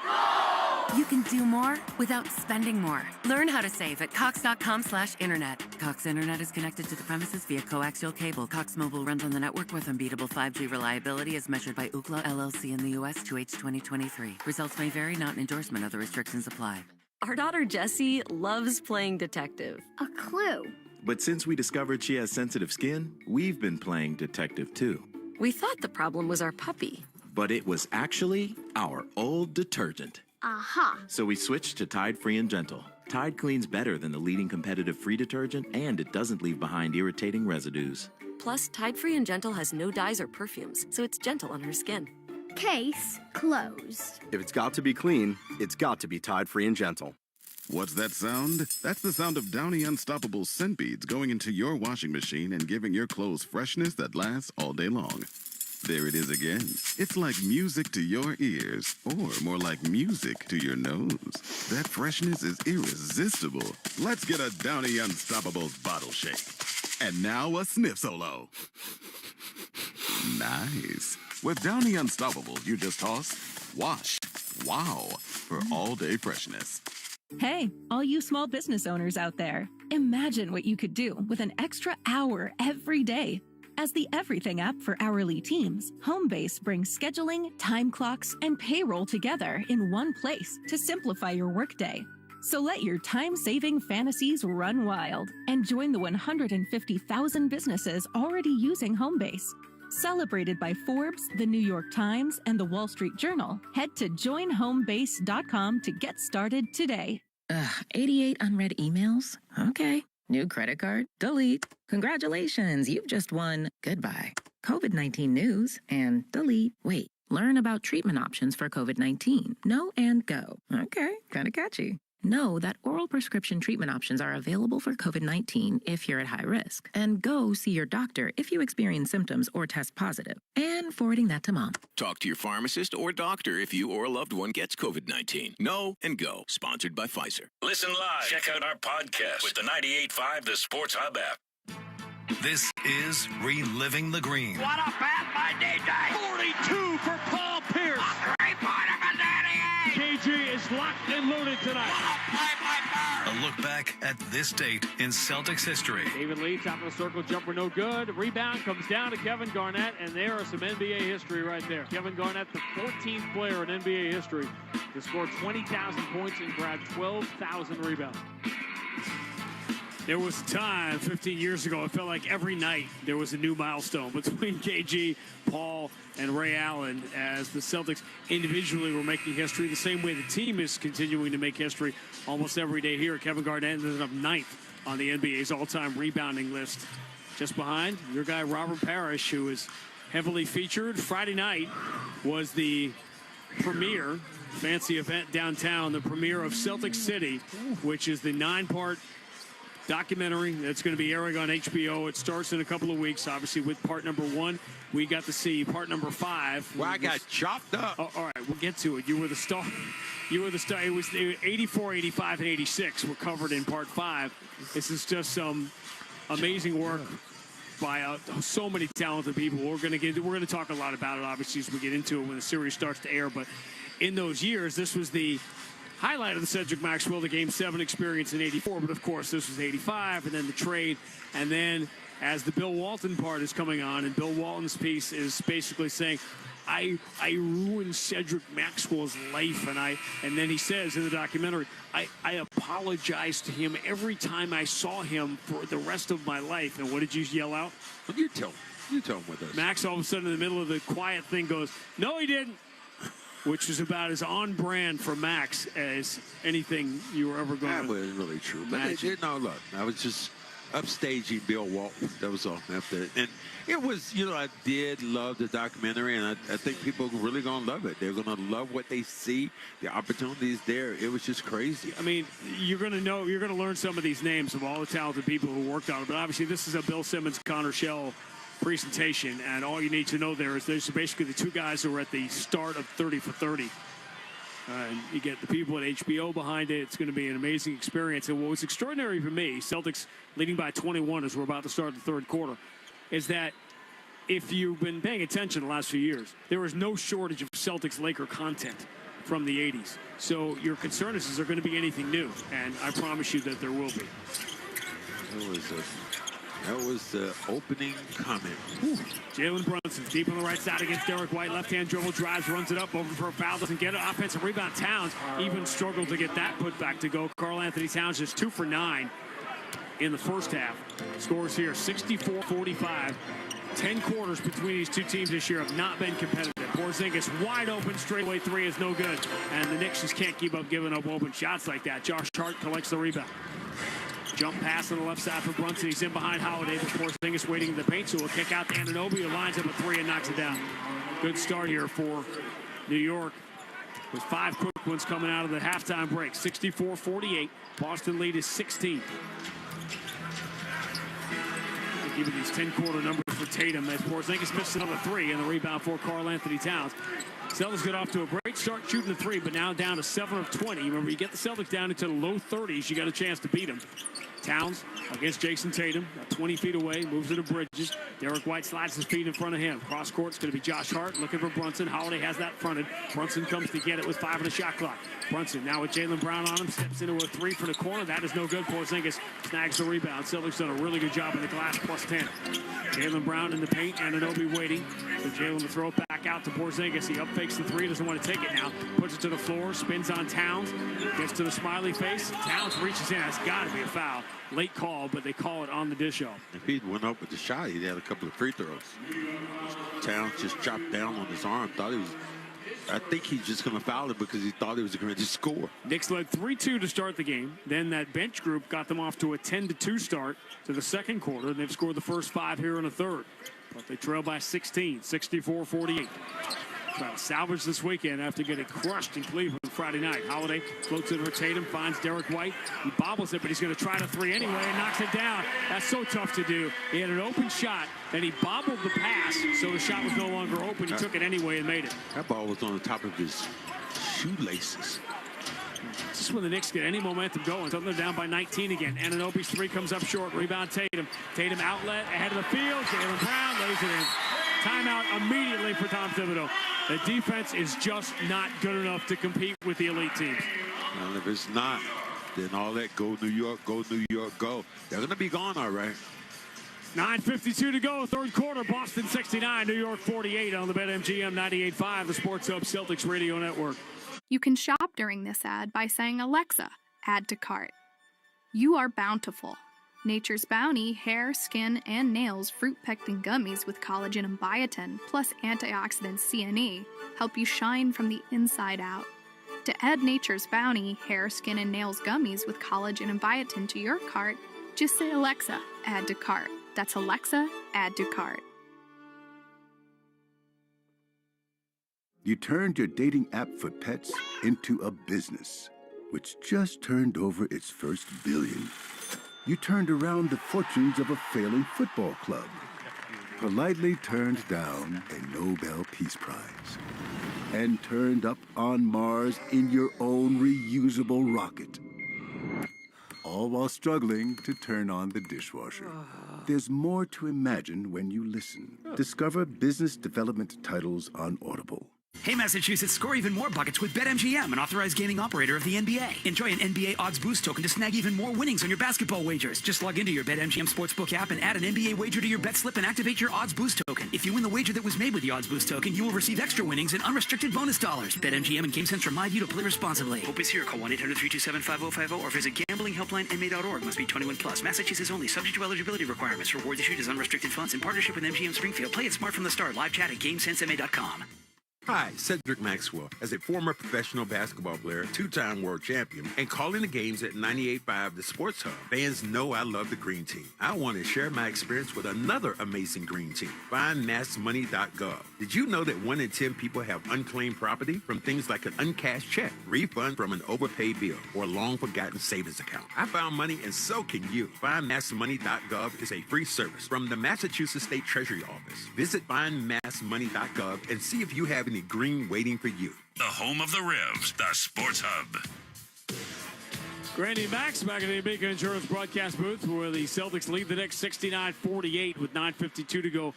you can do more without spending more. Learn how to save at cox.com/internet. Cox Internet is connected to the premises via coaxial cable. Cox Mobile runs on the network with unbeatable 5G reliability as measured by Ookla LLC in the U.S. 2H 2023. Results may vary, not an endorsement. Other restrictions apply. Our daughter Jessie loves playing detective. A clue. But since we discovered she has sensitive skin, we've been playing detective too. We thought the problem was our puppy. But it was actually our old detergent. Aha. So we switched to Tide Free and Gentle. Tide cleans better than the leading competitive free detergent, and it doesn't leave behind irritating residues. Plus, Tide Free and Gentle has no dyes or perfumes, so it's gentle on her skin. Case closed. If it's got to be clean, it's got to be Tide Free and Gentle. What's that sound? That's the sound of Downy Unstoppable scent beads going into your washing machine and giving your clothes freshness that lasts all day long. There it is again. It's like music to your ears, or more like music to your nose. That freshness is irresistible. Let's get a Downy Unstoppables bottle shake. And now a sniff solo. Nice. With Downy Unstoppables, you just toss, wash, wow, for all-day freshness. Hey, all you small business owners out there, imagine what you could do with an extra hour every day. As the everything app for hourly teams, Homebase brings scheduling, time clocks, and payroll together in one place to simplify your workday. So let your time-saving fantasies run wild and join the 150,000 businesses already using Homebase. Celebrated by Forbes, the New York Times, and the Wall Street Journal, head to joinhomebase.com to get started today. 88 unread emails? Okay. New credit card? Delete. Congratulations, you've just won. Goodbye. COVID-19 news and delete. Wait, learn about treatment options for COVID-19. Know and go. Okay, kind of catchy. Know that oral prescription treatment options are available for COVID-19 if you're at high risk. And go see your doctor if you experience symptoms or test positive. And forwarding that to mom. Talk to your pharmacist or doctor if you or a loved one gets COVID-19. Know and go. Sponsored by Pfizer. Listen live. Check out our podcast with the 98.5 The Sports Hub app. This is Reliving the Green. What a pass by DJ! 42 for Paul Pierce. A three-pointer for Danny Ainge. KG is locked and loaded tonight. A look back at this date in Celtics history. David Lee, top of the circle, jumper no good. Rebound comes down to Kevin Garnett, and there are some NBA history right there. Kevin Garnett, the 14th player in NBA history to score 20,000 points and grab 12,000 rebounds. There was a time 15 years ago, it felt like every night there was a new milestone between KG, Paul, and Ray Allen as the Celtics individually were making history the same way the team is continuing to make history almost every day here. Kevin Garnett ended up 9th on the NBA's all-time rebounding list. Just behind your guy Robert Parrish, who is heavily featured. Friday night was the premiere, fancy event downtown, the premiere of Celtic City, which is the 9-part documentary that's going to be airing on HBO. It starts in a couple of weeks, obviously, with part number 1. We got to see part number 5. Well, I got chopped up. Oh, all right, we'll get to it. You were the star. You were the star. It was 84, 85, and 86 were covered in part 5. This is just some amazing work by so many talented people. We're going to talk a lot about it, obviously, as we get into it when the series starts to air. But in those years, this was the highlight of the Cedric Maxwell, the Game 7 experience in 84, but of course this was 85, and then the trade, and then as the Bill Walton part is coming on, and Bill Walton's piece is basically saying, I ruined Cedric Maxwell's life, and then he says in the documentary, I apologize to him every time I saw him for the rest of my life. And what did you yell out? You tell him with us. Max all of a sudden in the middle of the quiet thing goes, no, he didn't. Which is about as on brand for Max as anything you were ever going to. That wasn't really true. But no, look, I was just upstaging Bill Walton. That was all. After it. And it was, I did love the documentary, and I think people are really going to love it. They're going to love what they see, the opportunities there. It was just crazy. I mean, you're going to learn some of these names of all the talented people who worked on it. But obviously, this is a Bill Simmons, Connor Shell presentation, and all you need to know there is there's basically the two guys who were at the start of 30 for 30. And you get the people at HBO behind it. It's going to be an amazing experience. And what was extraordinary for me, Celtics leading by 21 as we're about to start the third quarter, is that if you've been paying attention the last few years, there was no shortage of Celtics-Laker content from the 80s. So your concern is there going to be anything new? And I promise you that there will be. That was the opening comment. Jalen Brunson deep on the right side against Derek White. Left-hand dribble, drives, runs it up, over for a foul, doesn't get it. Offensive rebound. Towns even struggled to get that put back to go. Karl Anthony Towns just 2 for 9 in the first half. Scores here 64-45. 10 quarters between these two teams this year have not been competitive. Porzingis wide open, straightaway 3 is no good. And the Knicks just can't keep up giving up open shots like that. Josh Hart collects the rebound. Jump pass on the left side for Brunson. He's in behind Holiday, but Porzingis waiting in the paint, so we'll kick out to Anunoby, who lines up a 3 and knocks it down. Good start here for New York with 5 quick ones coming out of the halftime break. 64-48. Boston lead is 16. Even these 10-quarter numbers for Tatum as Porzingis missed another 3, and the rebound for Karl Anthony Towns. Celtics get off to a great start shooting the three, but now down to 7 of 20. Remember, you get the Celtics down into the low 30s, you got a chance to beat them. Towns against Jason Tatum, 20 feet away, moves it to Bridges. Derek White slides his feet in front of him. Cross court's going to be Josh Hart looking for Brunson. Holiday has that fronted. Brunson comes to get it with 5 on the shot clock. Brunson now with Jaylen Brown on him, steps into a 3 from the corner. That is no good. Porzingis snags the rebound. Celtics done a really good job in the glass, plus 10. Jaylen Brown in the paint, and Anunoby waiting for Jaylen to throw it back out to Porzingis. He up fakes the 3, doesn't want to take it now. Puts it to the floor, spins on Towns, gets to the smiley face. Towns reaches in. It's got to be a foul. Late call, but they call it on the dish off. If he went up with the shot, he'd had a couple of free throws. Towns just chopped down on his arm. I think he's just going to foul it because he thought he was going to just score. Knicks led 3-2 to start the game. Then that bench group got them off to a 10-2 start to the second quarter. They've scored the first 5 here in the third. But they trail by 16, 64-48. Trying to salvage this weekend after getting crushed in Cleveland Friday night. Holiday floats it over Tatum, finds Derek White. He bobbles it, but he's going to try the 3 anyway and knocks it down. That's so tough to do. He had an open shot, and he bobbled the pass, so the shot was no longer open. He took it anyway and made it. That ball was on the top of his shoelaces. This is when the Knicks get any momentum going. So they're down by 19 again. Anunoby's 3 comes up short. Rebound Tatum. Tatum outlet ahead of the field. Jaylen Brown lays it in. Timeout immediately for Tom Thibodeau. The defense is just not good enough to compete with the elite teams. Well, if it's not, then all that go New York, go New York, go. They're going to be gone, all right. 9:52 to go, third quarter. Boston 69, New York 48 on the BetMGM 98.5, the Sports Hub Celtics Radio Network. You can shop during this ad by saying, Alexa, add to cart. You are bountiful. Nature's Bounty hair, skin, and nails fruit pectin gummies with collagen and biotin, plus antioxidants C and E, help you shine from the inside out. To add Nature's Bounty hair, skin, and nails gummies with collagen and biotin to your cart, just say, Alexa, add to cart. That's Alexa, add to cart. You turned your dating app for pets into a business, which just turned over its first billion. You turned around the fortunes of a failing football club, politely turned down a Nobel Peace Prize, and turned up on Mars in your own reusable rocket. All while struggling to turn on the dishwasher. There's more to imagine when you listen. Discover business development titles on Audible. Hey, Massachusetts, score even more buckets with BetMGM, an authorized gaming operator of the NBA. Enjoy an NBA odds boost token to snag even more winnings on your basketball wagers. Just log into your BetMGM Sportsbook app and add an NBA wager to your bet slip and activate your odds boost token. If you win the wager that was made with the odds boost token, you will receive extra winnings and unrestricted bonus dollars. BetMGM and GameSense remind you to play responsibly. Hope is here. Call 1-800-327-5050 or visit gamblinghelplinema.org. Must be 21 plus. Massachusetts only. Subject to eligibility requirements. Rewards issued as unrestricted funds in partnership with MGM Springfield. Play it smart from the start. Live chat at GameSenseMA.com. Hi, Cedric Maxwell. As a former professional basketball player, 2-time world champion, and calling the games at 98.5 The Sports Hub, fans know I love the Green Team. I want to share my experience with another amazing Green Team, FindMassMoney.gov. Did you know that 1 in 10 people have unclaimed property from things like an uncashed check, refund from an overpaid bill, or long-forgotten savings account? I found money, and so can you. FindMassMoney.gov is a free service from the Massachusetts State Treasury Office. Visit FindMassMoney.gov and see if you have any green waiting for you. The home of the Revs, the Sports Hub. Grandy Max back in the Amica Insurance broadcast booth where the Celtics lead the Knicks 69-48 with 9:52 to go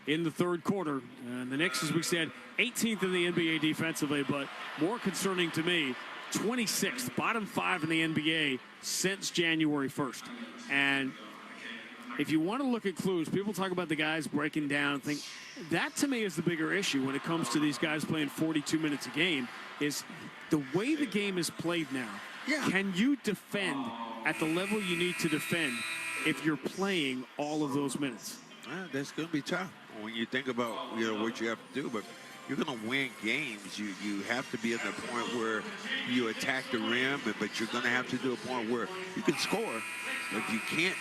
in the third quarter. And the Knicks, as we said, 18th in the NBA defensively, but more concerning to me, 26th, bottom 5 in the NBA since January 1st. And if you want to look at clues, people talk about the guys breaking down and think that to me is the bigger issue when it comes to these guys playing 42 minutes a game is the way the game is played now. Yeah. Can you defend at the level you need to defend if you're playing all of those minutes? That's going to be tough when you think about what you have to do. But you're going to win games. You have to be at the point where you attack the rim, but you're going to have to do a point where you can score. If you can't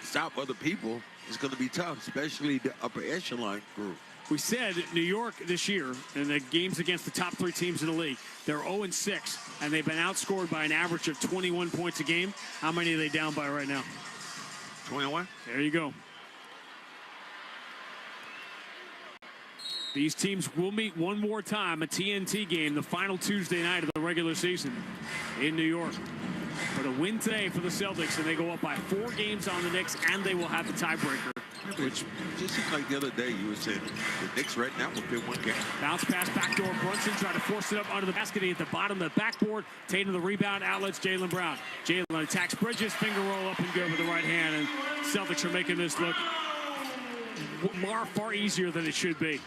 stop other people, it's going to be tough, especially the upper echelon group. We said New York this year in the games against the top 3 teams in the league, they're 0-6, and they've been outscored by an average of 21 points a game. How many are they down by right now? 21. There you go. These teams will meet one more time, a TNT game, the final Tuesday night of the regular season in New York. But a win today for the Celtics, and they go up by 4 games on the Knicks, and they will have the tiebreaker. Which just seems like the other day you were saying the Knicks right now will win one game. Bounce pass, backdoor Brunson, trying to force it up under the basket. He at the bottom of the backboard. Tatum the rebound, outlets Jaylen Brown. Jaylen attacks Bridges, finger roll up and good with the right hand, and Celtics are making this look far easier than it should be.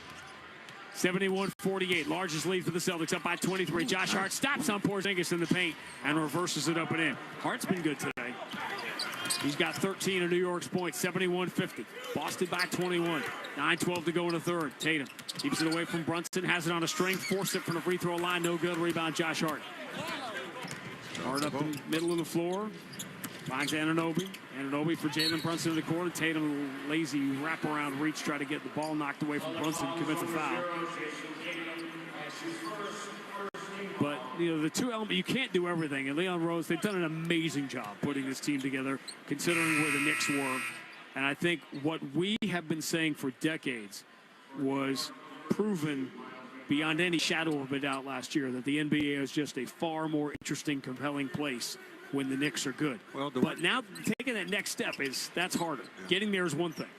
71-48, largest lead for the Celtics, up by 23. Josh Hart stops on Porzingis in the paint and reverses it up and in. Hart's been good today. He's got 13 of New York's points, 71-50. Boston by 21. 9-12 to go in the third. Tatum keeps it away from Brunson, has it on a string, forced it from the free throw line, no good. Rebound, Josh Hart. Hart up the middle of the floor. Finds Anunoby. Anunoby for Jalen Brunson in the corner. Tatum, lazy wraparound reach, try to get the ball knocked away from Brunson, commits a foul. But, you know, the two elements, you can't do everything. And Leon Rose, they've done an amazing job putting this team together, considering where the Knicks were. And I think what we have been saying for decades was proven beyond any shadow of a doubt last year, that the NBA is just a far more interesting, compelling place when the Knicks are good. Well, but now taking that next step, that's harder. Yeah. Getting there is one thing.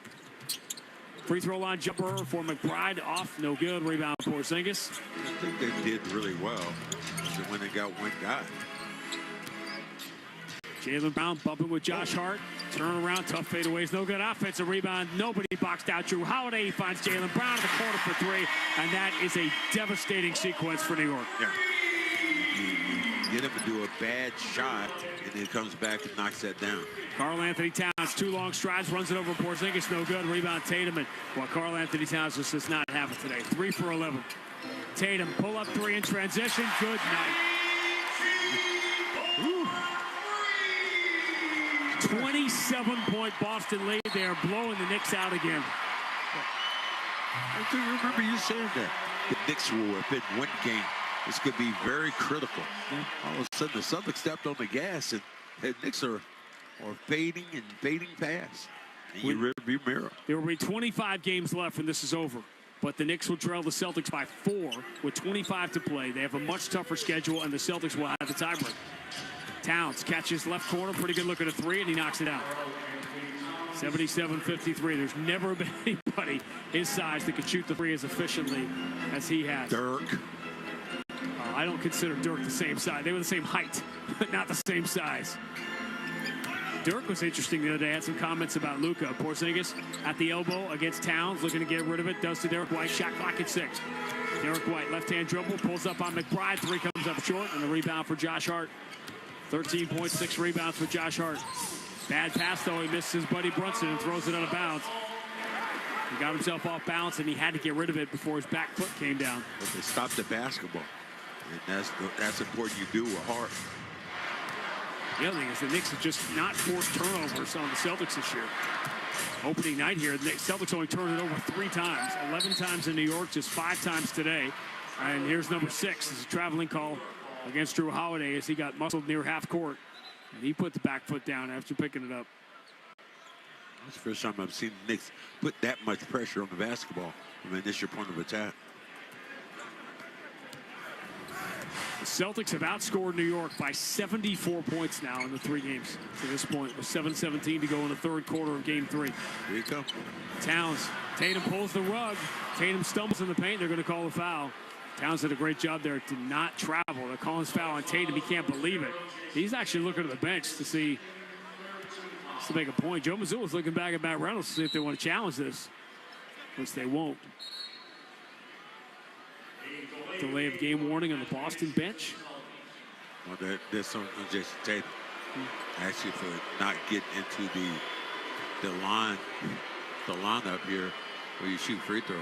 Free throw line jumper for McBride, off, no good. Rebound for Porzingis. I think they did really well when they got one guy. Jaylen Brown bumping with Josh Hart. Turn around, tough fadeaways, no good. Offensive rebound, nobody boxed out. Drew Holiday finds Jaylen Brown in the corner for 3, and that is a devastating sequence for New York. Yeah. You get him to do a bad shot, and then comes back and knocks that down. Karl-Anthony Towns, 2 long strides, runs it over Porzingis, no good. Rebound Tatum, and Karl-Anthony Towns just does not have it today. 3 for 11. Tatum, pull up 3 in transition, good night. 27-point Boston lead. They are blowing the Knicks out again. I do remember you saying that. The Knicks will have been one game. This could be very critical. All of a sudden, the Celtics stepped on the gas, and the Knicks are fading and fading fast. You rearview mirror. There will be 25 games left when this is over, but the Knicks will trail the Celtics by 4 with 25 to play. They have a much tougher schedule, and the Celtics will have the tiebreaker. Towns catches left corner, pretty good look at a 3, and he knocks it out. 77-53. There's never been anybody his size that could shoot the 3 as efficiently as he has. Dirk. I don't consider Dirk the same size. They were the same height, but not the same size. Dirk was interesting the other day. Had some comments about Luka. Porzingis at the elbow against Towns, looking to get rid of it. Does to Derek White. Shot clock at 6. Derek White, left-hand dribble, pulls up on McBride. 3 comes up short, and the rebound for Josh Hart. 13.6 rebounds for Josh Hart. Bad pass, though. He missed his buddy Brunson and throws it out of bounds. He got himself off balance, and he had to get rid of it before his back foot came down. But they stopped the basketball. And that's important you do with Hart. The other thing is the Knicks have just not forced turnovers on the Celtics this year. Opening night here, the Celtics only turned it over 3 times. 11 times in New York, just 5 times today. And here's number 6. This is a traveling call against Drew Holiday as he got muscled near half court. And he put the back foot down after picking it up. That's the first time I've seen the Knicks put that much pressure on the basketball from an initial point of attack. The Celtics have outscored New York by 74 points now in the 3 games to this point, with 7:17 to go in the 3rd quarter of Game 3. Here you go. Towns. Tatum pulls the rug. Tatum stumbles in the paint. They're going to call a foul. Towns did a great job there to not travel. They're calling his foul on Tatum. He can't believe it. He's actually looking at the bench to see, to make a point. Joe Mazzulla's looking back at Matt Reynolds to see if they want to challenge this, which they won't. Delay of game warning on the Boston bench. Well, there's some on Jason Tatum. Actually, for not getting into the line up here where you shoot free throws.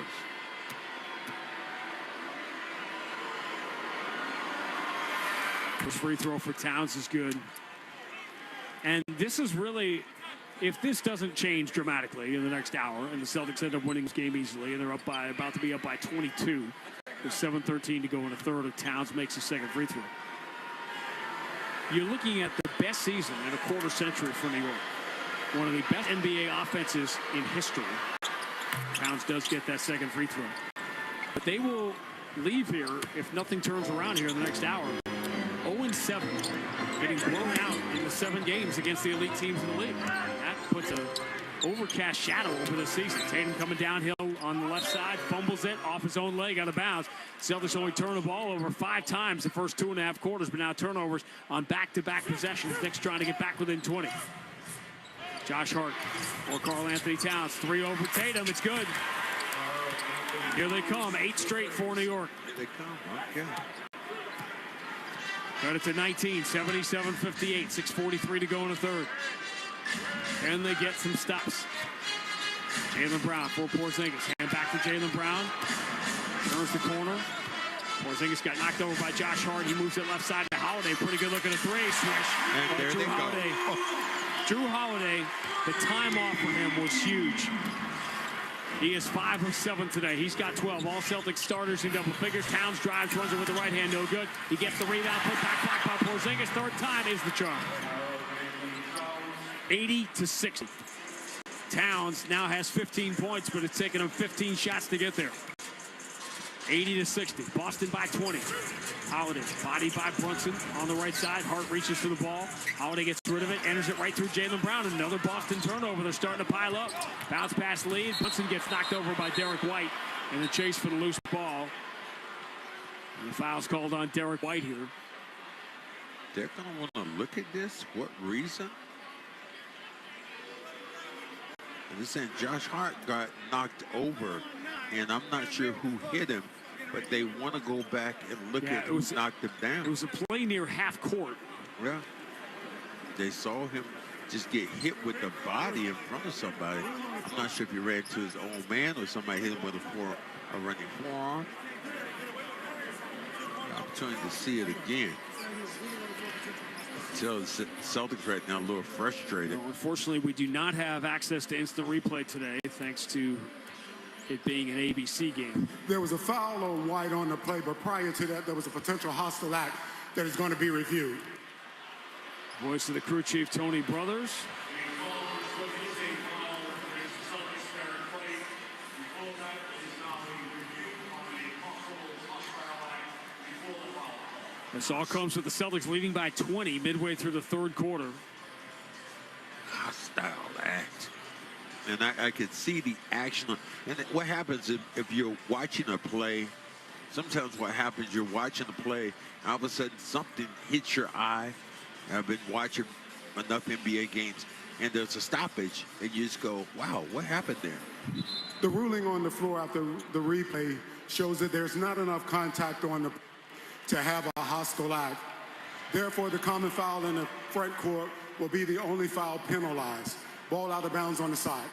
First free throw for Towns is good. And this is really, if this doesn't change dramatically in the next hour, and the Celtics end up winning this game easily, and they're about to be up by 22. With 7:13 to go in the 3rd, and Towns makes a 2nd free throw. You're looking at the best season in a quarter century for New York. One of the best NBA offenses in history. Towns does get that 2nd free throw. But they will leave here if nothing turns around here in the next hour. 0-7, getting blown out in the 7 games against the elite teams in the league. That puts a overcast shadow over the season. Tatum coming downhill on the left side, fumbles it off his own leg out of bounds. Celtics only turn the ball over 5 times the first 2.5 quarters, but now turnovers on back-to-back possessions. Knicks trying to get back within 20. Josh Hart or Karl Anthony Towns, 3 over Tatum. It's good. Here they come, 8 straight for New York. Here they come. Okay. Got it to 19, 77-58, 6:43 to go in the third. And they get some stops. Jaylen Brown for Porzingis. Hand back to Jaylen Brown. Turns the corner. Porzingis got knocked over by Josh Hart. He moves it left side to Holiday. Pretty good look at a 3. Swish. And there Drew they Holiday. go. Drew Holiday, the time off for him was huge. He is 5 of 7 today. He's got 12. All Celtics starters in double figures. Towns drives, runs it with the right hand. No good. He gets the rebound. Put back by Porzingis. Third time is the charm. 80-60. Towns now has 15 points, but it's taken him 15 shots to get there. 80-60. Boston by 20. Holiday, bodied by Brunson on the right side. Hart reaches for the ball. Holiday gets rid of it, enters it right through Jaylen Brown. Another Boston turnover. They're starting to pile up. Bounce pass lead. Brunson gets knocked over by Derek White in the chase for the loose ball. And the foul's called on Derek White here. They're going to want to look at this. What reason? And they're saying Josh Hart got knocked over, and I'm not sure who hit him, but they want to go back and look at who knocked him down. It was a play near half court. Yeah. They saw him just get hit with the body in front of somebody. I'm not sure if he ran to his own man or somebody hit him with a running forearm. The opportunity to see it again. So the Celtics right now a little frustrated. Well, unfortunately, we do not have access to instant replay today, thanks to it being an ABC game. There was a foul on White on the play, but prior to that, there was a potential hostile act that is going to be reviewed. Voice of the crew chief, Tony Brothers. This all comes with the Celtics leading by 20 midway through the third quarter. Hostile act. And I could see the action. And what happens if you're watching a play, sometimes what happens, you're watching a play, and all of a sudden something hits your eye. I've been watching enough NBA games, and there's a stoppage, and you just go, wow, what happened there? The ruling on the floor after the replay shows that there's not enough contact on the to have a hostile act. Therefore, the common foul in the front court will be the only foul penalized. Ball out of bounds on the side.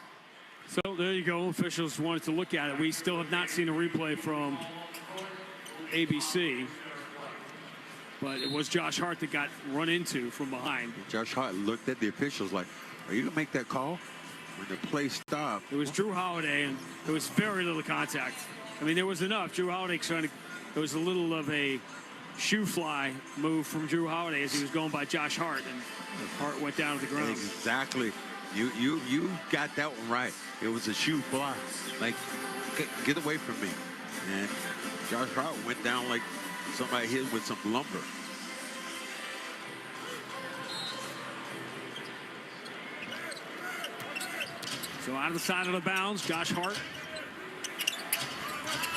So there you go. Officials wanted to look at it. We still have not seen a replay from ABC. But it was Josh Hart that got run into from behind. Josh Hart looked at the officials like, are you going to make that call? When the play stopped. It was Drew Holiday, and there was very little contact. I mean, there was enough. Drew Holiday trying to, there was a little of a shoe fly move from Drew Holiday as he was going by Josh Hart, and Hart went down to the ground. Exactly. You got that one right. It was a shoe fly. Like, get away from me. And Josh Hart went down like somebody hit with some lumber. So out of the side of the bounds, Josh Hart.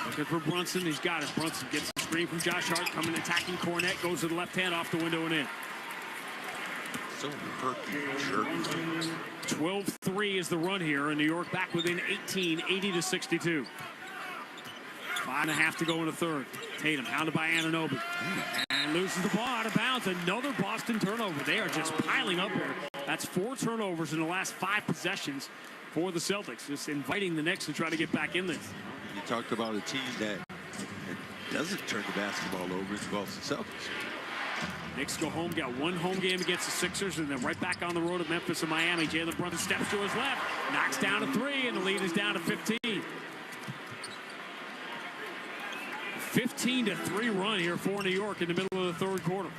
Looking for Brunson. He's got it. Brunson gets the screen from Josh Hart. Coming attacking Cornette. Goes to the left hand off the window and in. So jerky. 12-3 is the run here. And New York back within 18, 80-62. 5.5 to go in the third. Tatum hounded by Anunoby. And loses the ball out of bounds. Another Boston turnover. They are just piling up here. That's 4 turnovers in the last 5 possessions for the Celtics. Just inviting the Knicks to try to get back in this. You talked about a team that doesn't turn the basketball over. It's Boston Celtics. Knicks go home, got 1 home game against the Sixers, and then right back on the road at Memphis and Miami. Jaylen Brunson steps to his left, knocks down a 3, and the lead is down to 15. 15-3 run here for New York in the middle of the third quarter.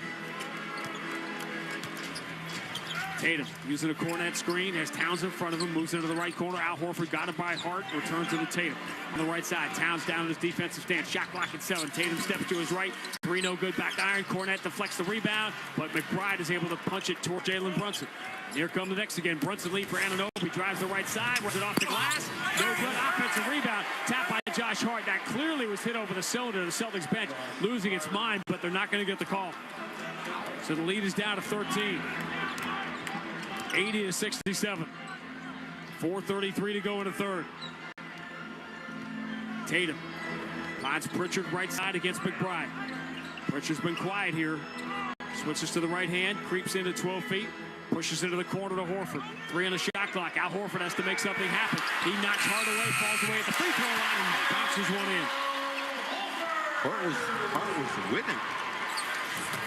Tatum using a Cornet screen, has Towns in front of him, moves into the right corner. Al Horford got it by Hart, returns to the Tatum. On the right side, Towns down in his defensive stance, shot clock at 7. Tatum steps to his right, 3 no good, back iron. Cornet deflects the rebound, but McBride is able to punch it toward Jalen Brunson. And here come the Knicks again. Brunson lead for Anunoby, drives the right side, runs it off the glass. No good, offensive rebound, tap by Josh Hart. That clearly was hit over the cylinder. The Celtics bench losing its mind, but they're not going to get the call. So the lead is down to 13. 80-67. 4:33 to go in the third. Tatum finds Pritchard right side against McBride. Pritchard's been quiet here. Switches to the right hand, creeps into 12 feet, pushes into the corner to Horford. 3 on the shot clock. Al Horford has to make something happen. He knocks Hart away, falls away at the free throw line, and bounces one in. Hart was winning.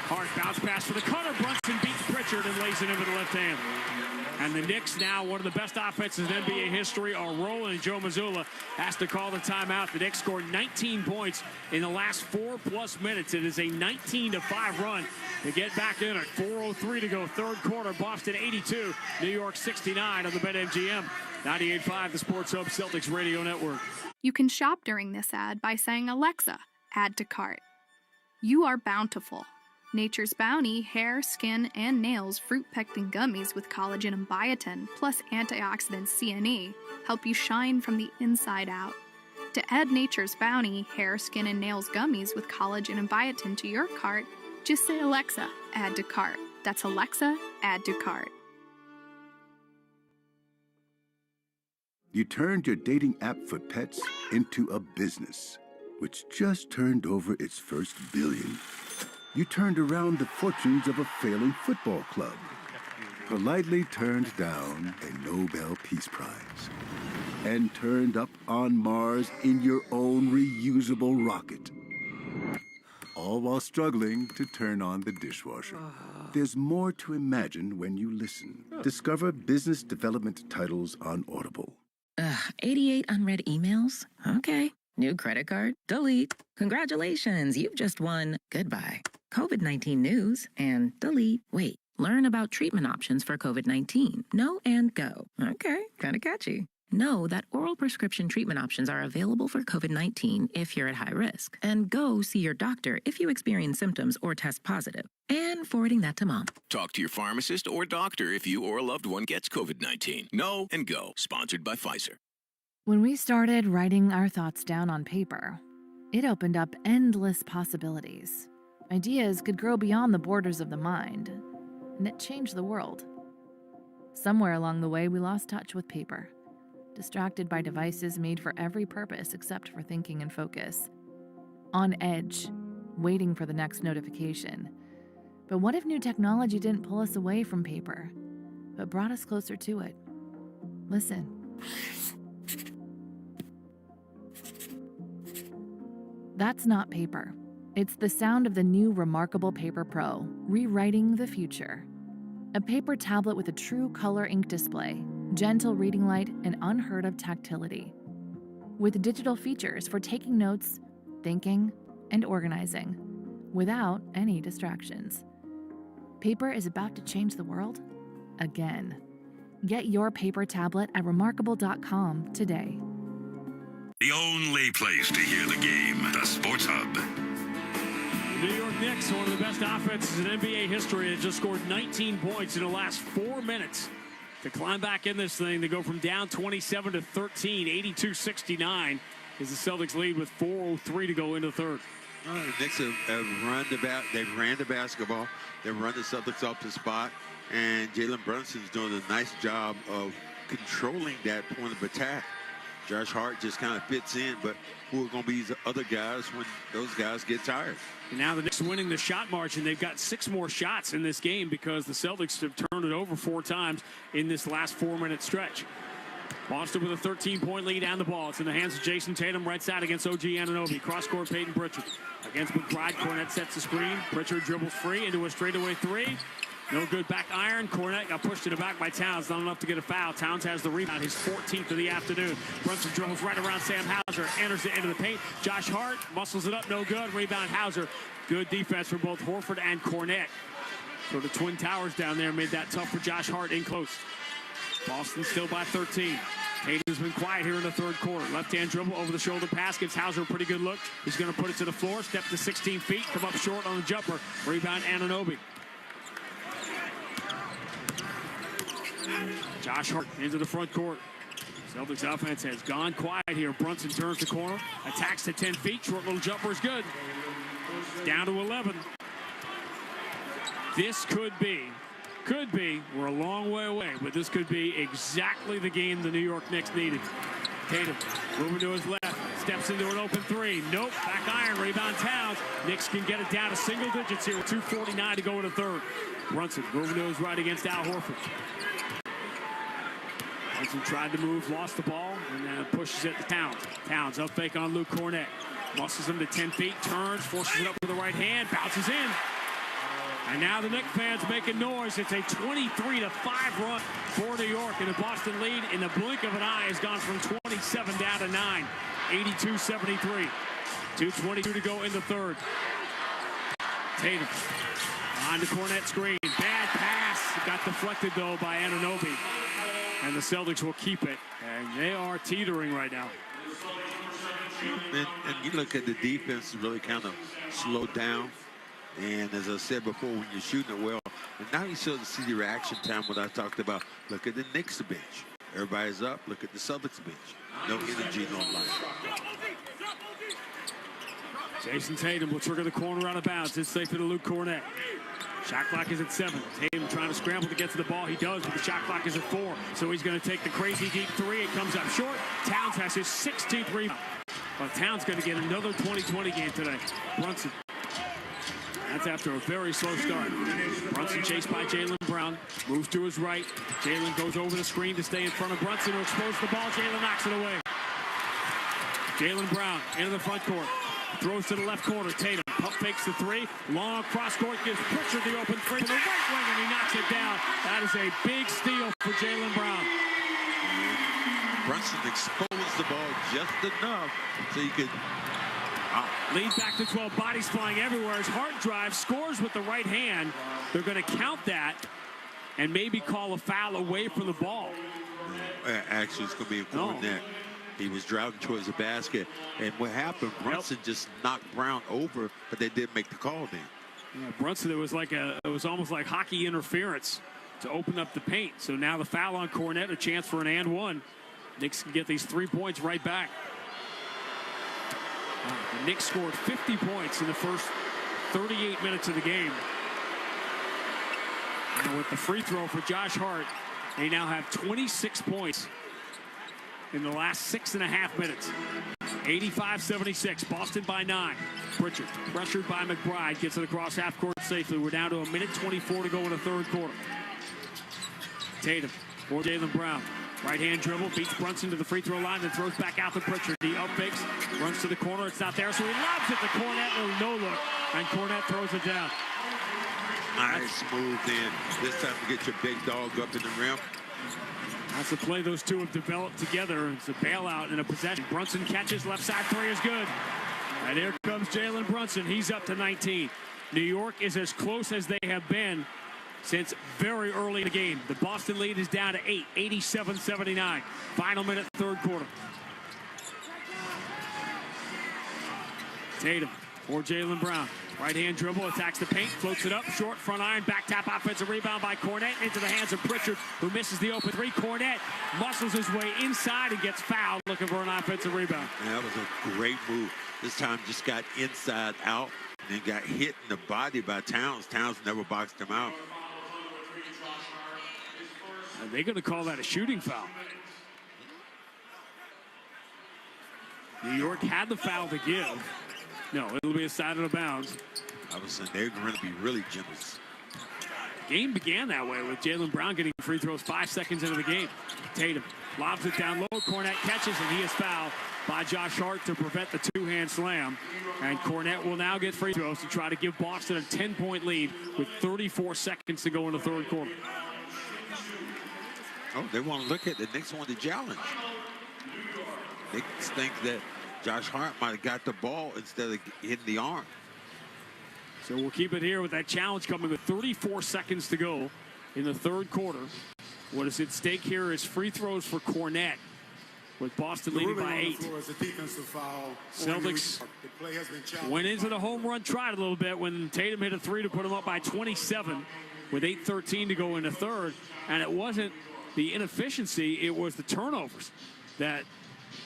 Hart bounce pass for the cutter. Brunson beats Pritchard and lays it into the left hand. And the Knicks, now one of the best offenses in NBA history, are rolling. Joe Mazzulla has to call the timeout. The Knicks scored 19 points in the last 4+ minutes. It is a 19-5 run to get back in it. 4:03 to go, third quarter. Boston 82, New York 69 on the BetMGM 98.5, the Sports Hub Celtics Radio Network. You can shop during this ad by saying, Alexa, add to cart. You are bountiful. Nature's Bounty hair, skin, and nails fruit pectin gummies with collagen and biotin, plus antioxidants C and E, help you shine from the inside out. To add Nature's Bounty hair, skin, and nails gummies with collagen and biotin to your cart, just say, Alexa, add to cart. That's Alexa, add to cart. You turned your dating app for pets into a business, which just turned over its first billion. You turned around the fortunes of a failing football club, politely turned down a Nobel Peace Prize, and turned up on Mars in your own reusable rocket. All while struggling to turn on the dishwasher. There's more to imagine when you listen. Discover business development titles on Audible. 88 unread emails? Okay. New credit card? Delete. Congratulations, you've just won. Goodbye. COVID-19 news and delete. Wait, learn about treatment options for COVID-19. Know and go. Okay, kind of catchy. Know that oral prescription treatment options are available for COVID-19 if you're at high risk. And go see your doctor if you experience symptoms or test positive. And forwarding that to mom. Talk to your pharmacist or doctor if you or a loved one gets COVID-19. Know and go. Sponsored by Pfizer. When we started writing our thoughts down on paper, it opened up endless possibilities. Ideas could grow beyond the borders of the mind, and it changed the world. Somewhere along the way, we lost touch with paper, distracted by devices made for every purpose except for thinking and focus. On edge, waiting for the next notification. But what if new technology didn't pull us away from paper, but brought us closer to it? Listen. That's not paper. It's the sound of the new Remarkable Paper Pro, rewriting the future. A paper tablet with a true color ink display, gentle reading light, and unheard of tactility. With digital features for taking notes, thinking, and organizing, without any distractions. Paper is about to change the world again. Get your paper tablet at remarkable.com today. The only place to hear the game, the Sports Hub. The New York Knicks, one of the best offenses in NBA history, has just scored 19 points in the last 4 minutes to climb back in this thing. They go from down 27 to 13, 82-69 is the Celtics lead with 4:03 to go into the third. The Knicks they've ran the basketball. They've run the Celtics up the spot, and Jalen Brunson's doing a nice job of controlling that point of attack. Josh Hart just kind of fits in, but who are going to be the other guys when those guys get tired? And now the Knicks winning the shot margin. They've got 6 more shots in this game because the Celtics have turned it over 4 times in this last 4-minute stretch. Boston with a 13-point lead down the ball. It's in the hands of Jason Tatum, right side against OG Anunoby. Cross-court Peyton Pritchard against McBride. Cornet sets the screen. Pritchard dribbles free into a straightaway 3. No good, back iron. Cornet got pushed to the back by Towns. Not enough to get a foul. Towns has the rebound, his 14th of the afternoon. Brunson dribbles right around Sam Hauser. Enters it into the paint. Josh Hart muscles it up. No good. Rebound Hauser. Good defense from both Horford and Cornet. So the Twin Towers down there made that tough for Josh Hart in close. Boston still by 13. Tatum's been quiet here in the third quarter. Left-hand dribble, over-the-shoulder pass, gives Hauser a pretty good look. He's going to put it to the floor, step to 16 feet, come up short on the jumper. Rebound, Anunoby. Josh Hart into the front court. Celtics offense has gone quiet here. Brunson turns the corner, attacks to 10 feet. Short little jumper is good. Down to 11. This could be, we're a long way away, but this could be exactly the game the New York Knicks needed. Tatum moving to his left, steps into an open three. Nope, back iron, rebound Towns. Knicks can get it down to single digits here with 2:49 to go in the third. Brunson moving to his right against Al Horford. Brunson tried to move, lost the ball, and pushes it to Towns. Towns up fake on Luke Cornett. Muscles him to 10 feet, turns, forces it up with the right hand, bounces in. And now the Knicks fans making noise. It's a 23-5 run for New York, and the Boston lead in the blink of an eye has gone from 27 down to 9, 82-73. 2:22 to go in the third. Tatum on the Cornett screen. Bad pass. Got deflected, though, by Anunoby. And the Celtics will keep it. And they are teetering right now. And you look at the defense really kind of slowed down. And as I said before, when you're shooting it well, and now you start to see the reaction time, what I talked about. Look at the Knicks bench. Everybody's up. Look at the Celtics bench. No energy, no life. Jason Tatum will trigger the corner out of bounds. It's safe to Luke Cornett. Shot clock is at 7. Tatum trying to scramble to get to the ball. He does, but the shot clock is at 4. So he's going to take the crazy deep three. It comes up short. Towns has his 16th rebound. But Towns going to get another 20-20 game today. Brunson. That's after a very slow start. Brunson chased by Jaylen Brown. Moves to his right. Jaylen goes over the screen to stay in front of Brunson to expose the ball. Jaylen knocks it away. Jaylen Brown into the front court. Throws to the left corner. Tatum pump fakes the three. Long cross court gives Pritchard the open three to the right wing, and he knocks it down. That is a big steal for Jaylen Brown. Brunson exposed the ball just enough so you could leads back to 12. Bodies flying everywhere. His hard drive scores with the right hand. They're going to count that and maybe call a foul away from the ball. Actually, it's going to be important that he was driving towards the basket. And what happened, Brunson just knocked Brown over, but they did make the call then. Yeah, Brunson, it was almost like hockey interference to open up the paint. So now the foul on Cornett, a chance for an and one. Knicks can get these 3 points right back. The Knicks scored 50 points in the first 38 minutes of the game. And with the free throw for Josh Hart, they now have 26 points in the last 6.5 minutes. 85-76, Boston by 9. Pritchard, pressured by McBride, gets it across half court safely. We're down to 1:24 to go in the third quarter. Tatum for Jaylen Brown. Right-hand dribble, beats Brunson to the free throw line, then throws back out to Pritchard. He up fakes, runs to the corner. It's not there, so he lobs it to Cornett. No look, and Cornett throws it down. Nice move then. This time to get your big dog up in the rim. That's the play those two have developed together. It's a bailout and a possession. Brunson catches, left side three is good. And here comes Jalen Brunson. He's up to 19. New York is as close as they have been since very early in the game. The Boston lead is down to 8, 87-79. Final minute, third quarter. Tatum for Jaylen Brown. Right-hand dribble, attacks the paint, floats it up, short, front iron, back tap, offensive rebound by Cornett into the hands of Pritchard, who misses the open three. Cornett muscles his way inside and gets fouled, looking for an offensive rebound. Yeah, that was a great move. This time just got inside out and then got hit in the body by Towns. Towns never boxed him out. Are they going to call that a shooting foul? New York had the foul to give. No, it'll be a side of the bounds. I was saying they're going to be really generous. Game began that way with Jaylen Brown getting free throws 5 seconds into the game. Tatum lobs it down low. Cornett catches, and he is fouled by Josh Hart to prevent the two-hand slam. And Cornett will now get free throws to try to give Boston a 10-point lead with 34 seconds to go in the third quarter. Oh, they want to look at the Knicks want to challenge. Knicks think that Josh Hart might have got the ball instead of hitting the arm. So we'll keep it here with that challenge coming with 34 seconds to go in the third quarter. What is at stake here is free throws for Cornette, with Boston leading by 8. Celtics went into the home run tried a little bit when Tatum hit a 3 to put them up by 27 with 8:13 to go in the third. And it wasn't the inefficiency, it was the turnovers that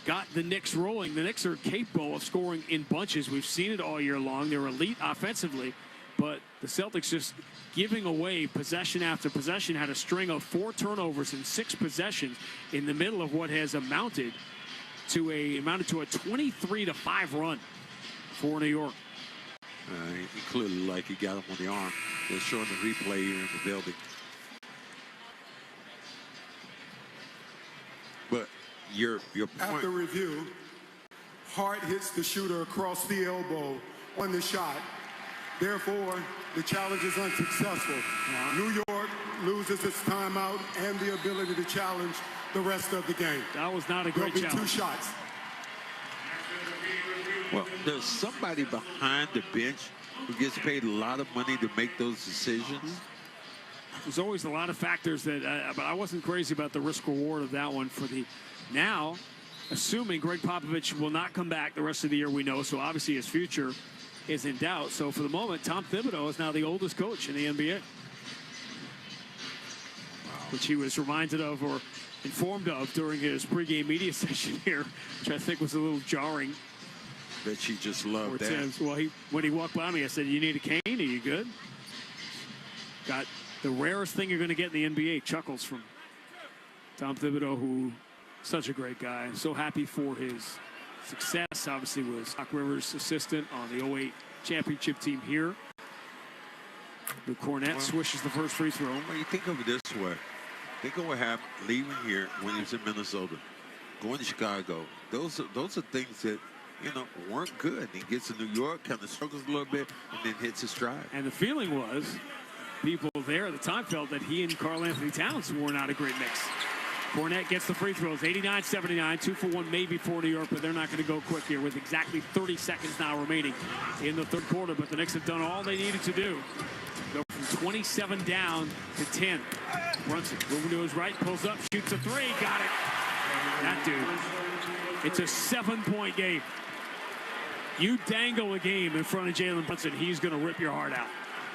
got the Knicks rolling. The Knicks are capable of scoring in bunches. We've seen it all year long. They're elite offensively, but the Celtics just giving away possession after possession, had a string of 4 turnovers in 6 possessions in the middle of what has amounted to a 23-5 run for New York. He clearly like he got him on the arm. They're showing the replay here in the building. But your point. After review, Hart hits the shooter across the elbow on the shot. Therefore, the challenge is unsuccessful. New York loses its timeout and the ability to challenge the rest of the game. That was not a great challenge. There'll be 2 shots. Well, there's somebody behind the bench who gets paid a lot of money to make those decisions. There's always a lot of factors that, but I wasn't crazy about the risk reward of that one for the now, assuming Greg Popovich will not come back the rest of the year, we know, so obviously his future is in doubt. So for the moment, Tom Thibodeau is now the oldest coach in the NBA, which he was reminded of or informed of during his pregame media session here, which I think was a little jarring. Bet she just loved that. Says, well, when he walked by me, I said, "You need a cane? Are you good?" Got the rarest thing you're going to get in the NBA, chuckles from Tom Thibodeau, who such a great guy. So happy for his success. Obviously was Doc Rivers' assistant on the 08 championship team here. The Cornette swishes the first free throw. Well, you think of it this way. Think of what happened leaving here when he was in Minnesota, going to Chicago. Those are things that, you know, weren't good. He gets to New York, kind of struggles a little bit, and then hits his stride. And the feeling was, people there at the time felt that he and Karl Anthony Towns were not a great mix. Cornette gets the free throws, 89-79, 2 for 1 maybe for New York, but they're not going to go quick here with exactly 30 seconds now remaining in the third quarter. But the Knicks have done all they needed to do. Go from 27 down to 10. Brunson moving to his right, pulls up, shoots a 3, got it. That dude. It's a 7-point game. You dangle a game in front of Jalen Brunson, he's going to rip your heart out.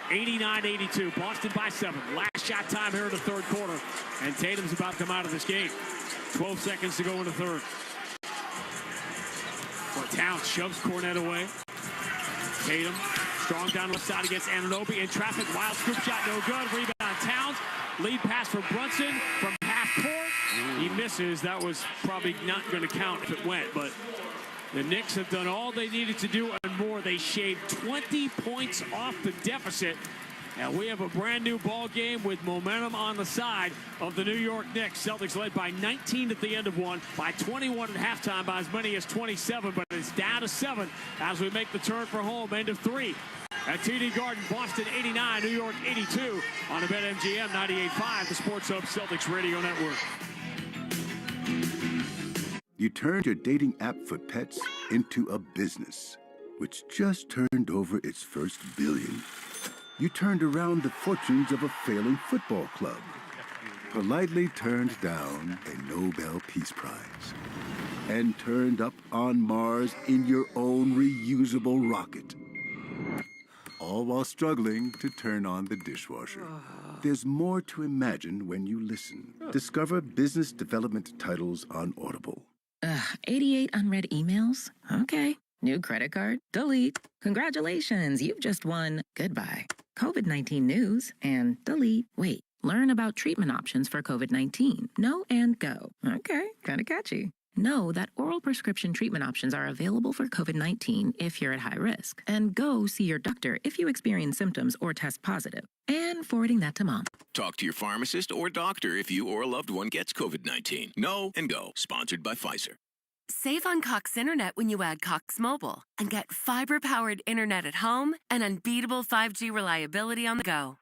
89-82, Boston by 7. Last shot time here in the third quarter, and Tatum's about to come out of this game. 12 seconds to go in the third. Well, Towns shoves Cornette away. Tatum, strong down left side against Anunoby in traffic. Wild scoop shot, no good. Rebound, Towns. Lead pass for Brunson from half court. He misses. That was probably not going to count if it went, but the Knicks have done all they needed to do and more. They shaved 20 points off the deficit. And we have a brand new ball game with momentum on the side of the New York Knicks. Celtics led by 19 at the end of one, by 21 at halftime, by as many as 27, but it's down to 7 as we make the turn for home. End of 3 at TD Garden. Boston 89, New York 82 on the BetMGM 98.5, the Sports Hub Celtics Radio Network. You turned your dating app for pets into a business, which just turned over its first billion. You turned around the fortunes of a failing football club, politely turned down a Nobel Peace Prize, and turned up on Mars in your own reusable rocket. All while struggling to turn on the dishwasher. There's more to imagine when you listen. Discover business development titles on Audible. 88 unread emails? Okay. New credit card? Delete. Congratulations, you've just won. Goodbye. COVID-19 news and delete. Wait, learn about treatment options for COVID-19. No and go. Okay, kind of catchy. Know that oral prescription treatment options are available for COVID-19 if you're at high risk. And go see your doctor if you experience symptoms or test positive. And forwarding that to mom. Talk to your pharmacist or doctor if you or a loved one gets COVID-19. Know and go. Sponsored by Pfizer. Save on Cox Internet when you add Cox Mobile and get fiber-powered internet at home and unbeatable 5G reliability on the go.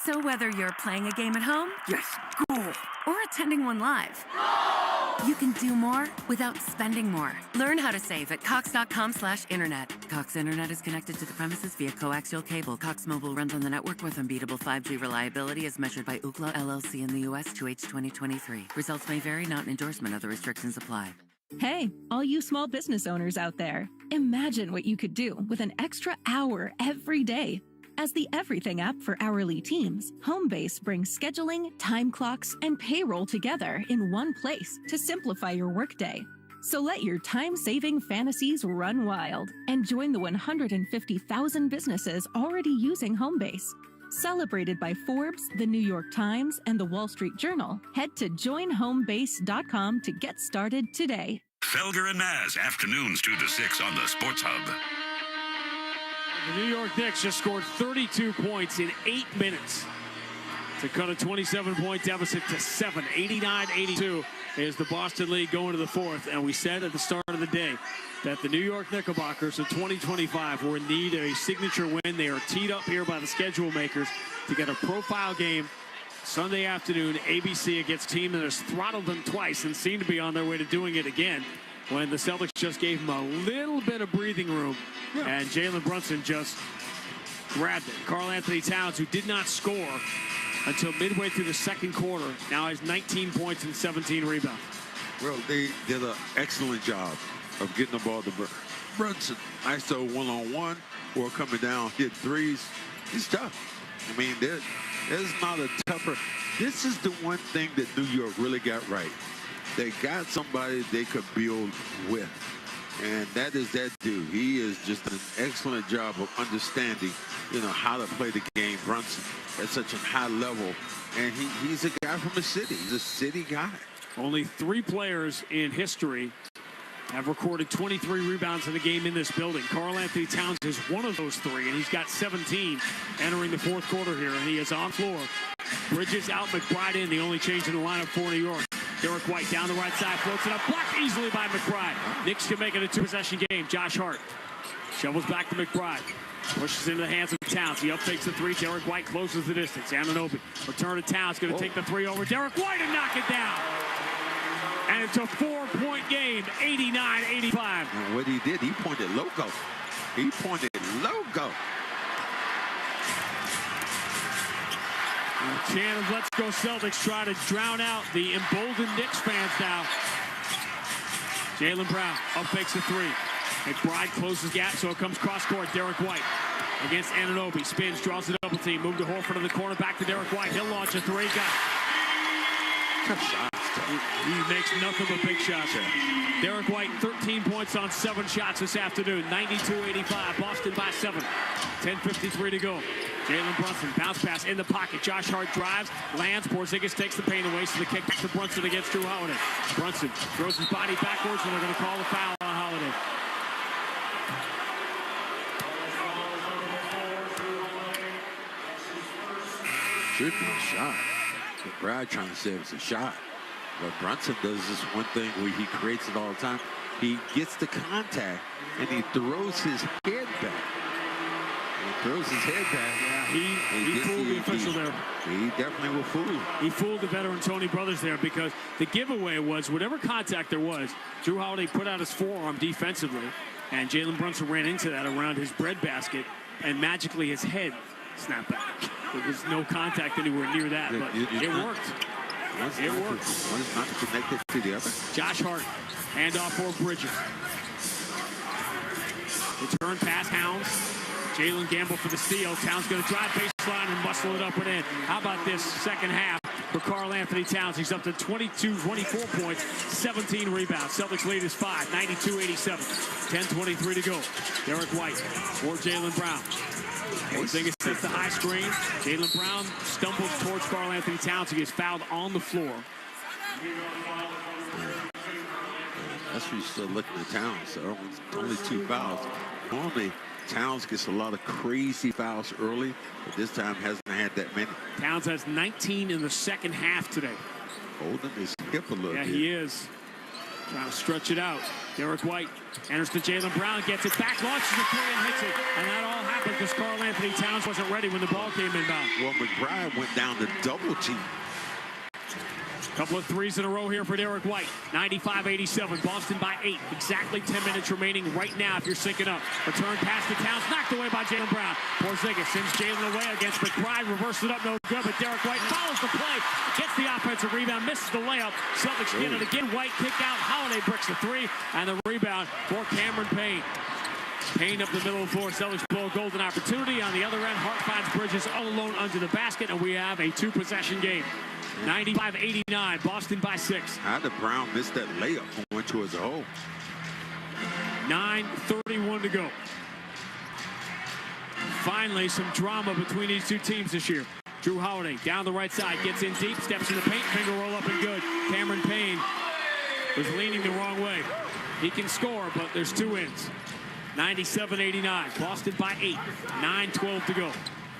So whether you're playing a game at home, yes, cool, or attending one live, You can do more without spending more. Learn how to save at cox.com/internet. Cox Internet is connected to the premises via coaxial cable. Cox Mobile runs on the network with unbeatable 5G reliability as measured by Ookla LLC in the U.S. 2H 2023. Results may vary, not an endorsement. Other restrictions apply. Hey, all you small business owners out there, imagine what you could do with an extra hour every day. As the everything app for hourly teams, Homebase brings scheduling, time clocks, and payroll together in one place to simplify your workday. So let your time-saving fantasies run wild and join the 150,000 businesses already using Homebase. Celebrated by Forbes, the New York Times, and the Wall Street Journal, head to joinhomebase.com to get started today. Felger and Maz, afternoons 2 to 6 on the Sports Hub. The New York Knicks just scored 32 points in 8 minutes to cut a 27-point deficit to 7. 89-82 is the Boston lead going to the fourth. And we said at the start of the day that the New York Knickerbockers in 2025 were in need of a signature win. They are teed up here by the schedule makers to get a profile game Sunday afternoon, ABC against a team that has throttled them twice and seemed to be on their way to doing it again when the Celtics just gave them a little bit of breathing room. And Jalen Brunson just grabbed it. Karl Anthony Towns, who did not score until midway through the second quarter, now has 19 points and 17 rebounds. Well, they did an excellent job of getting the ball to Brunson. ISO one-on-one or coming down, hit threes. It's tough. I mean, there's not a tougher. This is the one thing that New York really got right. They got somebody they could build with. And that is that dude. He is just an excellent job of understanding, how to play the game. Brunson at such a high level. And he's a guy from the city. He's a city guy. Only 3 players in history have recorded 23 rebounds in a game in this building. Karl Anthony Towns is one of those 3, and he's got 17 entering the fourth quarter here, and he is on floor. Bridges out, McBride in, the only change in the lineup for New York. Derek White down the right side, floats it up, blocked easily by McBride. Knicks can make it a 2-possession game. Josh Hart shovels back to McBride. Pushes into the hands of Towns. He uptakes the 3. Derek White closes the distance. Anunoby, return to Towns, going to take the 3 over Derek White and knock it down. And it's a 4-point game, 89-85. And what he did, he pointed logo. He pointed logo. The chant of Let's Go Celtics try to drown out the emboldened Knicks fans now. Jaylen Brown up fakes the 3. McBride closes gap, so it comes cross court. Derek White against Anunoby. Spins, draws the double team. Move to Horford in the corner, back to Derek White. He'll launch a 3. Tough shots. He makes nothing but big shots. Derek White, 13 points on 7 shots this afternoon. 92-85. Boston by 7. 10:53 to go. Jalen Brunson, bounce pass in the pocket. Josh Hart drives, lands. Porzingis takes the pain away, so the kick to Brunson against Drew Holiday. Brunson throws his body backwards, and they're going to call the foul on Holiday. Should be a shot. McBride trying to say it's a shot. But Brunson does this one thing where he creates it all the time. He gets the contact, and he throws his head back. He throws his head back. Yeah, he fooled the official there. He definitely was fooled. He fooled the veteran Tony Brothers there, because the giveaway was whatever contact there was, Drew Holiday put out his forearm defensively, and Jalen Brunson ran into that around his breadbasket, and magically his head snapped back. There was no contact anywhere near that, but it worked. It worked. One is not connected to the other. Josh Hart, handoff for Bridges. Return pass, Hounds. Jalen Gamble for the steal. Towns going to drive baseline and muscle it up and in. How about this second half for Karl Anthony Towns? He's up to 24 points, 17 rebounds. Celtics lead is 5, 92-87. 10:23 to go. Derek White for Jaylen Brown. Porzingis sets the high screen. Jaylen Brown stumbles towards Karl Anthony Towns. He gets fouled on the floor. That's where you're still looking at Towns. So only 2 fouls. Normally, Towns gets a lot of crazy fouls early, but this time hasn't had that many. Towns has 19 in the second half today. Holding his hip a little bit. Yeah, he is. Trying to stretch it out. Derek White enters to Jaylen Brown, gets it back, launches the 3 and hits it. And that all happened because Karl Anthony Towns wasn't ready when the ball came inbound. Well, McBride went down to double team. Couple of threes in a row here for Derek White. 95-87. Boston by 8. Exactly 10 minutes remaining right now if you're syncing up. Return pass to Towns. Knocked away by Jaylen Brown. Porzingis sends Jaylen away against McBride. Reverses it up. No good. But Derek White follows the play. Gets the offensive rebound. Misses the layup. Celtics get it again. White kick out. Holiday bricks the 3. And the rebound for Cameron Payne. Payne up the middle of the floor. Celtics blow a golden opportunity. On the other end, Hart finds Bridges all alone under the basket. And we have a 2-possession game. 95-89, Boston by 6. How did Brown miss that layup going towards the hole? 9:31 to go. Finally, some drama between these two teams this year. Drew Holiday down the right side, gets in deep, steps in the paint, finger roll up and good. Cameron Payne was leaning the wrong way. He can score, but there's 2 ends. 97-89, Boston by 8. 9:12 to go.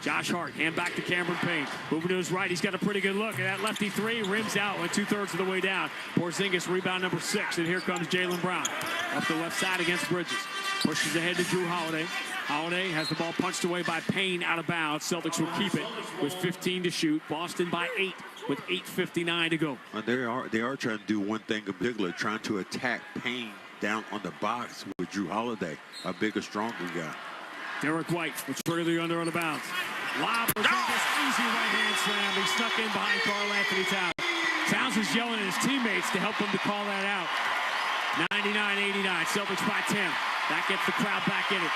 Josh Hart, hand back to Cameron Payne. Moving to his right, he's got a pretty good look. And that lefty 3 rims out, went 2/3 of the way down. Porzingis, rebound number 6. And here comes Jaylen Brown. Up the left side against Bridges. Pushes ahead to Drew Holiday. Holiday has the ball punched away by Payne out of bounds. Celtics will keep it with 15 to shoot. Boston by 8 with 8:59 to go. Well, they are trying to do one thing in particular, trying to attack Payne down on the box with Drew Holiday, a bigger, stronger guy. Derek White will trigger the under out of bounds. Lob, easy right-hand slam. He snuck in behind Karl-Anthony Towns. Towns is yelling at his teammates to help him to call that out. 99-89, Celtics by 10. That gets the crowd back in it.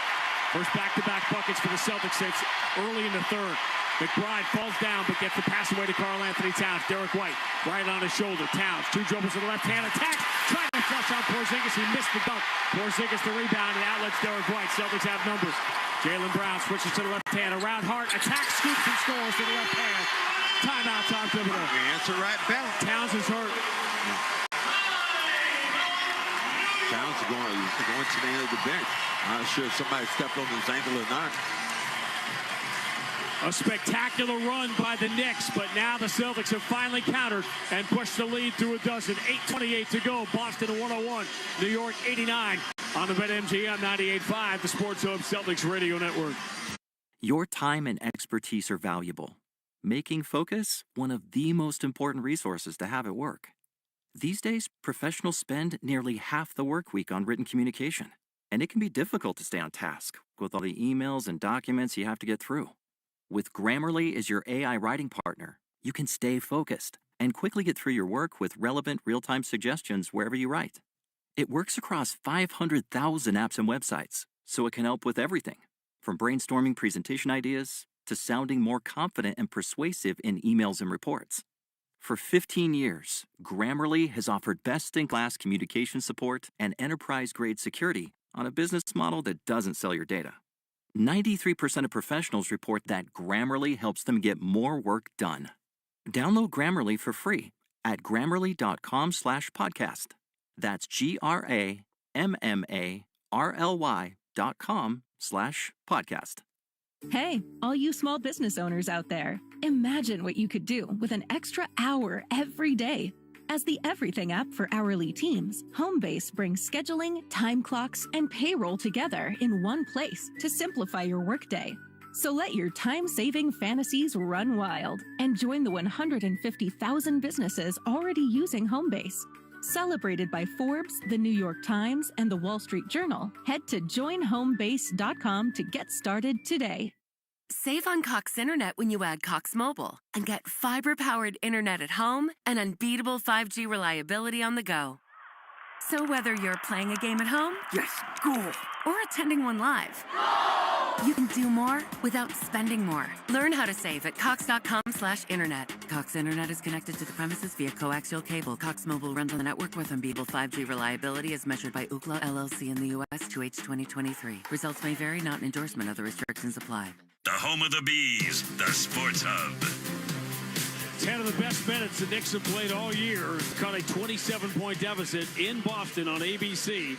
First back-to-back buckets for the Celtics since early in the third. McBride falls down but gets the pass away to Karl-Anthony Towns. Derek White right on his shoulder. Towns, 2 dribbles to the left hand. Attack. Trying to flush on Porzingis. He missed the dunk. Porzingis the rebound and outlets Derek White. Celtics have numbers. Jaylen Brown switches to the left hand. Around Hart. Attacks, scoops, and scores to the left hand. Timeout, Tom Thibodeau. The answer right back. Towns is hurt. Towns is going to the end of the bench. I'm not sure if somebody stepped on his ankle or not. A spectacular run by the Knicks, but now the Celtics have finally countered and pushed the lead through a dozen. 8:28 to go. Boston 101, New York 89 on the BetMGM 98.5, the Sports Hub Celtics Radio Network. Your time and expertise are valuable, making focus one of the most important resources to have at work. These days, professionals spend nearly half the work week on written communication, and it can be difficult to stay on task with all the emails and documents you have to get through. With Grammarly as your AI writing partner, you can stay focused and quickly get through your work with relevant real-time suggestions wherever you write. It works across 500,000 apps and websites, so it can help with everything, from brainstorming presentation ideas to sounding more confident and persuasive in emails and reports. For 15 years, Grammarly has offered best-in-class communication support and enterprise-grade security on a business model that doesn't sell your data. 93% of professionals report that Grammarly helps them get more work done. Download Grammarly for free at Grammarly.com/podcast. That's GRAMMARLY.com/podcast. Hey, all you small business owners out there. Imagine what you could do with an extra hour every day. As the everything app for hourly teams, Homebase brings scheduling, time clocks, and payroll together in one place to simplify your workday. So let your time-saving fantasies run wild and join the 150,000 businesses already using Homebase. Celebrated by Forbes, the New York Times, and the Wall Street Journal, head to joinhomebase.com to get started today. Save on Cox Internet when you add Cox Mobile and get fiber-powered internet at home and unbeatable 5G reliability on the go. So whether you're playing a game at home, yes, cool, or attending one live, you can do more without spending more. Learn how to save at cox.com/internet. Cox Internet is connected to the premises via coaxial cable. Cox Mobile runs on the network with unbeatable 5G reliability as measured by Ookla LLC in the U.S. 2H 2023. Results may vary, not an endorsement. Other restrictions apply. The home of the Bees, the Sports Hub. 10 of the best minutes the Knicks have played all year. Cut a 27-point deficit in Boston on ABC.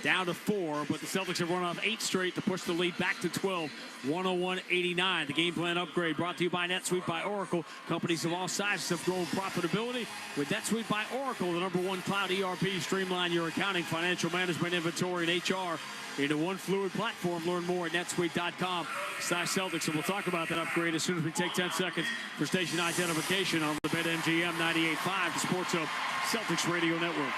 down to 4, but the Celtics have run off 8 straight to push the lead back to 12, 101-89. The game plan upgrade brought to you by NetSuite by Oracle. Companies of all sizes have grown profitability. With NetSuite by Oracle, the #1 cloud ERP, streamline your accounting, financial management, inventory, and HR into one fluid platform. Learn more at netsuite.com/Celtics. And we'll talk about that upgrade as soon as we take 10 seconds for station identification on the BetMGM 98.5, the Sports Hub Celtics Radio Network.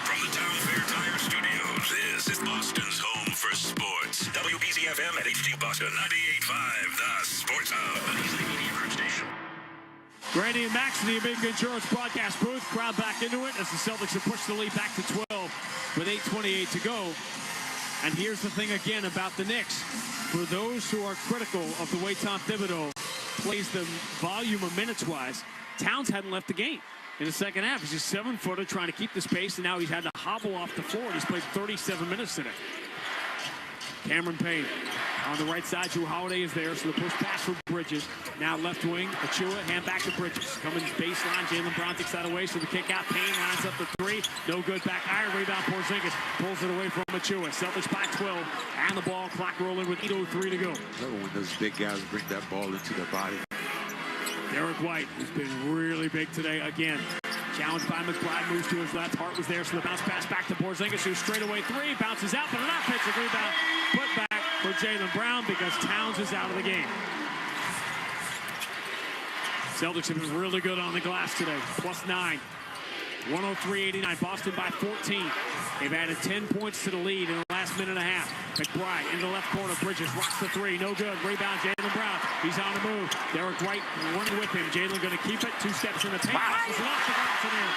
From the Town Fair Tire Studios, this is Boston's home for sports. WBZ-FM at HD Boston 98.5, the Sports Hub. Station. Grandy and Max in the Amica Insurance broadcast booth. Crowd back into it as the Celtics have pushed the lead back to 12 with 8:28 to go. And here's the thing again about the Knicks. For those who are critical of the way Tom Thibodeau plays the volume of minutes-wise, Towns hadn't left the game. In the second half, he's just 7-footer trying to keep the space, and now he's had to hobble off the floor. He's played 37 minutes today. Cameron Payne on the right side. Drew Holiday is there, so the push pass for Bridges. Now left wing, Achua, hand back to Bridges. Coming baseline, Jaylen Brown takes that away, so the kick out. Payne lines up the 3. No good, back iron, rebound, Porzingis pulls it away from Achua. Celtics by 12, and the ball clock rolling with 8:03 to go. Love when those big guys bring that ball into their body. Derek White has been really big today again. Challenged by McBride, moves to his left. Hart was there, so the bounce pass back to Porzingis, who straight away 3, bounces out, but an offensive rebound put back for Jaylen Brown because Towns is out of the game. Celtics have been really good on the glass today, +9. 103-89, Boston by 14. They've added 10 points to the lead in the last minute and a half. McBride in the left corner, Bridges rocks the 3, no good. Rebound, Jaylen Brown. He's on the move. Derek White running with him. Jaylen going to keep it. 2 steps in the paint. Passes it off the glass and in.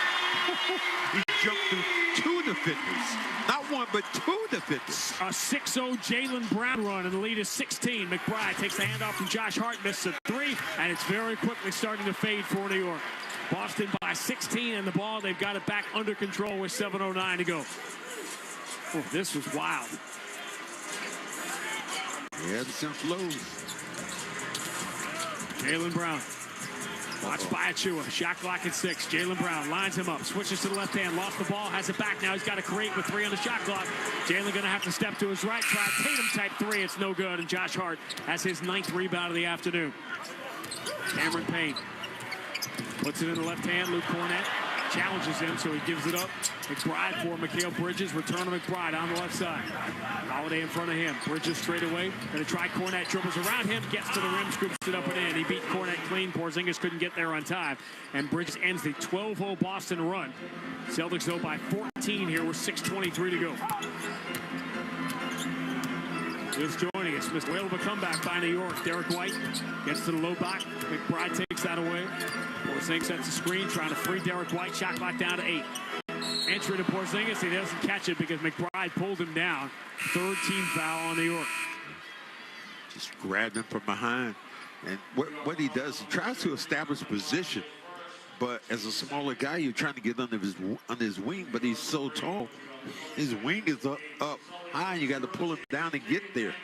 He jumped through 2 defenders. Not 1, but 2 defenders. A 6-0 Jaylen Brown run, and the lead is 16. McBride takes the handoff from Josh Hart, misses a 3, and it's very quickly starting to fade for New York. Boston by 16, and the ball, they've got it back under control with 7:09 to go. Oh, this was wild. Yeah, the some flows. Jaylen Brown. Watched by Achua. Shot clock at 6. Jaylen Brown lines him up. Switches to the left hand. Lost the ball. Has it back. Now he's got to create with 3 on the shot clock. Jaylen going to have to step to his right. Try Tatum type 3. It's no good. And Josh Hart has his 9th rebound of the afternoon. Cameron Payne. Puts it in the left hand. Luke Cornett challenges him, so he gives it up. McBride for Mikal Bridges. Return to McBride on the left side. Holiday in front of him. Bridges straight away. Going to try Cornett. Dribbles around him. Gets to the rim. Scoops it up and in. He beat Cornett clean. Porzingis couldn't get there on time. And Bridges ends the 12-0 Boston run. Celtics, though, by 14 here with 6:23 to go. Just joining us. Missed whale of a comeback by New York. Derek White gets to the low block. McBride takes that away. Porzingis sets the screen, trying to free Derek White. Shot clock down to 8. Entry to Porzingis. He doesn't catch it because McBride pulled him down. 3rd team foul on New York. Just grabbed him from behind. And what he does, he tries to establish position. But as a smaller guy, you're trying to get under his wing, but he's so tall. His wing is up high, and you got to pull him down and get there.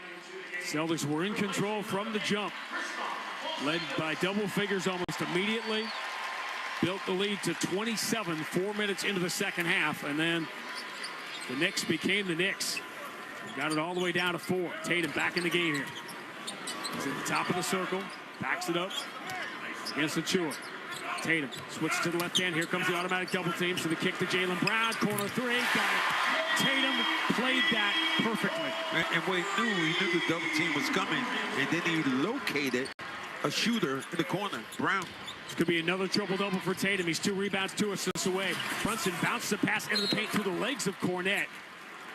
Celtics were in control from the jump. Led by double figures almost immediately. Built the lead to 27, 4 minutes into the second half. And then the Knicks became the Knicks. Got it all the way down to 4. Tatum back in the game here. He's at the top of the circle. Backs it up against Achua. Tatum switches to the left hand. Here comes the automatic double team. So the kick to Jaylen Brown. Corner 3. Got it. Tatum played that perfectly. And what he knew the double team was coming. And then he located a shooter in the corner, Brown. This could be another triple-double for Tatum. He's 2 rebounds, 2 assists away. Brunson bounces the pass into the paint through the legs of Cornett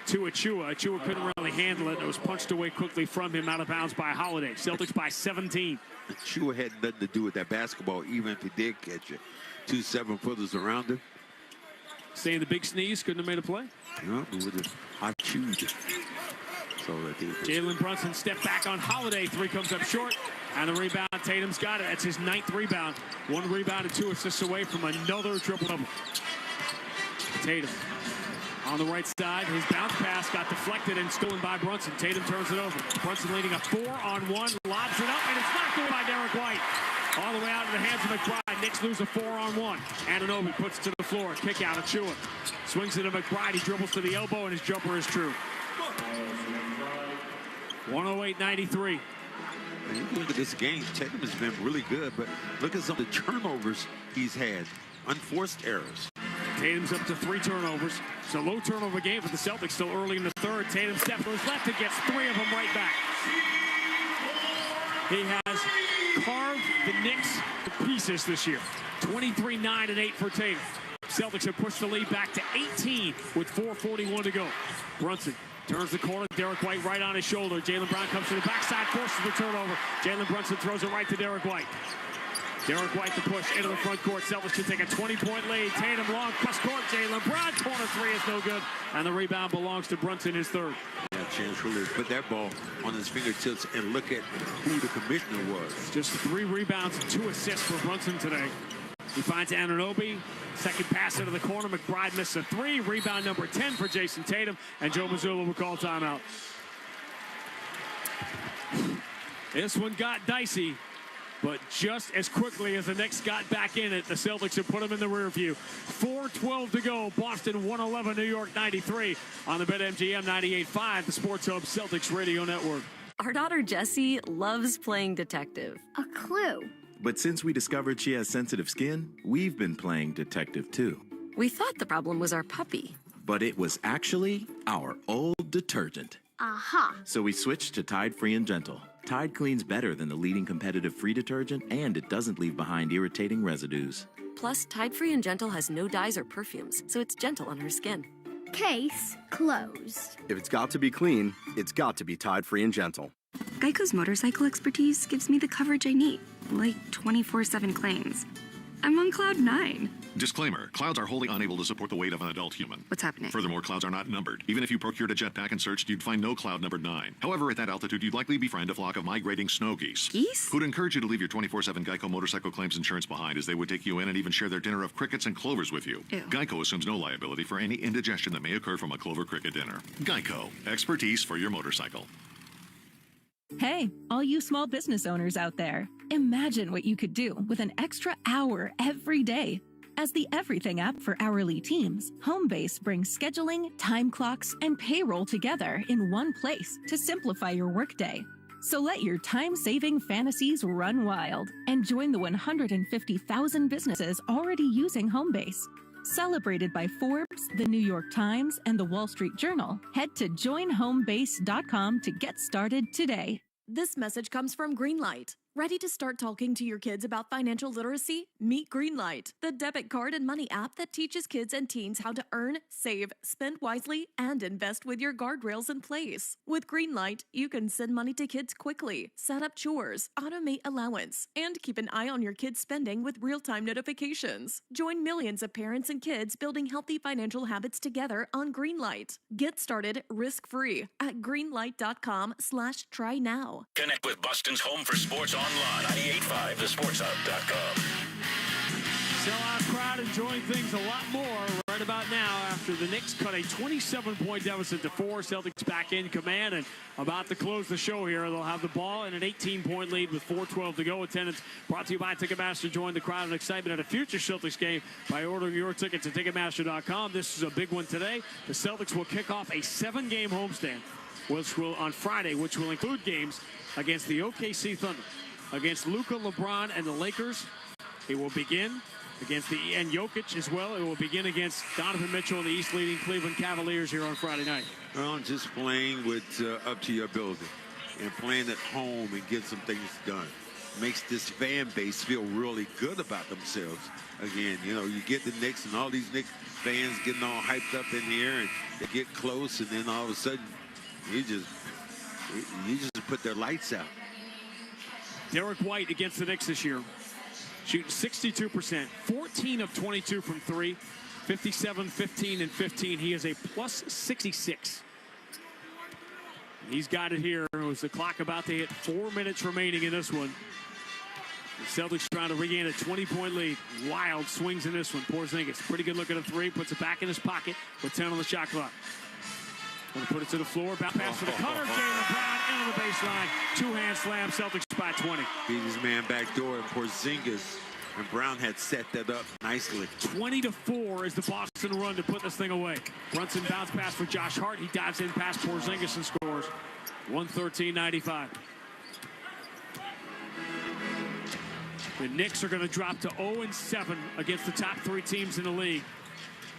to Achua. Achua couldn't really handle it. It was punched away quickly from him, out of bounds by Holiday. Celtics by 17. Achua had nothing to do with that basketball, even if he did catch it. 2 7-footers around him. Saying the big sneeze couldn't have made a play? No, it would have hot chewed. So Jalen Brunson step back on Holiday. 3 comes up short. And the rebound, Tatum's got it. That's his 9th rebound. 1 rebound and 2 assists away from another triple-double. Tatum on the right side. His bounce pass got deflected and stolen by Brunson. Tatum turns it over. Brunson leading a 4-on-1. Lobs it up, and it's knocked away by Derek White. All the way out of the hands of McBride. and Knicks lose a 4-on-1. Anunoby puts it to the floor. Kick out, Achua. Swings it to McBride. He dribbles to the elbow, and his jumper is true. 108-93. You look at this game, Tatum has been really good, but look at some of the turnovers he's had. Unforced errors. Tatum's up to 3 turnovers. It's a low turnover game for the Celtics still early in the third. Tatum steps to his left and gets 3 of them right back. He has carved the Knicks to pieces this year. 23-9-8 for Tatum. Celtics have pushed the lead back to 18 with 4:41 to go. Brunson turns the corner. Derek White right on his shoulder. Jaylen Brown comes to the backside, forces the turnover. Jalen Brunson throws it right to Derek White. Derek White the push into the front court. Celtics can take a 20-point lead. Tatum long cross court. Jaylen Brown corner 3 is no good. And the rebound belongs to Brunson, his third. Yeah, chance really to put that ball on his fingertips and look at who the commissioner was. Just 3 rebounds and 2 assists for Brunson today. He finds Anunoby. Second pass into the corner. McBride missed a 3. Rebound number 10 for Jason Tatum. And Joe Mazzulla will call timeout. This one got dicey. But just as quickly as the Knicks got back in it, the Celtics have put them in the rear view. 4:12 to go. Boston 111, New York 93 on the BetMGM 98.5, the Sports Hub Celtics Radio Network. Our daughter Jessie loves playing detective. A clue. But since we discovered she has sensitive skin, we've been playing detective too. We thought the problem was our puppy. But it was actually our old detergent. Aha. So we switched to Tide Free and Gentle. Tide cleans better than the leading competitive free detergent, and it doesn't leave behind irritating residues. Plus, Tide Free and Gentle has no dyes or perfumes, so it's gentle on her skin. Case closed. If it's got to be clean, it's got to be Tide Free and Gentle. Geico's motorcycle expertise gives me the coverage I need, like 24/7 claims. I'm on cloud 9. Disclaimer, clouds are wholly unable to support the weight of an adult human. What's happening? Furthermore, clouds are not numbered. Even if you procured a jetpack and searched, you'd find no cloud numbered 9. However, at that altitude, you'd likely befriend a flock of migrating snow geese. Geese? Who'd encourage you to leave your 24/7 Geico motorcycle claims insurance behind, as they would take you in and even share their dinner of crickets and clovers with you. Ew. Geico assumes no liability for any indigestion that may occur from a clover cricket dinner. Geico, expertise for your motorcycle. Hey, all you small business owners out there. Imagine what you could do with an extra hour every day. As the everything app for hourly teams, Homebase brings scheduling, time clocks, and payroll together in one place to simplify your workday. So let your time-saving fantasies run wild and join the 150,000 businesses already using Homebase. Celebrated by Forbes, the New York Times, and the Wall Street Journal, head to joinhomebase.com to get started today. This message comes from Greenlight. Ready to start talking to your kids about financial literacy? Meet Greenlight, the debit card and money app that teaches kids and teens how to earn, save, spend wisely, and invest with your guardrails in place. With Greenlight, you can send money to kids quickly, set up chores, automate allowance, and keep an eye on your kids' spending with real-time notifications. Join millions of parents and kids building healthy financial habits together on Greenlight. Get started risk-free at greenlight.com/try now. Connect with Boston's home for sports online, 98.5, thesportshub.com. Sellout crowd enjoying things a lot more right about now after the Knicks cut a 27-point deficit to 4. Celtics back in command and about to close the show here. They'll have the ball and an 18-point lead with 4:12 to go. Attendance brought to you by Ticketmaster. Join the crowd and excitement at a future Celtics game by ordering your tickets at Ticketmaster.com. This is a big one today. The Celtics will kick off a 7-game homestand, which will on Friday, which will include games against the OKC Thunder, against Luka, LeBron, and the Lakers. It will begin against and Jokic as well. It will begin against Donovan Mitchell and the East leading Cleveland Cavaliers here on Friday night. Well, just playing with up to your ability and playing at home and get some things done. Makes this fan base feel really good about themselves. Again, you know, you get the Knicks and all these Knicks fans getting all hyped up in here and they get close and then all of a sudden you just put their lights out. Derek White against the Knicks this year, shooting 62%, 14 of 22 from 3, 57, 15, and 15. He is a plus 66. He's got it here. It was the clock about to hit 4 minutes remaining in this one. The Celtics trying to regain a 20-point lead. Wild swings in this one. Porzingis, pretty good look at a 3, puts it back in his pocket with 10 on the shot clock. Going to put it to the floor. Back pass for the cutter. Jaylen Brown into the baseline. Two-hand slam. Celtics by 20. Beat his man back door, and Porzingis And Brown had set that up nicely. 20-4 is the Boston run to put this thing away. Brunson bounce pass for Josh Hart. He dives in past Porzingis and scores. 113-95. The Knicks are going to drop to 0-7 against the top 3 teams in the league,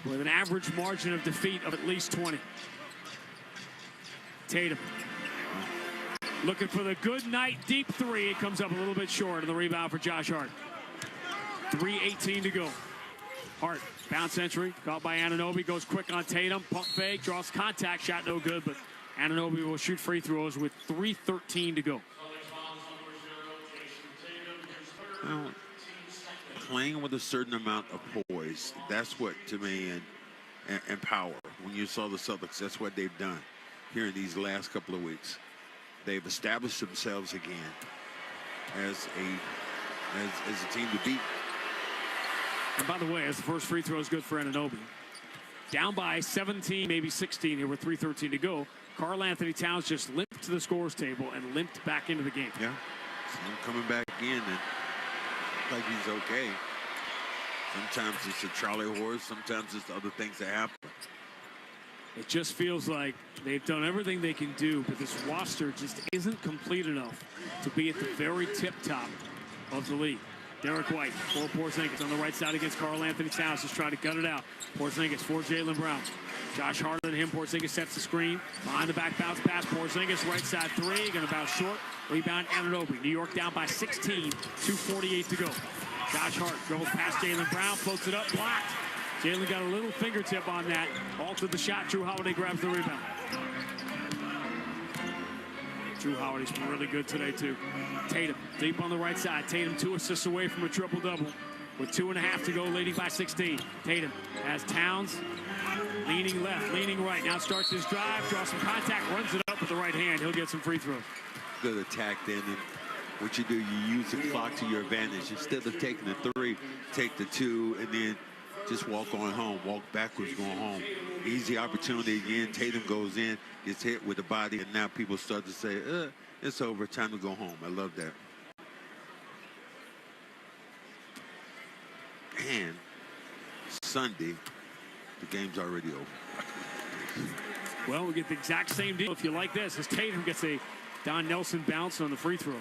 with an average margin of defeat of at least 20. Tatum looking for the good night deep 3. It comes up a little bit short of the rebound for Josh Hart. 3:18 to go. Hart, bounce entry, caught by Anunoby, goes quick on Tatum, pump fake, draws contact, shot no good, but Anunoby will shoot free throws with 3:13 to go. Well, playing with a certain amount of poise, that's what, to me, and power. When you saw the Celtics, that's what they've done here in these last couple of weeks. They've established themselves again as a team to beat. And by the way, as the first free throw is good for Anunoby. Down by 17, maybe 16 here with 3:13 to go. Karl Anthony Towns just limped to the scores table and limped back into the game. Yeah, so him coming back in and like he's okay. Sometimes it's a Charlie horse, sometimes it's other things that happen. It just feels like they've done everything they can do, but this roster just isn't complete enough to be at the very tip top of the league. Derek White for Porzingis on the right side against Karl Anthony Towns, just trying to gut it out. Porzingis for Jaylen Brown. Josh harder than him. Porzingis sets the screen. Behind the back bounce pass. Porzingis right side 3. Going to bounce short. Rebound Anunoby. New York down by 16. 2:48 to go. Josh Hart dribbles past Jaylen Brown. Floats it up. Blocked. Jaylen got a little fingertip on that. Altered the shot. Drew Holiday grabs the rebound. Drew Holiday's been really good today, too. Tatum, deep on the right side. Tatum 2 assists away from a triple-double with 2.5 to go, leading by 16. Tatum has Towns leaning left, leaning right. Now starts his drive, draws some contact, runs it up with the right hand. He'll get some free throws. Good attack then, and what you do, you use the clock to your advantage. Instead of taking the 3, take the 2, and then just walk on home, walk backwards going home. Easy opportunity again. Tatum goes in, gets hit with the body, and now people start to say, it's over, time to go home. I love that. And Sunday, the game's already over. Well, we get the exact same deal if you like this, as Tatum gets a Don Nelson bounce on the free throw.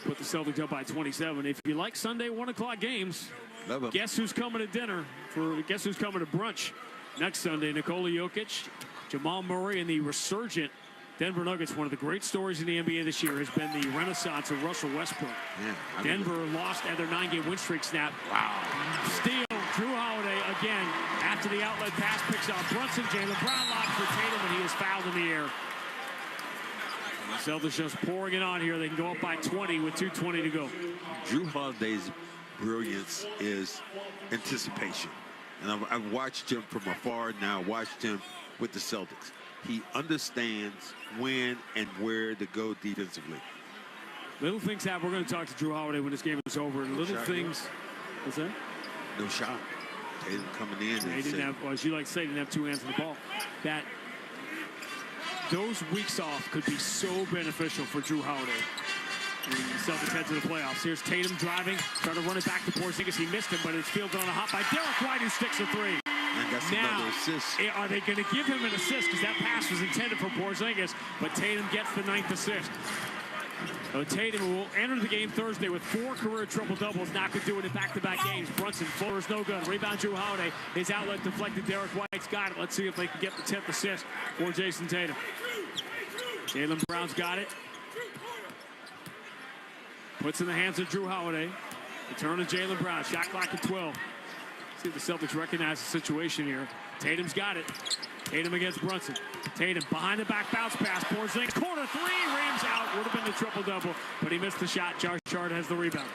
Put the Celtics up by 27. If you like Sunday 1 o'clock games, guess who's coming to dinner? Guess who's coming to brunch next Sunday? Nikola Jokic, Jamal Murray, and the resurgent Denver Nuggets. One of the great stories in the NBA this year has been the renaissance of Russell Westbrook. Yeah, Denver lost at their 9-game win streak snap. Wow. Steal, Drew Holiday again after the outlet pass, picks out Brunson. Jaylen Brown lobs for Tatum, and he is fouled in the air. The Celtics just pouring it on here. They can go up by 20 with 2:20 to go. Drew Holiday's brilliance is anticipation. And I've watched him from afar now, watched him with the Celtics. He understands when and where to go defensively. Little things happen. We're going to talk to Drew Holiday when this game is over. Little things. What's that? No shot. Tatum coming in. They didn't have, well, as you like to say, didn't have 2 hands on the ball. That those weeks off could be so beneficial for Drew Holiday. And the Celtics head to the playoffs. Here's Tatum driving, trying to run it back to Porzingis. He missed him, but it's fielded on a hop by Derek White, who sticks a 3. And that's now, another assist. Are they going to give him an assist? Because that pass was intended for Porzingis, but Tatum gets the 9th assist. So Tatum will enter the game Thursday with 4 career triple-doubles. Not going to do it in back-to-back games. Brunson, floater is no good. Rebound Drew Holiday. His outlet deflected. Derek White's got it. Let's see if they can get the 10th assist for Jason Tatum. Jaylen Brown's got it. Puts in the hands of Drew Holiday. Return to Jaylen Brown. Shot clock at 12. See if the Celtics recognize the situation here. Tatum's got it. Tatum against Brunson. Tatum behind the back bounce pass. Porzingis corner 3. Rams out. Would have been the triple-double, but he missed the shot. Josh Hart has the rebound.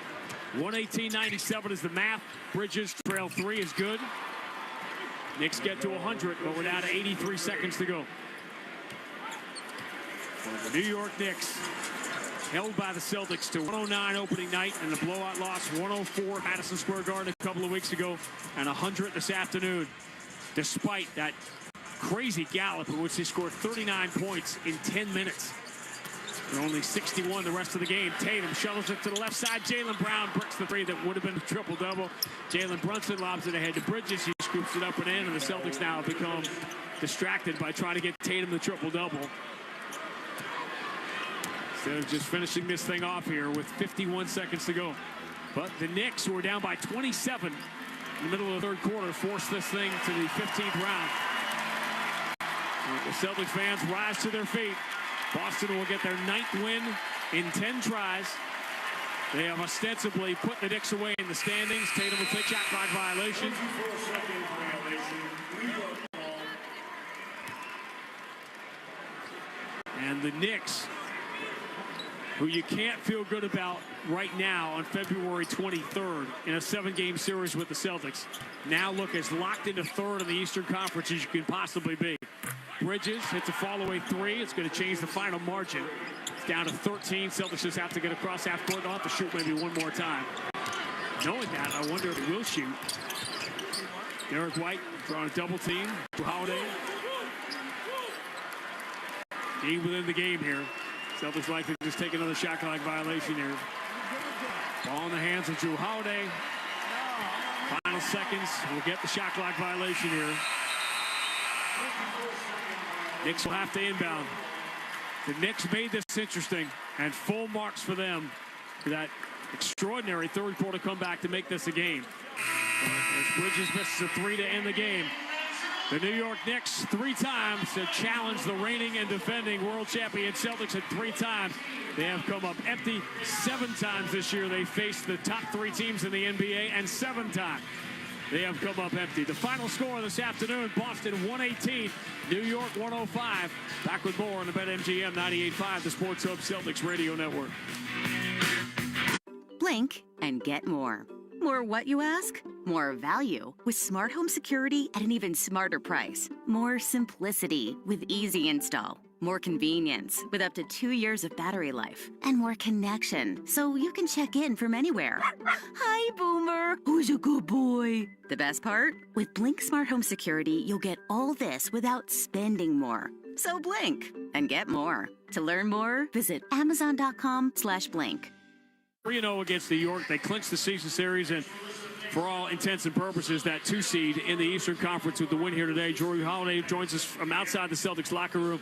118-97 is the math. Bridges trail 3 is good. Knicks get to 100, but we're down to 83 seconds to go. The New York Knicks held by the Celtics to 109 opening night, and the blowout loss 104 Madison Square Garden a couple of weeks ago, and 100 this afternoon, despite that crazy gallop in which they scored 39 points in 10 minutes. They're only 61 the rest of the game. Tatum shuttles it to the left side. Jaylen Brown bricks the three that would have been a triple-double. Jalen Brunson lobs it ahead to Bridges. He scoops it up and in, and the Celtics now have become distracted by trying to get Tatum the triple-double. Instead of just finishing this thing off here with 51 seconds to go. But the Knicks, who are down by 27 in the middle of the third quarter, force this thing to the 15th round. The Celtics fans rise to their feet. Boston will get their 9th win in 10 tries. They have ostensibly put the Knicks away in the standings. Tatum will take shot clock violation. And the Knicks, who you can't feel good about right now on February 23rd in a 7-game series with the Celtics, now look as locked into third in the Eastern Conference as you can possibly be. Bridges hits a fall-away three. It's going to change the final margin. It's down to 13. Celtics just have to get across half court. They'll have to shoot maybe one more time. Knowing that, I wonder if he will shoot. Derek White drawing a double team. Holiday. Game within the game here. Celtics likely to just take another shot clock violation here. Ball in the hands of Drew Holiday. Final seconds. We'll get the shot clock violation here. Knicks will have to inbound. The Knicks made this interesting, and full marks for them for that extraordinary third quarter comeback to make this a game. As Bridges misses a three to end the game. The New York Knicks 3 times to challenge the reigning and defending world champion Celtics at 3 times. They have come up empty 7 times this year. They faced the top 3 teams in the NBA, and 7 times they have come up empty. The final score this afternoon, Boston 118, New York 105. Back with more on the BetMGM 98.5, the Sports Hub Celtics Radio Network. Blink and get more. More what, you ask? More value with smart home security at an even smarter price. More simplicity with easy install. More convenience with up to 2 years of battery life. And more connection so you can check in from anywhere. Hi, Boomer. Who's a good boy? The best part? With Blink Smart Home Security, you'll get all this without spending more. So blink and get more. To learn more, visit Amazon.com/blink. 3-0 against New York. They clinched the season series, and for all intents and purposes, that 2 seed in the Eastern Conference with the win here today. Drew Holiday joins us from outside the Celtics locker room.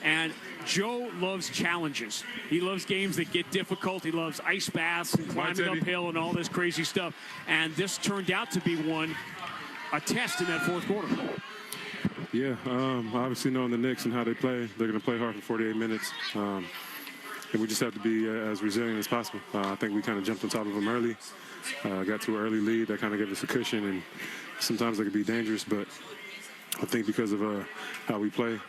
And Joe loves challenges. He loves games that get difficult. He loves ice baths and climbing uphill and all this crazy stuff. And this turned out to be a test in that fourth quarter. Yeah, obviously knowing the Knicks and how they play, they're going to play hard for 48 minutes. And we just have to be as resilient as possible. I think we kind of jumped on top of them early, got to an early lead. That kind of gave us a cushion, and sometimes they could be dangerous, but I think because of how we play,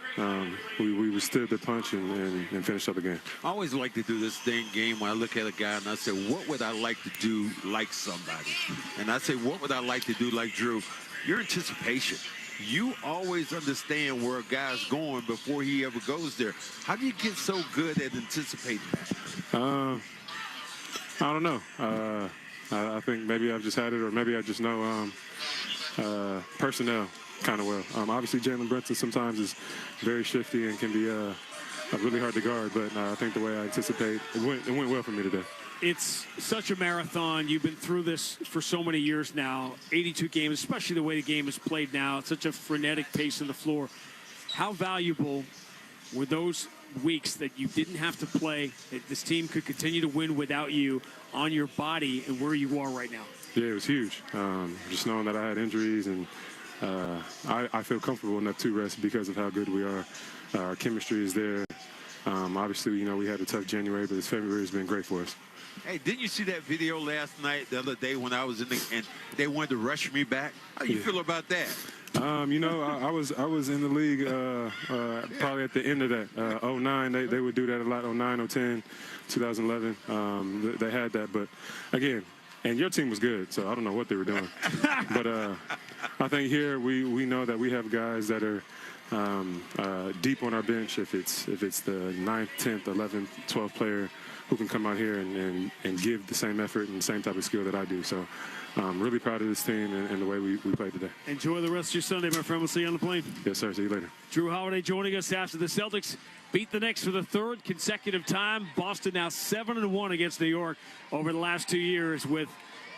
we withstood the punch and finished up the game. I always like to do this game where I look at a guy and I say, what would I like to do like somebody? And I say, what would I like to do like Drew? Your anticipation. You always understand where a guy's going before he ever goes there. How do you get so good at anticipating that? I don't know. I think maybe I've just had it, or maybe I just know personnel kind of well. Obviously, Jalen Brunson sometimes is very shifty and can be really hard to guard, but I think the way I anticipate, it went well for me today. It's such a marathon. You've been through this for so many years now, 82 games, especially the way the game is played now. It's such a frenetic pace on the floor. How valuable were those weeks that you didn't have to play, that this team could continue to win without you, on your body and where you are right now? Yeah, it was huge. Just knowing that I had injuries, and I feel comfortable enough to rest because of how good we are. Our chemistry is there. Obviously, we had a tough January, but this February has been great for us. Hey, didn't you see that video last night, the other day when I was and they wanted to rush me back? How do you feel about that? I was in the league probably at the end of that. 09, they would do that a lot. 09, 010, 2011. They had that, but again, and your team was good, so I don't know what they were doing. But I think here we know that we have guys that are deep on our bench. If it's the 9th, 10th, 11th, 12th player, who can come out here and give the same effort and the same type of skill that I do. So I'm really proud of this team and the way we played today. Enjoy the rest of your Sunday, my friend. We'll see you on the plane. Yes, sir. See you later. Drew Holiday joining us after the Celtics beat the Knicks for the third consecutive time. Boston now 7-1 against New York over the last 2 years, with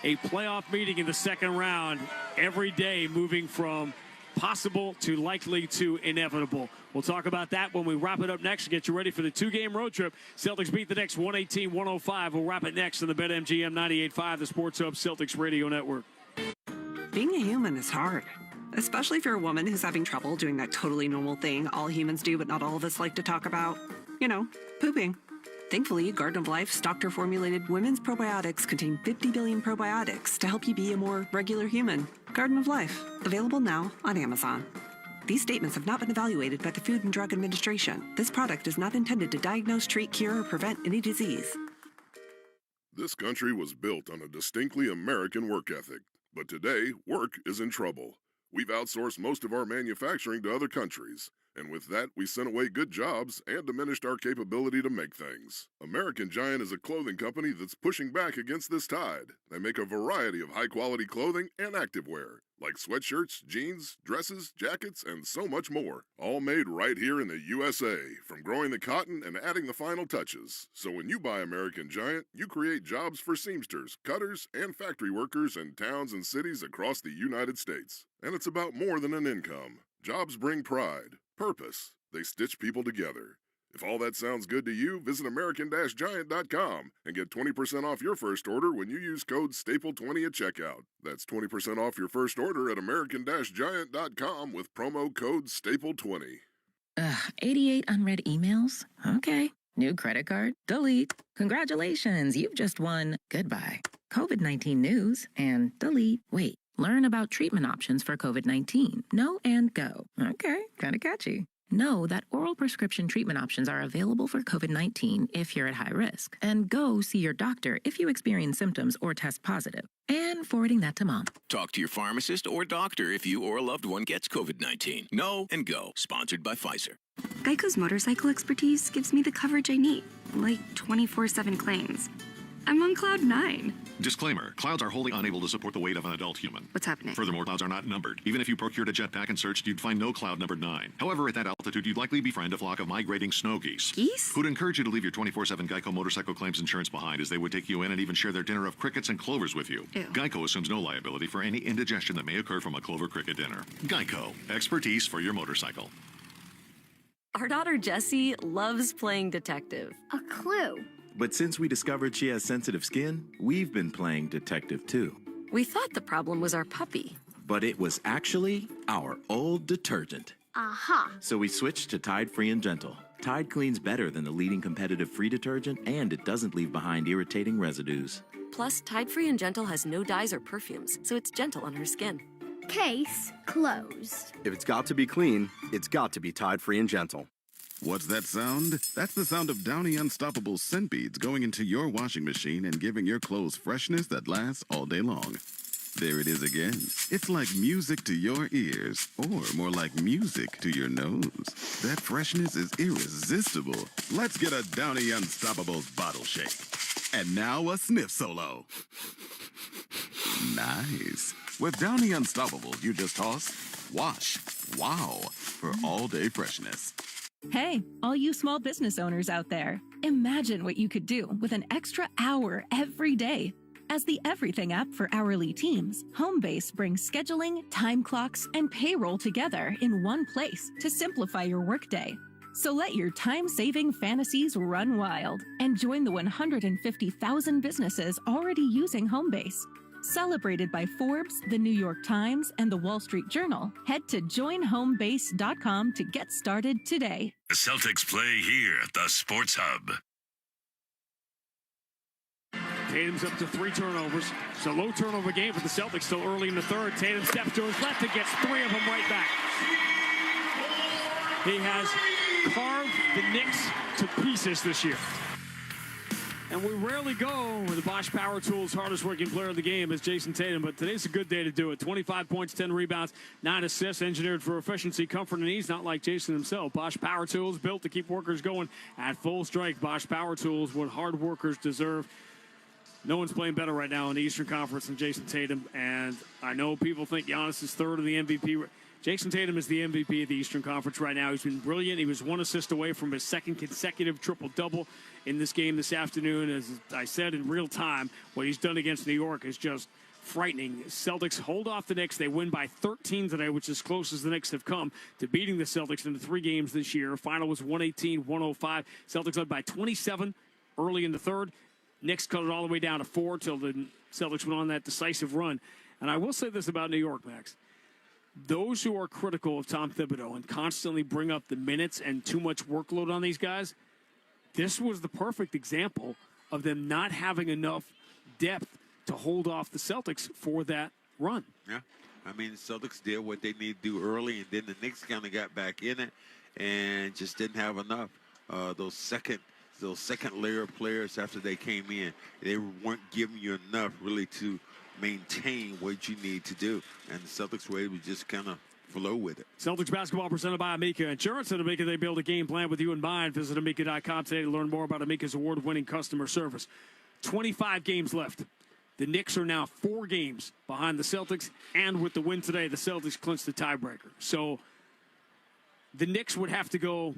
a playoff meeting in the second round every day, moving from possible to likely to inevitable. We'll talk about that when we wrap it up next and get you ready for the two-game road trip. Celtics beat the Knicks 118-105. We'll wrap it next on the BetMGM 98.5, the Sports Hub Celtics Radio Network. Being a human is hard, especially if you're a woman who's having trouble doing that totally normal thing all humans do but not all of us like to talk about. You know, pooping. Thankfully, Garden of Life's doctor-formulated women's probiotics contain 50 billion probiotics to help you be a more regular human. Garden of Life, available now on Amazon. These statements have not been evaluated by the Food and Drug Administration. This product is not intended to diagnose, treat, cure, or prevent any disease. This country was built on a distinctly American work ethic. But today, work is in trouble. We've outsourced most of our manufacturing to other countries. And with that, we sent away good jobs and diminished our capability to make things. American Giant is a clothing company that's pushing back against this tide. They make a variety of high-quality clothing and activewear, like sweatshirts, jeans, dresses, jackets, and so much more. All made right here in the USA, from growing the cotton and adding the final touches. So when you buy American Giant, you create jobs for seamsters, cutters, and factory workers in towns and cities across the United States. And it's about more than an income. Jobs bring pride, purpose. They stitch people together. If all that sounds good to you, visit American-Giant.com and get 20% off your first order when you use code STAPLE20 at checkout. That's 20% off your first order at American-Giant.com with promo code STAPLE20. 88 unread emails? Okay. New credit card? Delete. Congratulations, you've just won. Goodbye. COVID-19 news and delete. Wait. Learn about treatment options for COVID-19. Know and go. Okay, kind of catchy. Know that oral prescription treatment options are available for COVID-19 if you're at high risk. And go see your doctor if you experience symptoms or test positive. And forwarding that to mom. Talk to your pharmacist or doctor if you or a loved one gets COVID-19. Know and go. Sponsored by Pfizer. Geico's motorcycle expertise gives me the coverage I need, like 24/7 claims. I'm on cloud 9. Disclaimer, clouds are wholly unable to support the weight of an adult human. What's happening? Furthermore, clouds are not numbered. Even if you procured a jetpack and searched, you'd find no cloud numbered 9. However, at that altitude, you'd likely befriend a flock of migrating snow geese. Geese? Who'd encourage you to leave your 24/7 Geico motorcycle claims insurance behind, as they would take you in and even share their dinner of crickets and clovers with you. Ew. Geico assumes no liability for any indigestion that may occur from a clover cricket dinner. Geico, expertise for your motorcycle. Our daughter Jessie loves playing detective. A clue. But since we discovered she has sensitive skin, we've been playing detective too. We thought the problem was our puppy. But it was actually our old detergent. Aha. So we switched to Tide Free and Gentle. Tide cleans better than the leading competitive free detergent, and it doesn't leave behind irritating residues. Plus, Tide Free and Gentle has no dyes or perfumes, so it's gentle on her skin. Case closed. If it's got to be clean, it's got to be Tide Free and Gentle. What's that sound? That's the sound of Downy Unstoppable scent beads going into your washing machine and giving your clothes freshness that lasts all day long. There it is again. It's like music to your ears, or more like music to your nose. That freshness is irresistible. Let's get a Downy Unstoppables bottle shake. And now a sniff solo. Nice. With Downy Unstoppables, you just toss, wash, wow, for all-day freshness. Hey, all you small business owners out there. Imagine what you could do with an extra hour every day. As the everything app for hourly teams, Homebase brings scheduling, time clocks, and payroll together in one place to simplify your workday. So let your time-saving fantasies run wild and join the 150,000 businesses already using Homebase. Celebrated by Forbes, the New York Times, and the Wall Street Journal, head to joinhomebase.com to get started today. The Celtics play here at the Sports Hub. Tatum's up to 3 turnovers. It's a low turnover game for the Celtics still early in the third. Tatum steps to his left and gets 3 of them right back. He has carved the Knicks to pieces this year. And we rarely go with the Bosch Power Tools hardest working player of the game is Jason Tatum, but today's a good day to do it. 25 points, 10 rebounds, 9 assists, engineered for efficiency, comfort, and ease, not like Jason himself. Bosch Power Tools, built to keep workers going at full strength. Bosch Power Tools, what hard workers deserve. No one's playing better right now in the Eastern Conference than Jason Tatum, and I know people think Giannis is third in the MVP. Jason Tatum is the MVP of the Eastern Conference right now. He's been brilliant. He was 1 assist away from his second consecutive triple-double in this game this afternoon. As I said in real time, what he's done against New York is just frightening. Celtics hold off the Knicks. They win by 13 today, which is as close as the Knicks have come to beating the Celtics in the 3 games this year. Final was 118-105. Celtics led by 27 early in the third. Knicks cut it all the way down to 4 till the Celtics went on that decisive run. And I will say this about New York, Max. Those who are critical of Tom Thibodeau and constantly bring up the minutes and too much workload on these guys, this was the perfect example of them not having enough depth to hold off the Celtics for that run. Yeah. I mean, the Celtics did what they need to do early, and then the Knicks kind of got back in it and just didn't have enough. Those second layer of players after they came in, they weren't giving you enough really to maintain what you need to do. And the Celtics were able to just kind of flow with it. Celtics basketball presented by Amica Insurance. At Amica, they build a game plan with you in mind. Visit Amica.com today to learn more about Amica's award-winning customer service. 25 games left. The Knicks are now 4 games behind the Celtics, and with the win today, the Celtics clinched the tiebreaker. So the Knicks would have to go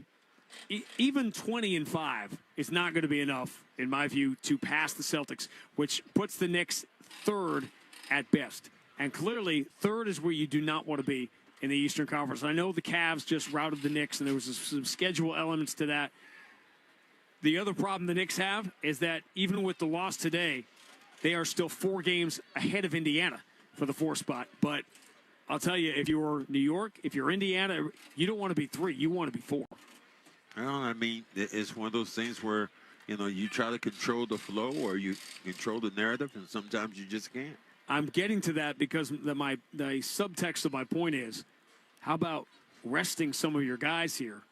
even 20-5 is not going to be enough, in my view, to pass the Celtics, which puts the Knicks third at best. And clearly, third is where you do not want to be in the Eastern Conference. I know the Cavs just routed the Knicks, and there was some schedule elements to that. The other problem the Knicks have is that even with the loss today, they are still 4 games ahead of Indiana for the 4th spot. But I'll tell you, if you're New York, if you're Indiana, you don't want to be 3. You want to be 4. Well, I mean, it's one of those things where, you know, you try to control the flow or you control the narrative, and sometimes you just can't. I'm getting to that because the subtext of my point is, how about resting some of your guys here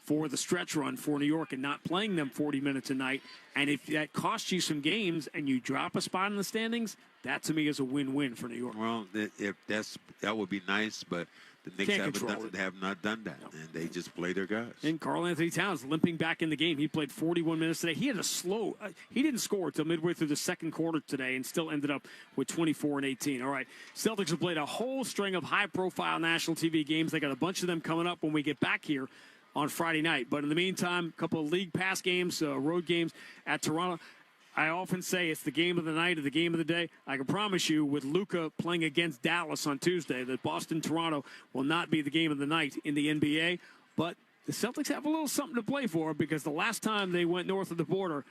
for the stretch run for New York and not playing them 40 minutes a night? And if that costs you some games and you drop a spot in the standings, that to me is a win-win for New York. Well, that would be nice, but the Knicks have not done that, and they just play their guys. And Karl Anthony Towns limping back in the game. He played 41 minutes today. He had a he didn't score until midway through the second quarter today and still ended up with 24 and 18. All right, Celtics have played a whole string of high-profile national TV games. They got a bunch of them coming up when we get back here on Friday night. But in the meantime, a couple of league pass games, road games at Toronto. I often say it's the game of the night or the game of the day. I can promise you with Luka playing against Dallas on Tuesday that Boston-Toronto will not be the game of the night in the NBA. But the Celtics have a little something to play for because the last time they went north of the border,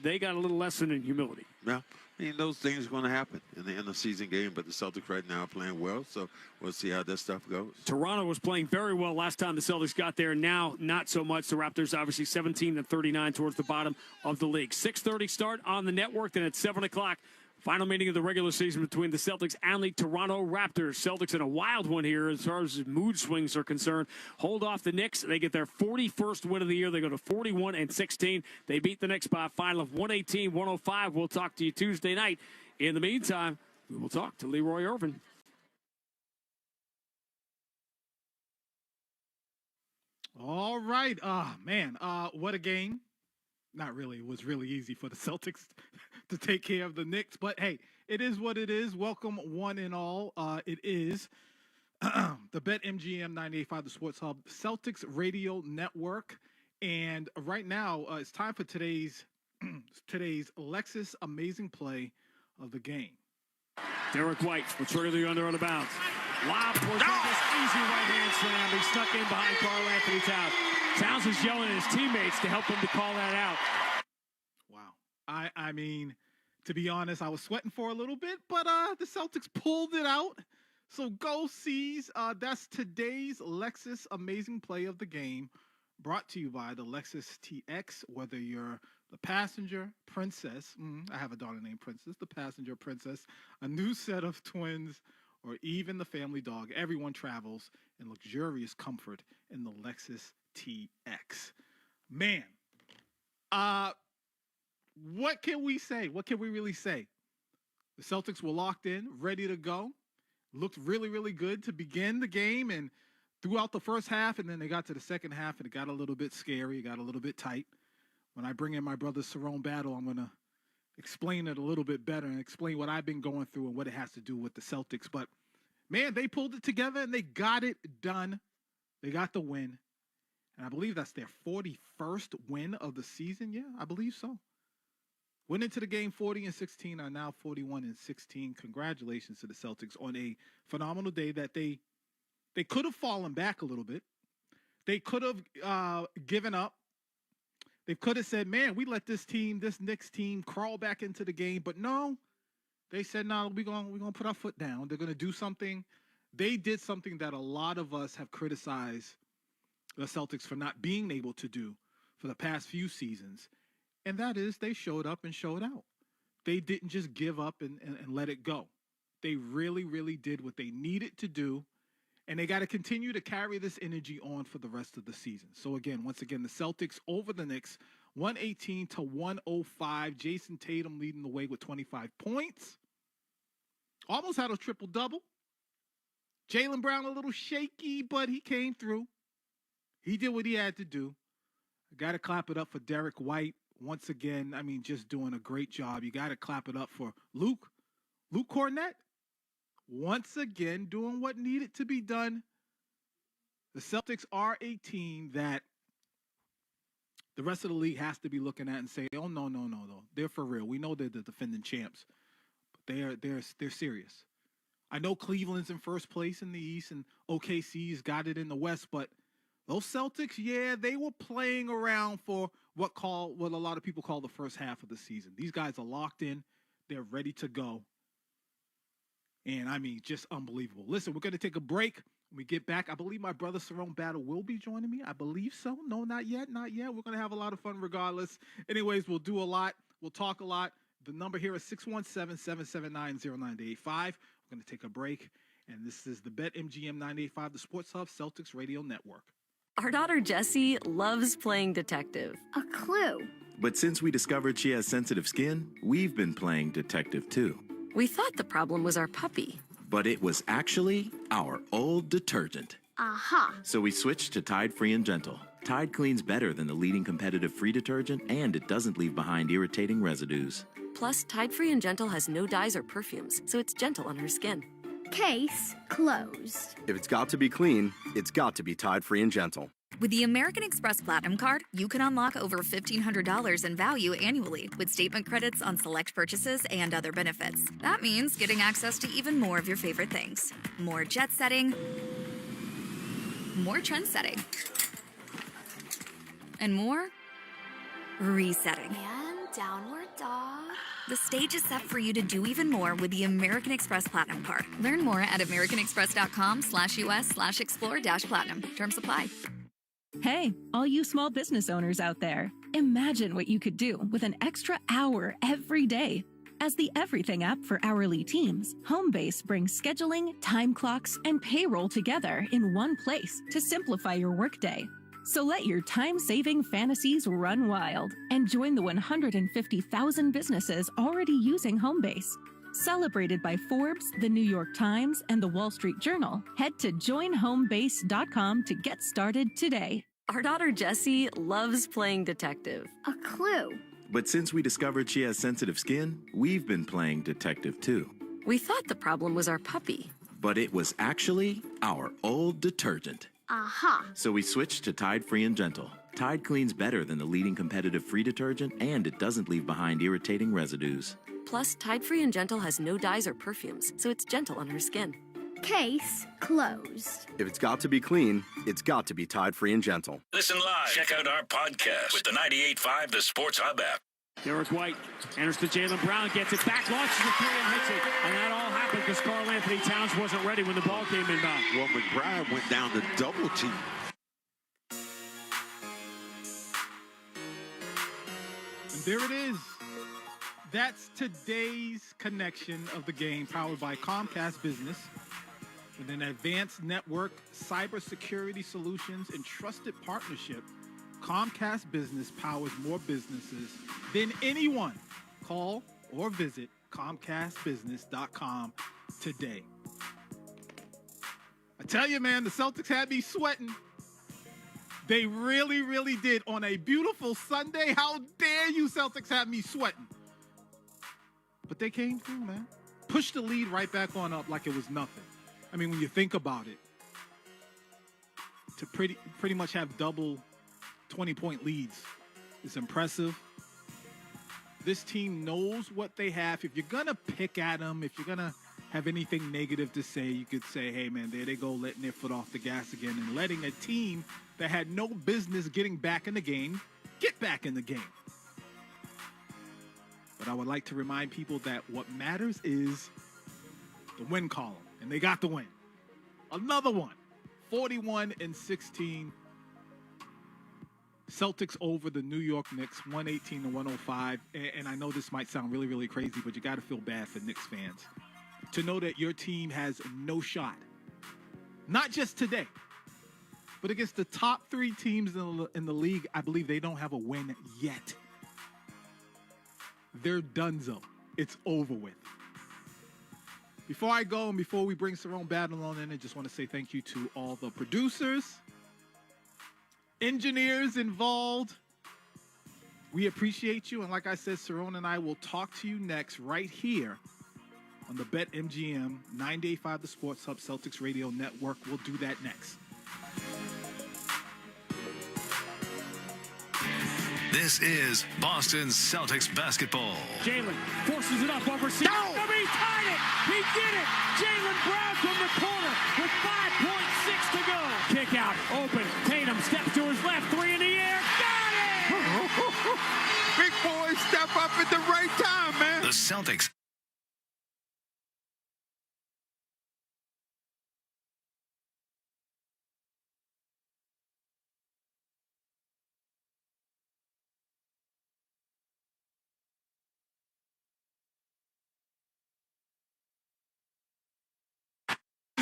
they got a little lesson in humility. Yeah, I mean, those things are going to happen in the end of season game, but the Celtics right now are playing well, so we'll see how that stuff goes. Toronto was playing very well last time the Celtics got there. Now, not so much. The Raptors obviously 17-39 towards the bottom of the league. 6:30 start on the network, then at 7 o'clock, final meeting of the regular season between the Celtics and the Toronto Raptors. Celtics in a wild one here as far as mood swings are concerned. Hold off the Knicks. They get their 41st win of the year. They go to 41-16. They beat the Knicks by a final of 118-105. We'll talk to you Tuesday night. In the meantime, we will talk to Leroy Irvin. All right. Man, what a game. Not really. It was really easy for the Celtics to take care of the Knicks. But, hey, it is what it is. Welcome, one and all. It is the BetMGM 98.5, the Sports Hub, Celtics Radio Network. And right now, it's time for today's Lexus Amazing Play of the game. Derek White will trigger the under on the bounce. Lob for Davis, easy right-hand slam. He snuck in behind Karl Anthony Towns. Towns is yelling at his teammates to help him to call that out. Wow. I mean, to be honest, I was sweating for a little bit, but the Celtics pulled it out. So go C's. That's today's Lexus Amazing Play of the game, brought to you by the Lexus TX. Whether you're the passenger, princess, I have a daughter named Princess, the passenger, princess, a new set of twins, or even the family dog, everyone travels in luxurious comfort in the Lexus TX. Man, what can we say? What can we really say? The Celtics were locked in, ready to go. Looked really, really good to begin the game and throughout the first half, and then they got to the second half, and it got a little bit scary. It got a little bit tight. When I bring in my brother Cerrone Battle, I'm going to explain it a little bit better and explain what I've been going through and what it has to do with the Celtics. But, man, they pulled it together, and they got it done. They got the win. And I believe that's their 41st win of the season. Yeah, I believe so. Went into the game 40-16, are now 41-16. Congratulations to the Celtics on a phenomenal day that they could have fallen back a little bit. They could have given up. They could have said, man, we let this Knicks team crawl back into the game. But no, they said, no, we're gonna put our foot down. They're going to do something. They did something that a lot of us have criticized the Celtics for not being able to do for the past few seasons. And that is they showed up and showed out. They didn't just give up and let it go. They really, really did what they needed to do. And they got to continue to carry this energy on for the rest of the season. So, again, once again, the Celtics over the Knicks, 118-105. Jason Tatum leading the way with 25 points. Almost had a triple-double. Jaylen Brown a little shaky, but he came through. He did what he had to do. I got to clap it up for Derek White. Once again, I mean, just doing a great job. You got to clap it up for Luke Cornett. Once again, doing what needed to be done. The Celtics are a team that the rest of the league has to be looking at and say, oh, no. They're for real. We know they're the defending champs. But they're serious. I know Cleveland's in first place in the East and OKC's got it in the West, but those Celtics, yeah, they were playing around for what a lot of people call the first half of the season. These guys are locked in. They're ready to go. And, I mean, just unbelievable. Listen, we're going to take a break. When we get back, I believe my brother Cerrone Battle will be joining me. I believe so. No, not yet. We're going to have a lot of fun regardless. Anyways, we'll do a lot. We'll talk a lot. The number here is 617-779-0985. We're going to take a break. And this is the BetMGM 98.5, the Sports Hub Celtics Radio Network. Our daughter Jessie loves playing detective. A clue. But since we discovered she has sensitive skin, we've been playing detective too. We thought the problem was our puppy. But it was actually our old detergent. Aha. So we switched to Tide Free and Gentle. Tide cleans better than the leading competitive free detergent, and it doesn't leave behind irritating residues. Plus, Tide Free and Gentle has no dyes or perfumes, so it's gentle on her skin. Case closed. If it's got to be clean, it's got to be Tide Free and Gentle. With the American Express Platinum Card, you can unlock over $1,500 in value annually with statement credits on select purchases and other benefits. That means getting access to even more of your favorite things. More jet setting, more trend setting, and more resetting. And downward dog. The stage is set for you to do even more with the American Express Platinum Card. Learn more at americanexpress.com/US/explore-platinum. Terms apply. Hey, all you small business owners out there. Imagine what you could do with an extra hour every day. As the everything app for hourly teams, Homebase brings scheduling, time clocks, and payroll together in one place to simplify your workday. So let your time-saving fantasies run wild and join the 150,000 businesses already using Homebase. Celebrated by Forbes, the New York Times, and the Wall Street Journal, head to joinhomebase.com to get started today. Our daughter Jessie loves playing detective. A clue. But since we discovered she has sensitive skin, we've been playing detective too. We thought the problem was our puppy. But it was actually our old detergent. Aha. So we switched to Tide Free and Gentle. Tide cleans better than the leading competitive free detergent, and it doesn't leave behind irritating residues. Plus, Tide Free and Gentle has no dyes or perfumes, so it's gentle on her skin. Case closed. If it's got to be clean, it's got to be Tide Free and Gentle. Listen live. Check out our podcast with the 98.5 The Sports Hub app. Derek White enters to Jaylen Brown, gets it back, launches the three and hits it. And that all happened because Karl Anthony Towns wasn't ready when the ball came inbound. Well, McBride went down to double team. And there it is. That's today's connection of the game, powered by Comcast Business, with an advanced network, cybersecurity solutions, and trusted partnership Comcast Business powers more businesses than anyone. Call or visit ComcastBusiness.com today. I tell you, man, the Celtics had me sweating. They really, really did. On a beautiful Sunday, how dare you Celtics have me sweating? But they came through, man. Pushed the lead right back on up like it was nothing. I mean, when you think about it, to pretty much have double 20-point leads is impressive. This team knows what they have. If you're going to pick at them, if you're going to have anything negative to say, you could say, hey, man, there they go, letting their foot off the gas again and letting a team that had no business getting back in the game get back in the game. But I would like to remind people that what matters is the win column, and they got the win. Another one, 41-16. Celtics over the New York Knicks, 118-105. And I know this might sound really, really crazy, but you got to feel bad for Knicks fans to know that your team has no shot. Not just today, but against the top three teams in the league. I believe they don't have a win yet. They're donezo. It's over with. Before I go and before we bring Cerrone Battle on in, I just want to say thank you to all the producers, engineers involved. We appreciate you. And like I said, Cerrone and I will talk to you next right here on the BetMGM 985 The Sports Hub Celtics Radio Network. We'll do that next. This is Boston Celtics basketball. Jalen forces it up over C. He tied it. He did it. Jalen Brown from the corner with 5.6 to go. Kick out, open. Tatum steps to his left. Three in the air. Got it! Big boy step up at the right time, man. The Celtics.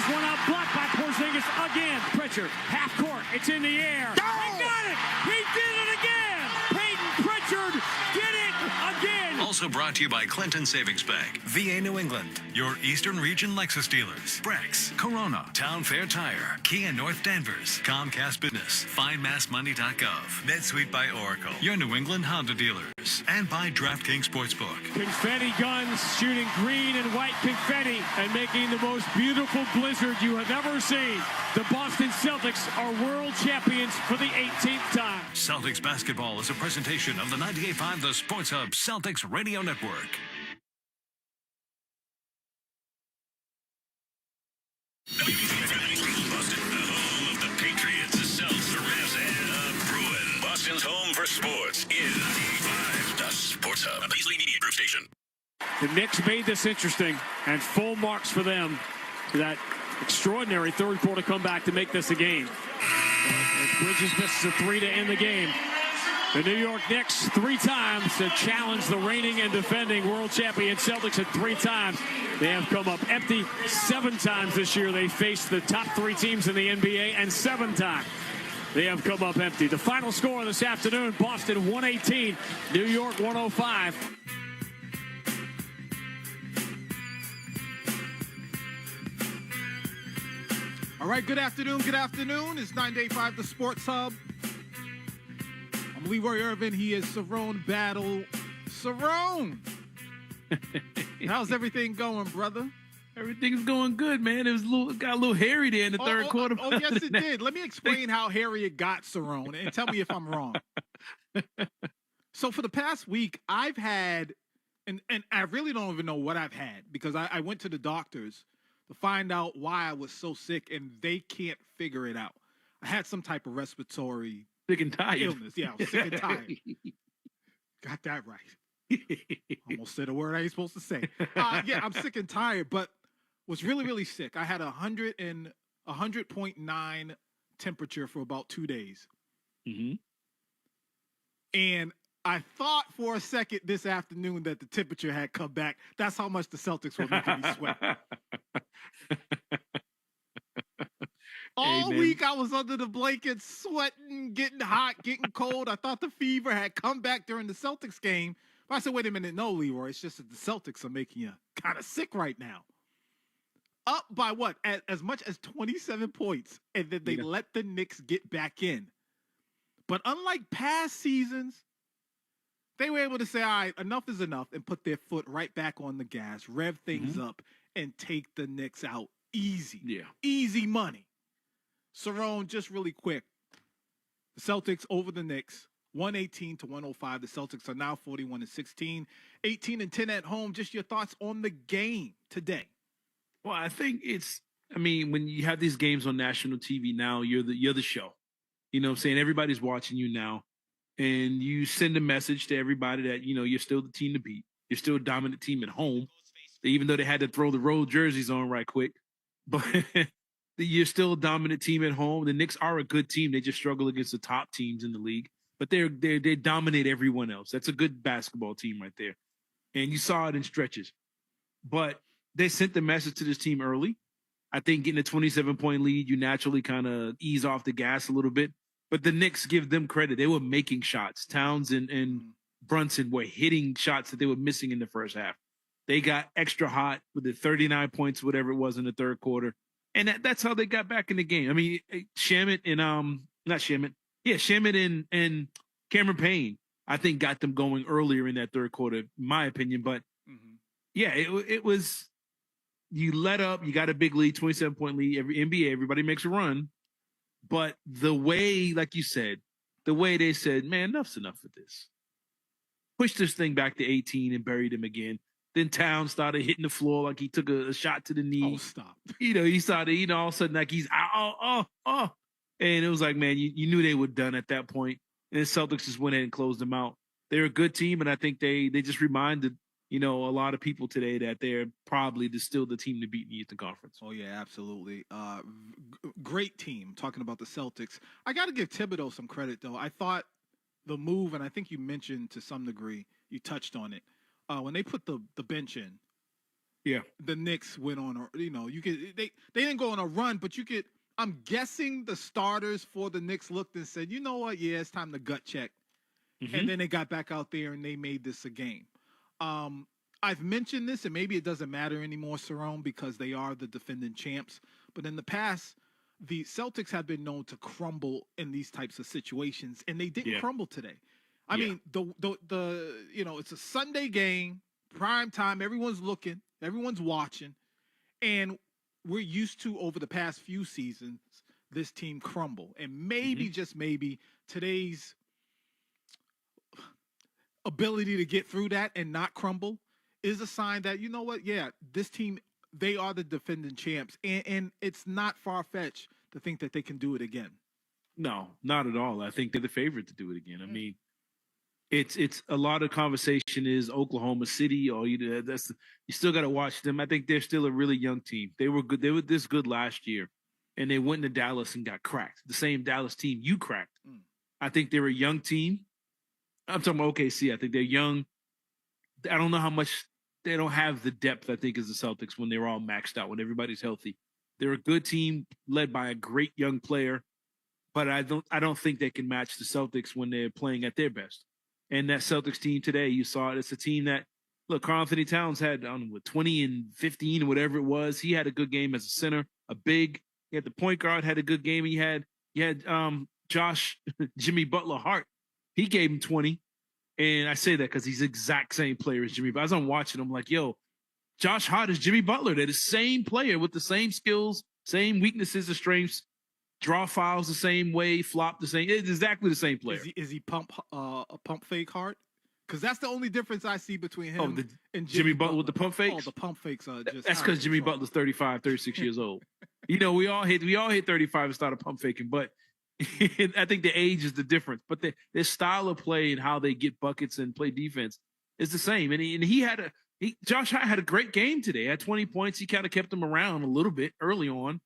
One out blocked by Porzingis again. Pritchard, half court. It's in the air. He got it. He did it again. Peyton Pritchard did it again. Also brought to you by Clinton Savings Bank, VA New England, your Eastern Region Lexus dealers, Brex, Corona, Town Fair Tire, Kia North Danvers, Comcast Business, FindMassMoney.gov, NetSuite by Oracle, your New England Honda dealers, and by DraftKings Sportsbook. Confetti guns shooting green and white confetti and making the most beautiful blizzard you have ever seen. The Boston Celtics are world champions for the 18th time. Celtics basketball is a presentation of the 98.5 The Sports Hub Celtics Radio Network. Boston, the home of the Patriots, the Celtics, the Rams, and the Bruins. Boston's home for sports is 95 The Sports Hub, a Beasley Media Group station. The Knicks made this interesting, and full marks for them for that extraordinary third quarter comeback to make this a game. Bridges misses a three to end the game. The New York Knicks 3 times to challenge the reigning and defending world champion Celtics at 3 times. They have come up empty 7 times this year. They faced the top 3 teams in the NBA, and 7 times they have come up empty. The final score this afternoon, Boston 118, New York 105. All right, good afternoon. Good afternoon. It's 985 The Sports Hub. I'm Leroy Irvin. He is Cerrone Battle. Cerrone! How's everything going, brother? Everything's going good, man. It was got a little hairy there in the third quarter. Oh, yes, it did. Let me explain how hairy it got, Cerrone, and tell me if I'm wrong. So for the past week, I've had, and I really don't even know what I've had, because I went to the doctors to find out why I was so sick, and they can't figure it out. I had some type of respiratory sick and tired illness. Yeah, I was sick and tired. Got that right. Almost said a word I ain't supposed to say. Yeah, I'm sick and tired, but was really, really sick. I had 100.9 temperature for about 2 days. Mm-hmm. And I thought for a second this afternoon that the temperature had come back. That's how much the Celtics were making me sweat. All week I was under the blanket, sweating, getting hot, getting cold. I thought the fever had come back during the Celtics game. But I said, wait a minute, no, Leroy. It's just that the Celtics are making you kind of sick right now. Up by what? As much as 27 points. And then they let the Knicks get back in. But unlike past seasons, they were able to say, all right, enough is enough, and put their foot right back on the gas, rev things up, and take the Knicks out easy. Yeah. Easy money. Cerrone, just really quick. The Celtics over the Knicks, 118-105. The Celtics are now 41-16, 18-10 at home. Just your thoughts on the game today. Well, I think when you have these games on national TV now, you're the show. You know what I'm saying? Everybody's watching you now. And you send a message to everybody that, you're still the team to beat. You're still a dominant team at home, even though they had to throw the road jerseys on right quick. But you're still a dominant team at home. The Knicks are a good team. They just struggle against the top teams in the league. But they dominate everyone else. That's a good basketball team right there. And you saw it in stretches. But they sent the message to this team early. I think getting a 27-point lead, you naturally kind of ease off the gas a little bit. But the Knicks, give them credit. They were making shots. Towns and Brunson were hitting shots that they were missing in the first half. They got extra hot with the 39 points, whatever it was in the third quarter. And that's how they got back in the game. I mean, Shamet and Cameron Payne, I think, got them going earlier in that third quarter, in my opinion. But, it was you let up. You got a big lead, 27-point lead. Everybody makes a run. But the way, like you said, the way they said, man, enough's enough of this. Push this thing back to 18 and buried him again. Then Towns started hitting the floor like he took a shot to the knee. Oh, stop. He started, all of a sudden, like he's, oh. And it was like, man, you knew they were done at that point. And the Celtics just went ahead and closed them out. They're a good team, and I think they just reminded, a lot of people today that they're probably still the team to beat in the Eastern Conference. Oh, yeah, absolutely. Great team, talking about the Celtics. I got to give Thibodeau some credit, though. I thought the move, and I think you mentioned to some degree, you touched on it, when they put the bench in, the Knicks went on, they didn't go on a run, but I'm guessing the starters for the Knicks looked and said, you know what, yeah, it's time to gut check. And then they got back out there and they made this a game. I've mentioned this, and maybe it doesn't matter anymore, Cerrone, because they are the defending champs. But in the past, the Celtics have been known to crumble in these types of situations, and they didn't crumble today. I mean, it's a Sunday game, prime time. Everyone's looking, everyone's watching, and we're used to, over the past few seasons, this team crumble. And maybe, just maybe, today's ability to get through that and not crumble is a sign that, you know what, this team, they are the defending champs, and it's not far-fetched to think that they can do it again. No, not at all. I think they're the favorite to do it again. I mean, it's a lot of conversation is Oklahoma City, or you still got to watch them. I think they're still a really young team. They were good. They were this good last year, and they went to Dallas and got cracked. The same Dallas team you cracked. I think they're a young team. I'm talking about OKC. I think they're young. I don't know how much they don't have the depth, I think, as the Celtics when they're all maxed out, when everybody's healthy. They're a good team led by a great young player, but I don't think they can match the Celtics when they're playing at their best. And that Celtics team today, you saw it. It's a team that, look, Karl Anthony Towns had 20 and 15 or whatever it was. He had a good game as a center, a big. He had the point guard, had a good game. You had Josh Jimmy Butler Hart. He gave him 20. And I say that because he's the exact same player as Jimmy. But as I'm watching, I'm like, yo, Josh Hart is Jimmy Butler. They're the same player with the same skills, same weaknesses and strengths, draw fouls the same way, flop the same. It's exactly the same player. Is he pump fake Hart? Because that's the only difference I see between him and Jimmy Butler with the pump fakes. Oh, the pump fakes are just. That's because Jimmy Butler's 35, 36 years old. We all hit 35 and started pump faking, but I think the age is the difference. But their style of play and how they get buckets and play defense is the same. And Josh Hart had a great game today. At 20 points, he kind of kept them around a little bit early on.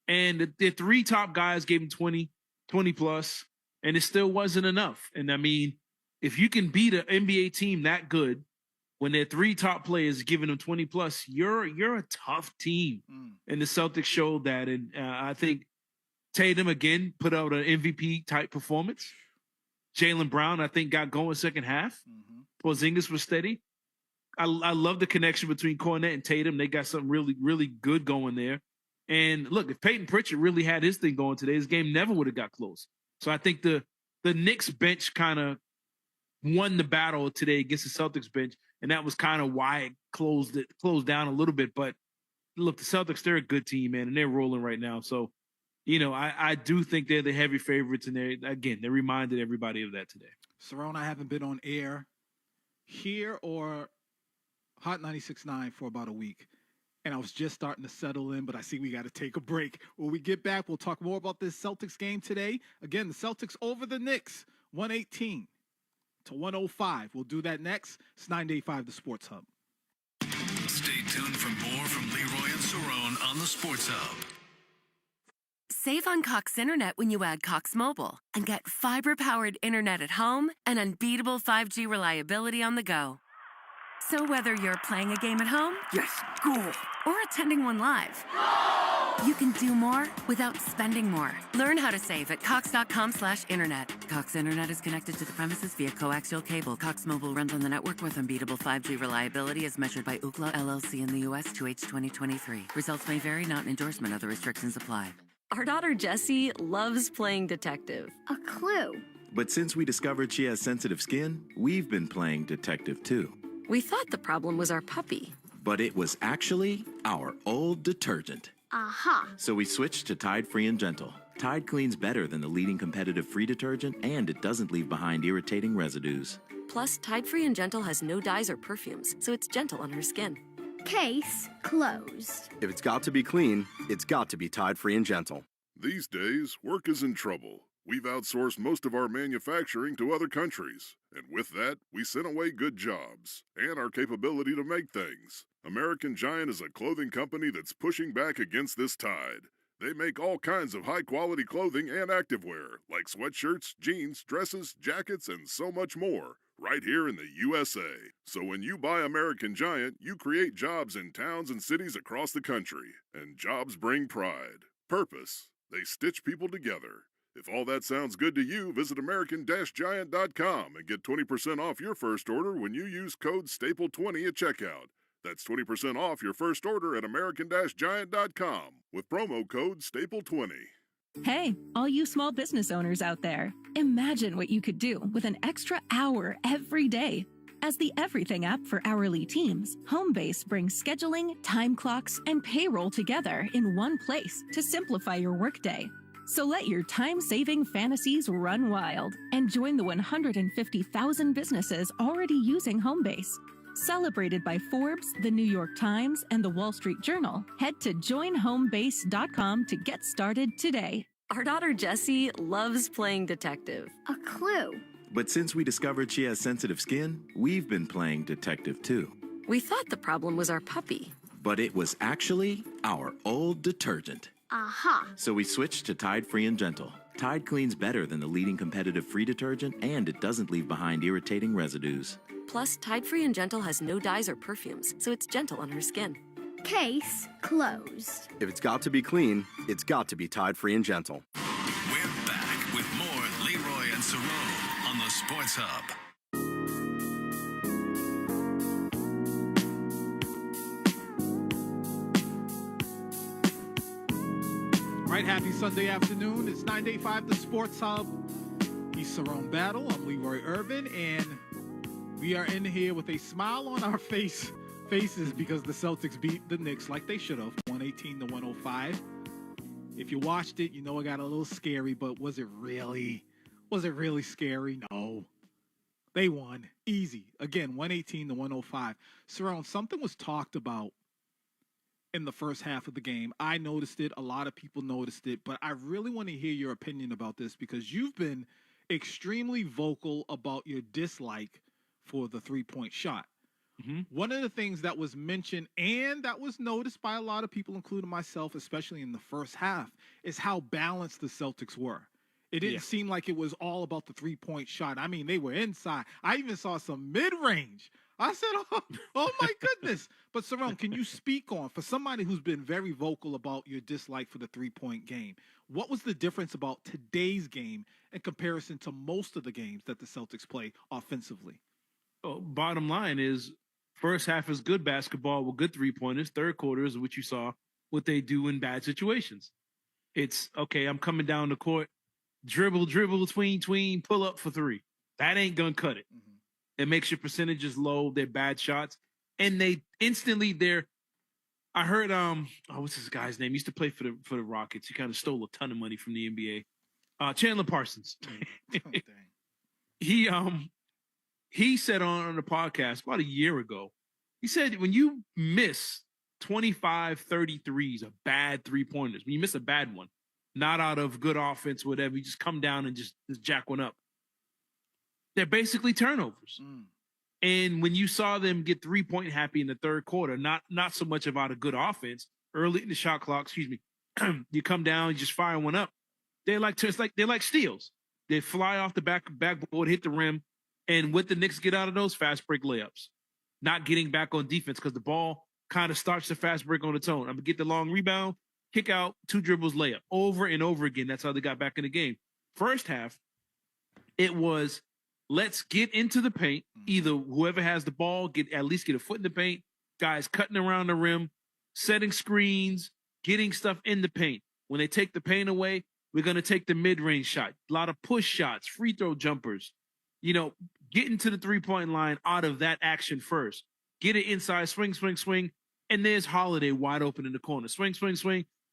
And the three top guys gave him 20 plus, and it still wasn't enough. And I mean, if you can beat an NBA team that good when their three top players giving them 20 plus, you're a tough team. And the Celtics showed that. And I think Tatum, again, put out an MVP-type performance. Jaylen Brown, I think, got going second half. Porzingis was steady. I love the connection between Cornette and Tatum. They got something really, really good going there. And look, if Peyton Pritchard really had his thing going today, his game never would have got close. So I think the Knicks bench kind of won the battle today against the Celtics bench, and that was kind of why it closed down a little bit. But look, the Celtics, they're a good team, man, and they're rolling right now. So, I do think they're the heavy favorites, and they reminded everybody of that today. Cerrone, I haven't been on air here or Hot 96.9 for about a week, and I was just starting to settle in, but I see we got to take a break. When we get back, we'll talk more about this Celtics game today. Again, the Celtics over the Knicks, 118 to 105. We'll do that next. It's 985 The Sports Hub. Stay tuned for more from Leroy and Cerrone on the Sports Hub. Save on Cox Internet when you add Cox Mobile and get fiber-powered internet at home and unbeatable 5G reliability on the go. So whether you're playing a game at home, yes, cool, or attending one live, you can do more without spending more. Learn how to save at cox.com/internet. Cox Internet is connected to the premises via coaxial cable. Cox Mobile runs on the network with unbeatable 5G reliability as measured by Ookla LLC in the U.S. 2H 2023. Results may vary, not an endorsement. Other restrictions apply. Our daughter Jessie loves playing detective. A clue. But since we discovered she has sensitive skin, we've been playing detective too. We thought the problem was our puppy. But it was actually our old detergent. Aha. So we switched to Tide Free and Gentle. Tide cleans better than the leading competitive free detergent, and it doesn't leave behind irritating residues. Plus, Tide Free and Gentle has no dyes or perfumes, so it's gentle on her skin. Case closed. If it's got to be clean, it's got to be Tide Free and Gentle. These days, work is in trouble. We've outsourced most of our manufacturing to other countries, and with that, we sent away good jobs and our capability to make things. American Giant is a clothing company that's pushing back against this tide. They make all kinds of high-quality clothing and activewear, like sweatshirts, jeans, dresses, jackets, and so much more, right here in the USA. So when you buy American Giant, you create jobs in towns and cities across the country, and jobs bring pride, purpose. They stitch people together. If all that sounds good to you, visit American-Giant.com and get 20% off your first order when you use code STAPLE20 at checkout. That's 20% off your first order at American-Giant.com with promo code STAPLE20. Hey, all you small business owners out there, imagine what you could do with an extra hour every day. As the everything app for hourly teams, Homebase brings scheduling, time clocks, and payroll together in one place to simplify your workday. So let your time-saving fantasies run wild and join the 150,000 businesses already using Homebase. Celebrated by Forbes, the New York Times, and the Wall Street Journal, head to joinhomebase.com to get started today. Our daughter Jessie loves playing detective. A clue. But since we discovered she has sensitive skin, we've been playing detective too. We thought the problem was our puppy. But it was actually our old detergent. Aha. So we switched to Tide Free and Gentle. Tide cleans better than the leading competitive free detergent, and it doesn't leave behind irritating residues. Plus, Tide Free and Gentle has no dyes or perfumes, so it's gentle on her skin. Case closed. If it's got to be clean, it's got to be Tide Free and Gentle. We're back with more Leroy and Cerrone on the Sports Hub. Right, happy Sunday afternoon. It's 985 The Sports Hub. He's Cerrone Battle. I'm Leroy Irvin, and we are in here with a smile on our faces because the Celtics beat the Knicks like they should have, 118 to 105. If you watched it, you know it got a little scary, but was it really scary? No. They won. Easy. Again, 118 to 105. Cerrone, something was talked about in the first half of the game. I noticed it. A lot of people noticed it, but I really want to hear your opinion about this because you've been extremely vocal about your dislike for the three-point shot. Mm-hmm. One of the things that was mentioned and that was noticed by a lot of people, including myself, especially in the first half, is how balanced the Celtics were. It didn't seem like it was all about the three-point shot. I mean, they were inside. I even saw some mid-range. I said, oh my goodness. But Cerrone, can you speak on, for somebody who's been very vocal about your dislike for the 3-point game, what was the difference about today's game in comparison to most of the games that the Celtics play offensively? Oh, bottom line is first half is good basketball with good 3-pointers. Third quarter is what you saw, what they do in bad situations. It's, okay, I'm coming down the court, dribble, tween, pull up for 3. That ain't going to cut it. Mm-hmm. It makes your percentages low. They're bad shots. And they instantly, I heard, what's this guy's name? He used to play for the Rockets. He kind of stole a ton of money from the NBA. Chandler Parsons. He said on the podcast about a year ago, he said, when you miss 25, 33s of bad 3-pointers, when you miss a bad one, not out of good offense, whatever, you just come down and just jack one up. They're basically turnovers. And when you saw them get 3-point happy in the third quarter, not so much about a good offense, early in the shot clock, you come down, you just fire one up. They're like steals. They fly off the backboard, hit the rim, and what the Knicks get out of those fast break layups, not getting back on defense because the ball kind of starts the fast break on its own. I'm gonna get the long rebound, kick out, 2 dribbles, layup, over and over again. That's how they got back in the game. First half, it was, let's get into the paint. Either whoever has the ball, at least get a foot in the paint. Guys cutting around the rim, setting screens, getting stuff in the paint. When they take the paint away, we're going to take the mid-range shot. A lot of push shots, free throw jumpers. Getting to the 3-point line out of that action first. Get it inside, swing. And there's Holiday wide open in the corner. Swing.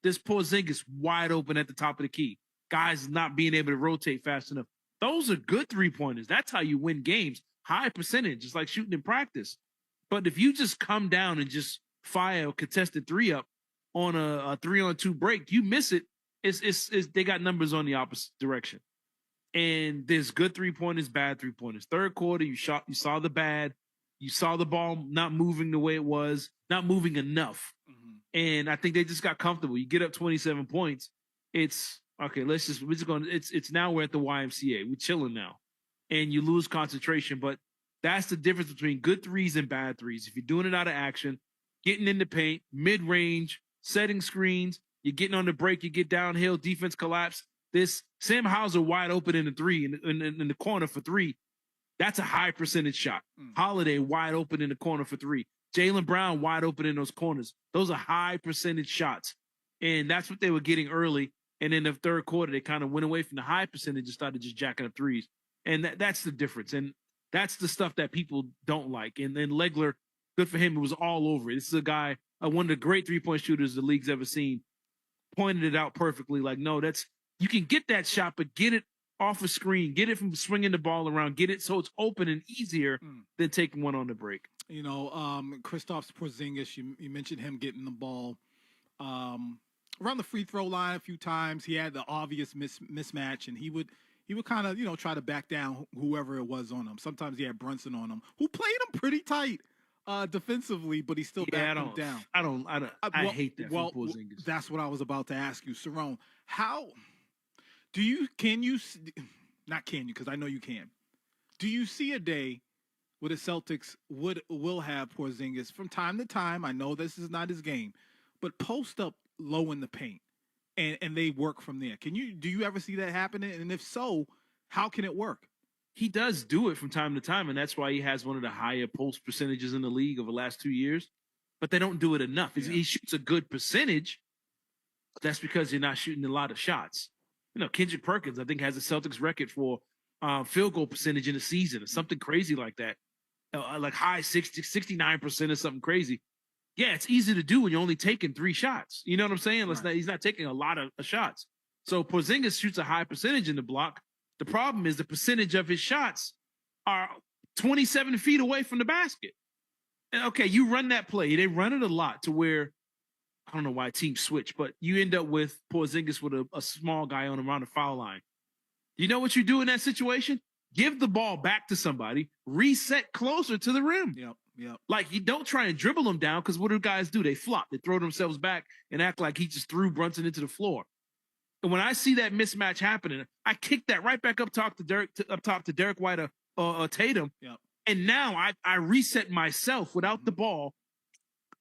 There's Porzingis wide open at the top of the key. Guys not being able to rotate fast enough. Those are good 3-pointers. That's how you win games. High percentage. It's like shooting in practice. But if you just come down and just fire a contested 3 up on a 3-on-2 break, you miss it. It's they got numbers on the opposite direction. And there's good 3-pointers, bad 3-pointers. Third quarter, you saw the bad. You saw the ball not moving the way it was, not moving enough. Mm-hmm. And I think they just got comfortable. You get up 27 points. It's okay. It's now we're at the YMCA. We're chilling now, and you lose concentration. But that's the difference between good 3s and bad 3s. If you're doing it out of action, getting in the paint, mid-range, setting screens, you're getting on the break, you get downhill, defense collapse. This Sam Hauser wide open in the 3 in the corner for 3. That's a high percentage shot. Holiday wide open in the corner for 3. Jaylen Brown wide open in those corners. Those are high percentage shots. And that's what they were getting early. And in the third quarter, they kind of went away from the high percentage and started just jacking up 3s. And that's the difference. And that's the stuff that people don't like. And then Legler, good for him, it was all over it. This is a guy, one of the great 3-point shooters the league's ever seen, pointed it out perfectly. Like, no, you can get that shot, but get it off a screen, get it from swinging the ball around, get it so it's open and easier than taking one on the break. Kristaps Porzingis, you mentioned him getting the ball around the free throw line a few times. He had the obvious mismatch, and he would kind of, try to back down whoever it was on him. Sometimes he had Brunson on him, who played him pretty tight defensively, but he still backed him down. I hate that for Porzingis. That's what I was about to ask you, Cerrone. How because I know you can. Do you see a day where the Celtics will have Porzingis from time to time? I know this is not his game, but post up low in the paint and they work from there. Do you ever see that happening? And if so, how can it work? He does do it from time to time, and that's why he has one of the higher post percentages in the league over the last 2 years. But they don't do it enough. Yeah. He shoots a good percentage. That's because you're not shooting a lot of shots. Kendrick Perkins, I think, has a Celtics record for field goal percentage in a season or something crazy like that. Like high 60, 69% or something crazy. Yeah, it's easy to do when you're only taking 3 shots. You know what I'm saying? Right. He's not taking a lot of shots. So Porzingis shoots a high percentage in the block. The problem is the percentage of his shots are 27 feet away from the basket. And okay, you run that play. They run it a lot to where, I don't know why teams switch, but you end up with Porzingis with a small guy on around the foul line. You know what you do in that situation? Give the ball back to somebody, reset closer to the rim. Yep. Like, you don't try and dribble them down, because what do guys do? They flop. They throw themselves back and act like he just threw Brunson into the floor. And when I see that mismatch happening, I kick that right back up top to Derek White or Tatum. Yep. And now I reset myself without the ball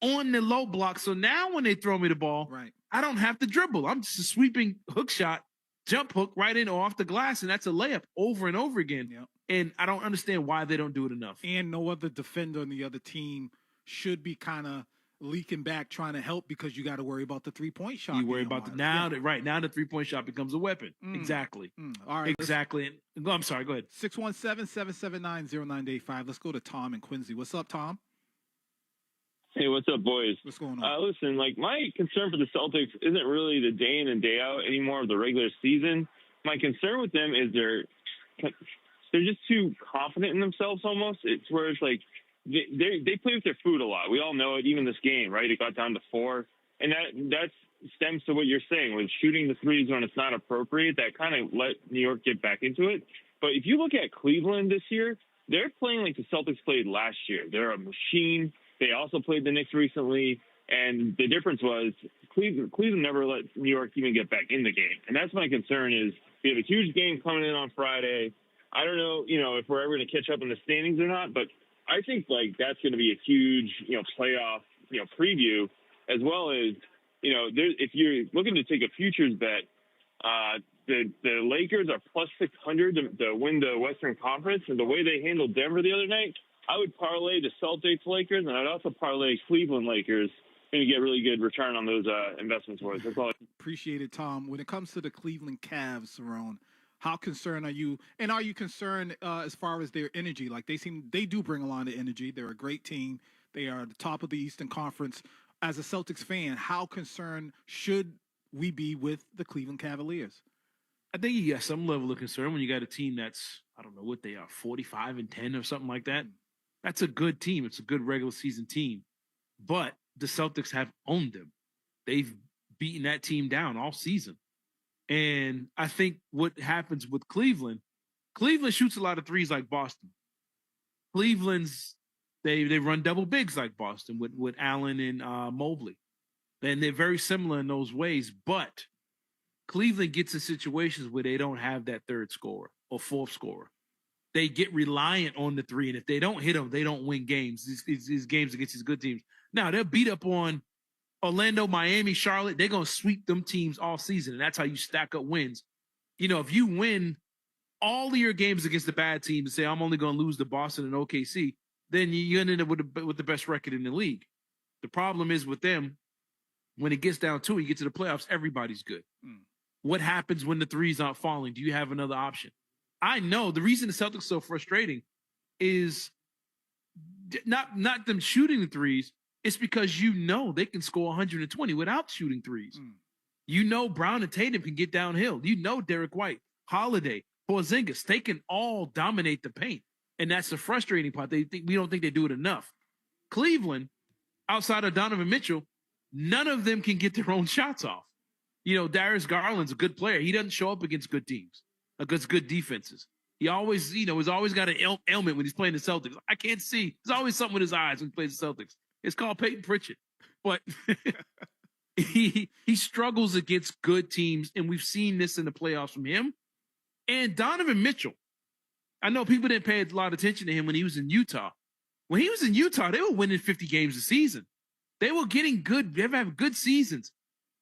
on the low block. So now when they throw me the ball, I don't have to dribble. I'm just a sweeping hook shot, jump hook right in or off the glass, and that's a layup over and over again. Yep. And I don't understand why they don't do it enough. And no other defender on the other team should be kind of leaking back trying to help because you got to worry about the three-point shot. You worry about now the 3-point shot becomes a weapon. Exactly. All right. Exactly. I'm sorry. Go ahead. 617-779-0985. Let's go to Tom and Quincy. What's up, Tom? Hey, what's up, boys? What's going on? Listen, my concern for the Celtics isn't really the day in and day out anymore of the regular season. My concern with them is they're just too confident in themselves almost. It's where it's like they play with their food a lot. We all know it, even this game, right? It got down to 4. And that stems to what you're saying, with shooting the threes when it's not appropriate. That kind of let New York get back into it. But if you look at Cleveland this year, they're playing like the Celtics played last year. They're a machine. They also played the Knicks recently, and the difference was Cleveland never let New York even get back in the game. And that's my concern is we have a huge game coming in on Friday. I don't know, if we're ever going to catch up in the standings or not, but I think that's going to be a huge, playoff, preview, as well as, if you're looking to take a futures bet, the Lakers are plus 600 to win the Western Conference, and the way they handled Denver the other night, I would parlay the Celtics Lakers, and I'd also parlay Cleveland Lakers. Going to get really good return on those investments for us. That's all. Appreciate it, Tom. When it comes to the Cleveland Cavs, Saron, how concerned are you? And are you concerned as far as their energy? Like they do bring a lot of energy. They're a great team. They are at the top of the Eastern Conference. As a Celtics fan, how concerned should we be with the Cleveland Cavaliers? I think you got some level of concern when you got a team that's, I don't know what they are, 45-10 or something like that. That's a good team. It's a good regular season team. But the Celtics have owned them. They've beaten that team down all season. And I think what happens with Cleveland shoots a lot of threes like Boston. Cleveland's, they run double bigs like Boston with Allen and Mobley. And they're very similar in those ways. But Cleveland gets in situations where they don't have that third scorer or fourth scorer. They get reliant on the three, and if they don't hit them, they don't win games. These games against these good teams. Now, they'll beat up on Orlando, Miami, Charlotte. They're going to sweep them teams all season, and that's how you stack up wins. If you win all of your games against the bad teams and say, I'm only going to lose to Boston and OKC, then you end up with the best record in the league. The problem is with them, when it gets down to it, you get to the playoffs, everybody's good. What happens when the threes aren't falling? Do you have another option? I know the reason the Celtics are so frustrating is not them shooting the threes. It's because they can score 120 without shooting threes. Brown and Tatum can get downhill. Derek White, Holiday, Porzingis, they can all dominate the paint. And that's the frustrating part. We don't think they do it enough. Cleveland, outside of Donovan Mitchell, none of them can get their own shots off. Darius Garland's a good player. He doesn't show up against good teams, against good defenses. He always, has always got an ailment when he's playing the Celtics. I can't see. There's always something with his eyes when he plays the Celtics. It's called Peyton Pritchard. But he struggles against good teams, and we've seen this in the playoffs from him. And Donovan Mitchell, I know people didn't pay a lot of attention to him when he was in Utah. When he was in Utah, they were winning 50 games a season. They were getting good. They were having good seasons.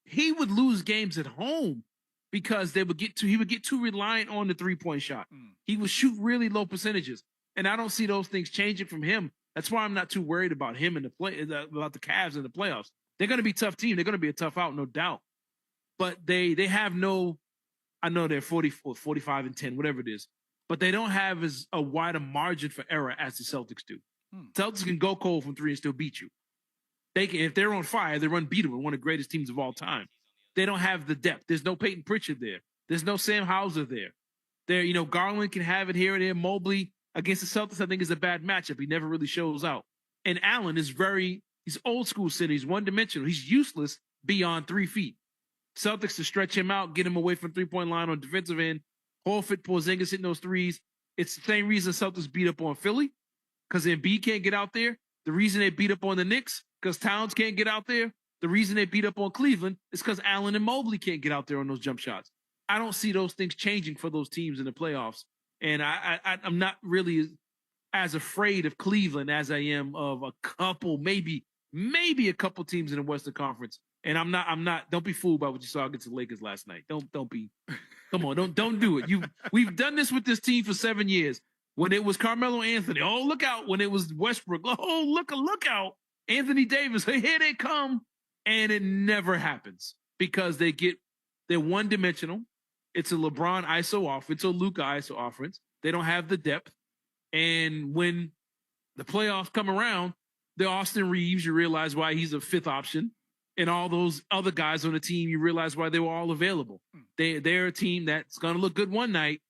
He would lose games at home because he would get too reliant on the three-point shot. He would shoot really low percentages. And I don't see those things changing from him. That's why I'm not too worried about him about the Cavs in the playoffs. They're going to be a tough team. They're going to be a tough out, no doubt. But they have no, I know they're 45-10, whatever it is, but they don't have as a wider margin for error as the Celtics do. Celtics can go cold from three and still beat you. They can, if they're on fire, they're unbeatable. One of the greatest teams of all time. They don't have the depth. There's no Peyton Pritchard there. There's no Sam Hauser there. Garland can have it here and there. Mobley against the Celtics, I think, is a bad matchup. He never really shows out. And Allen is he's old school city. He's one-dimensional. He's useless beyond 3 feet. Celtics to stretch him out, get him away from three-point line on defensive end. Horford, Porzingis hitting those threes. It's the same reason Celtics beat up on Philly, because Embiid can't get out there. The reason they beat up on the Knicks, because Towns can't get out there. The reason they beat up on Cleveland is because Allen and Mobley can't get out there on those jump shots. I don't see those things changing for those teams in the playoffs. And I'm not really as afraid of Cleveland as I am of a couple, maybe a couple teams in the Western Conference. And I'm not. Don't be fooled by what you saw against the Lakers last night. Don't be. Come on, don't do it. We've done this with this team for 7 years. When it was Carmelo Anthony, oh look out. When it was Westbrook, oh look out. Anthony Davis, hey, here they come, and it never happens because they're one dimensional. It's a LeBron ISO offense, a Luka ISO offense. They don't have the depth, and when the playoffs come around, the Austin Reeves, you realize why he's a fifth option. And all those other guys on the team, you realize why they were all available. They're a team that's going to look good one night,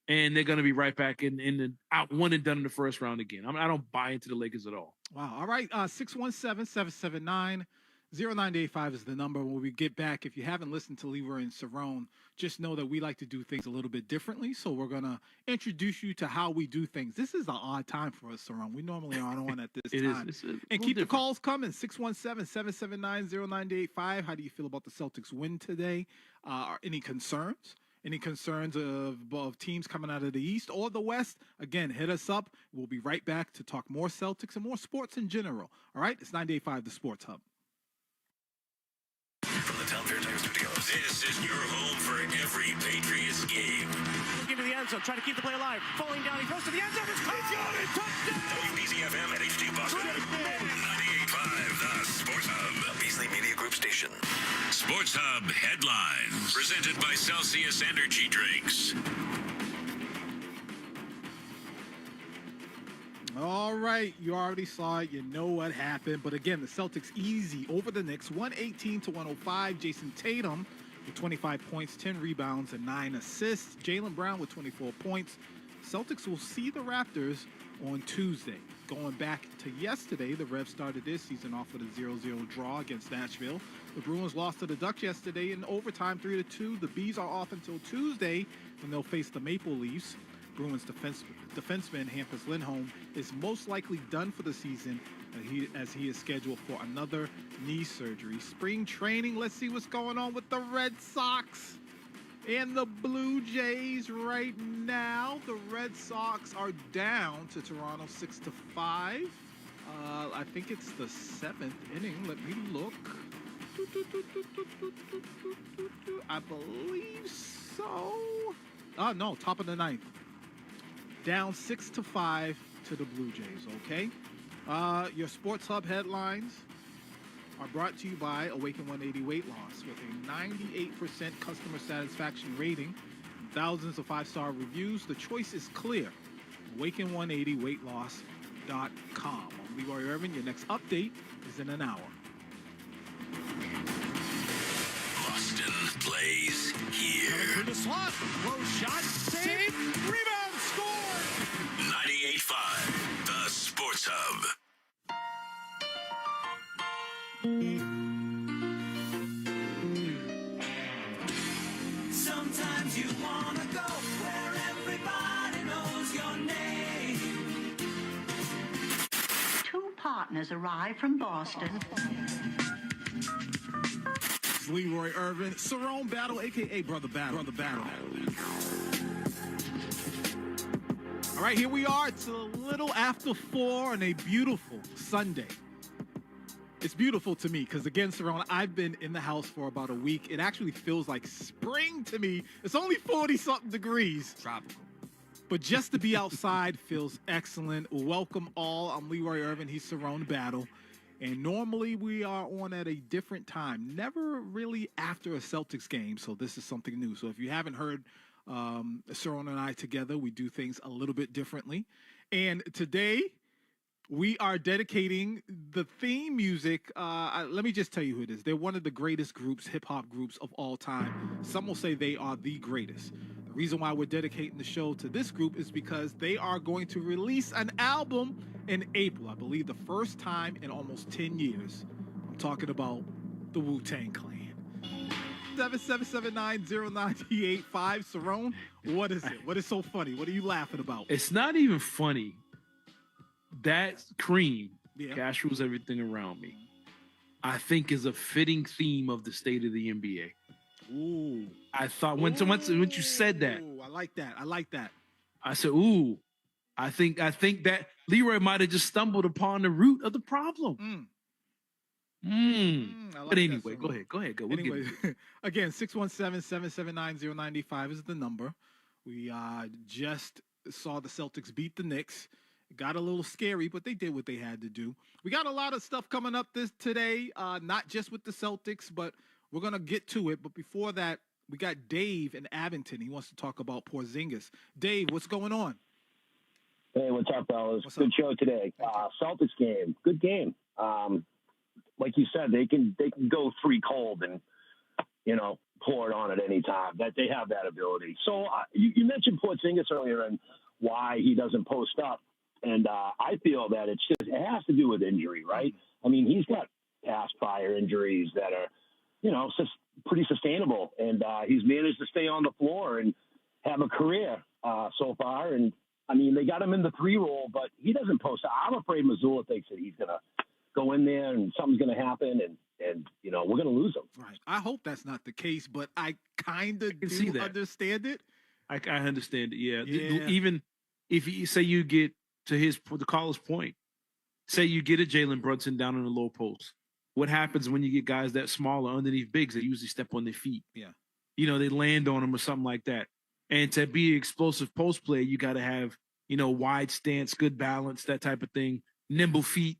and they're going to be right back in the out one and done in the first round again. I don't buy into the Lakers at all. Wow. All right. 617-779-0985 is the number. When we get back, if you haven't listened to Leroy and Cerrone, just know that we like to do things a little bit differently. So we're going to introduce you to how we do things. This is an odd time for us, Cerrone. We normally aren't on at this time. And keep the calls coming. 617-779-0985. How do you feel about the Celtics win today? Any concerns? Any concerns of teams coming out of the East or the West? Again, hit us up. We'll be right back to talk more Celtics and more sports in general. All right? It's 98.5, the Sports Hub. From the Town Fair Tire Studios, this is your home for every Patriots game. Into the end zone, trying to keep the play alive. Falling down, he throws to the end zone. It's got it! Touchdown! WBZ FM at HD Boston. 98.5, the Sports Hub. A Beasley Media Group station. Sports Hub headlines. Presented by Celsius Energy Drinks. All right, you already saw it. You know what happened. But again, the Celtics easy over the Knicks, 118-105. Jason Tatum with 25 points, 10 rebounds, and 9 assists. Jaylen Brown with 24 points. Celtics will see the Raptors on Tuesday. Going back to yesterday, the Revs started this season off with a 0-0 draw against Nashville. The Bruins lost to the Ducks yesterday in overtime 3-2. The Bees are off until Tuesday when they'll face the Maple Leafs. Bruins defenseman Hampus Lindholm is most likely done for the season as he is scheduled for another knee surgery. Spring training, let's see what's going on with the Red Sox and the Blue Jays right now. The Red Sox are down to Toronto 6-5. I think it's the 7th inning. Let me look. I believe so. Oh, no, top of the 9th. Down 6-5 to the Blue Jays, okay? Your Sports Hub headlines are brought to you by Awaken 180 Weight Loss with a 98% customer satisfaction rating, thousands of 5-star reviews. The choice is clear. Awaken180weightloss.com. I'm Leroy Irvin. Your next update is in an hour. Boston plays here. Through the slot. Low shot. Save. Rebound. Score. 98.5, the Sports Hub. Sometimes you wanna go where everybody knows your name. Two partners arrive from Boston. Leroy Irvin, Cerrone Battle, a.k.a. Brother Battle. All right, here we are. It's a little after 4 on a beautiful Sunday. It's beautiful to me because, again, Cerrone, I've been in the house for about a week. It actually feels like spring to me. It's only 40-something degrees. Tropical. But just to be outside feels excellent. Welcome all. I'm Leroy Irvin. He's Cerrone Battle. And normally we are on at a different time. Never really after a Celtics game, so this is something new. So if you haven't heard Cerrone and I together, we do things a little bit differently. And today we are dedicating the theme music. Let me just tell you who it is. They're one of the greatest groups, hip-hop groups of all time. Some will say they are the greatest. The reason why we're dedicating the show to this group is because they are going to release an album in April. I believe the first time in almost 10 years. I'm talking about the Wu-Tang Clan. 7779098.5. Cerrone, what is it? What is so funny? What are you laughing about? It's not even funny. That Cream, Yeah. Cash Rules Everything Around Me, I think is a fitting theme of the state of the NBA. Ooh. I thought once you said that, I like that. I said, ooh, I think that Leroy might have just stumbled upon the root of the problem. I like But anyway, that, go ahead. We'll Anyway, get again, 617-779-095 is the number. We just saw the Celtics beat the Knicks. It got a little scary, but they did what they had to do. We got a lot of stuff coming up today, not just with the Celtics, but we're going to get to it. But before that, we got Dave in Abington. He wants to talk about Porzingis. Dave, what's going on? Hey, what's up, fellas? Good show today. Celtics game, good game. Like you said, they can go 3 cold and pour it on at any time. That they have that ability. So you mentioned Porzingis earlier and why he doesn't post up, and I feel that it has to do with injury, right? I mean, he's got past prior injuries that are pretty sustainable, and he's managed to stay on the floor and have a career so far. And I mean, they got him in the 3 role, but he doesn't post up. I'm afraid Mazzulla thinks that he's gonna go in there and something's going to happen and we're going to lose them. Right. I hope that's not the case, but I kind of see that. understand it. I understand it. Yeah. Yeah. Even if you say you get to the caller's point, say you get a Jalen Brunson down in the low post. What happens when you get guys that smaller underneath bigs that usually step on their feet? Yeah. They land on them or something like that. And to be an explosive post player, you got to have, wide stance, good balance, that type of thing, nimble feet.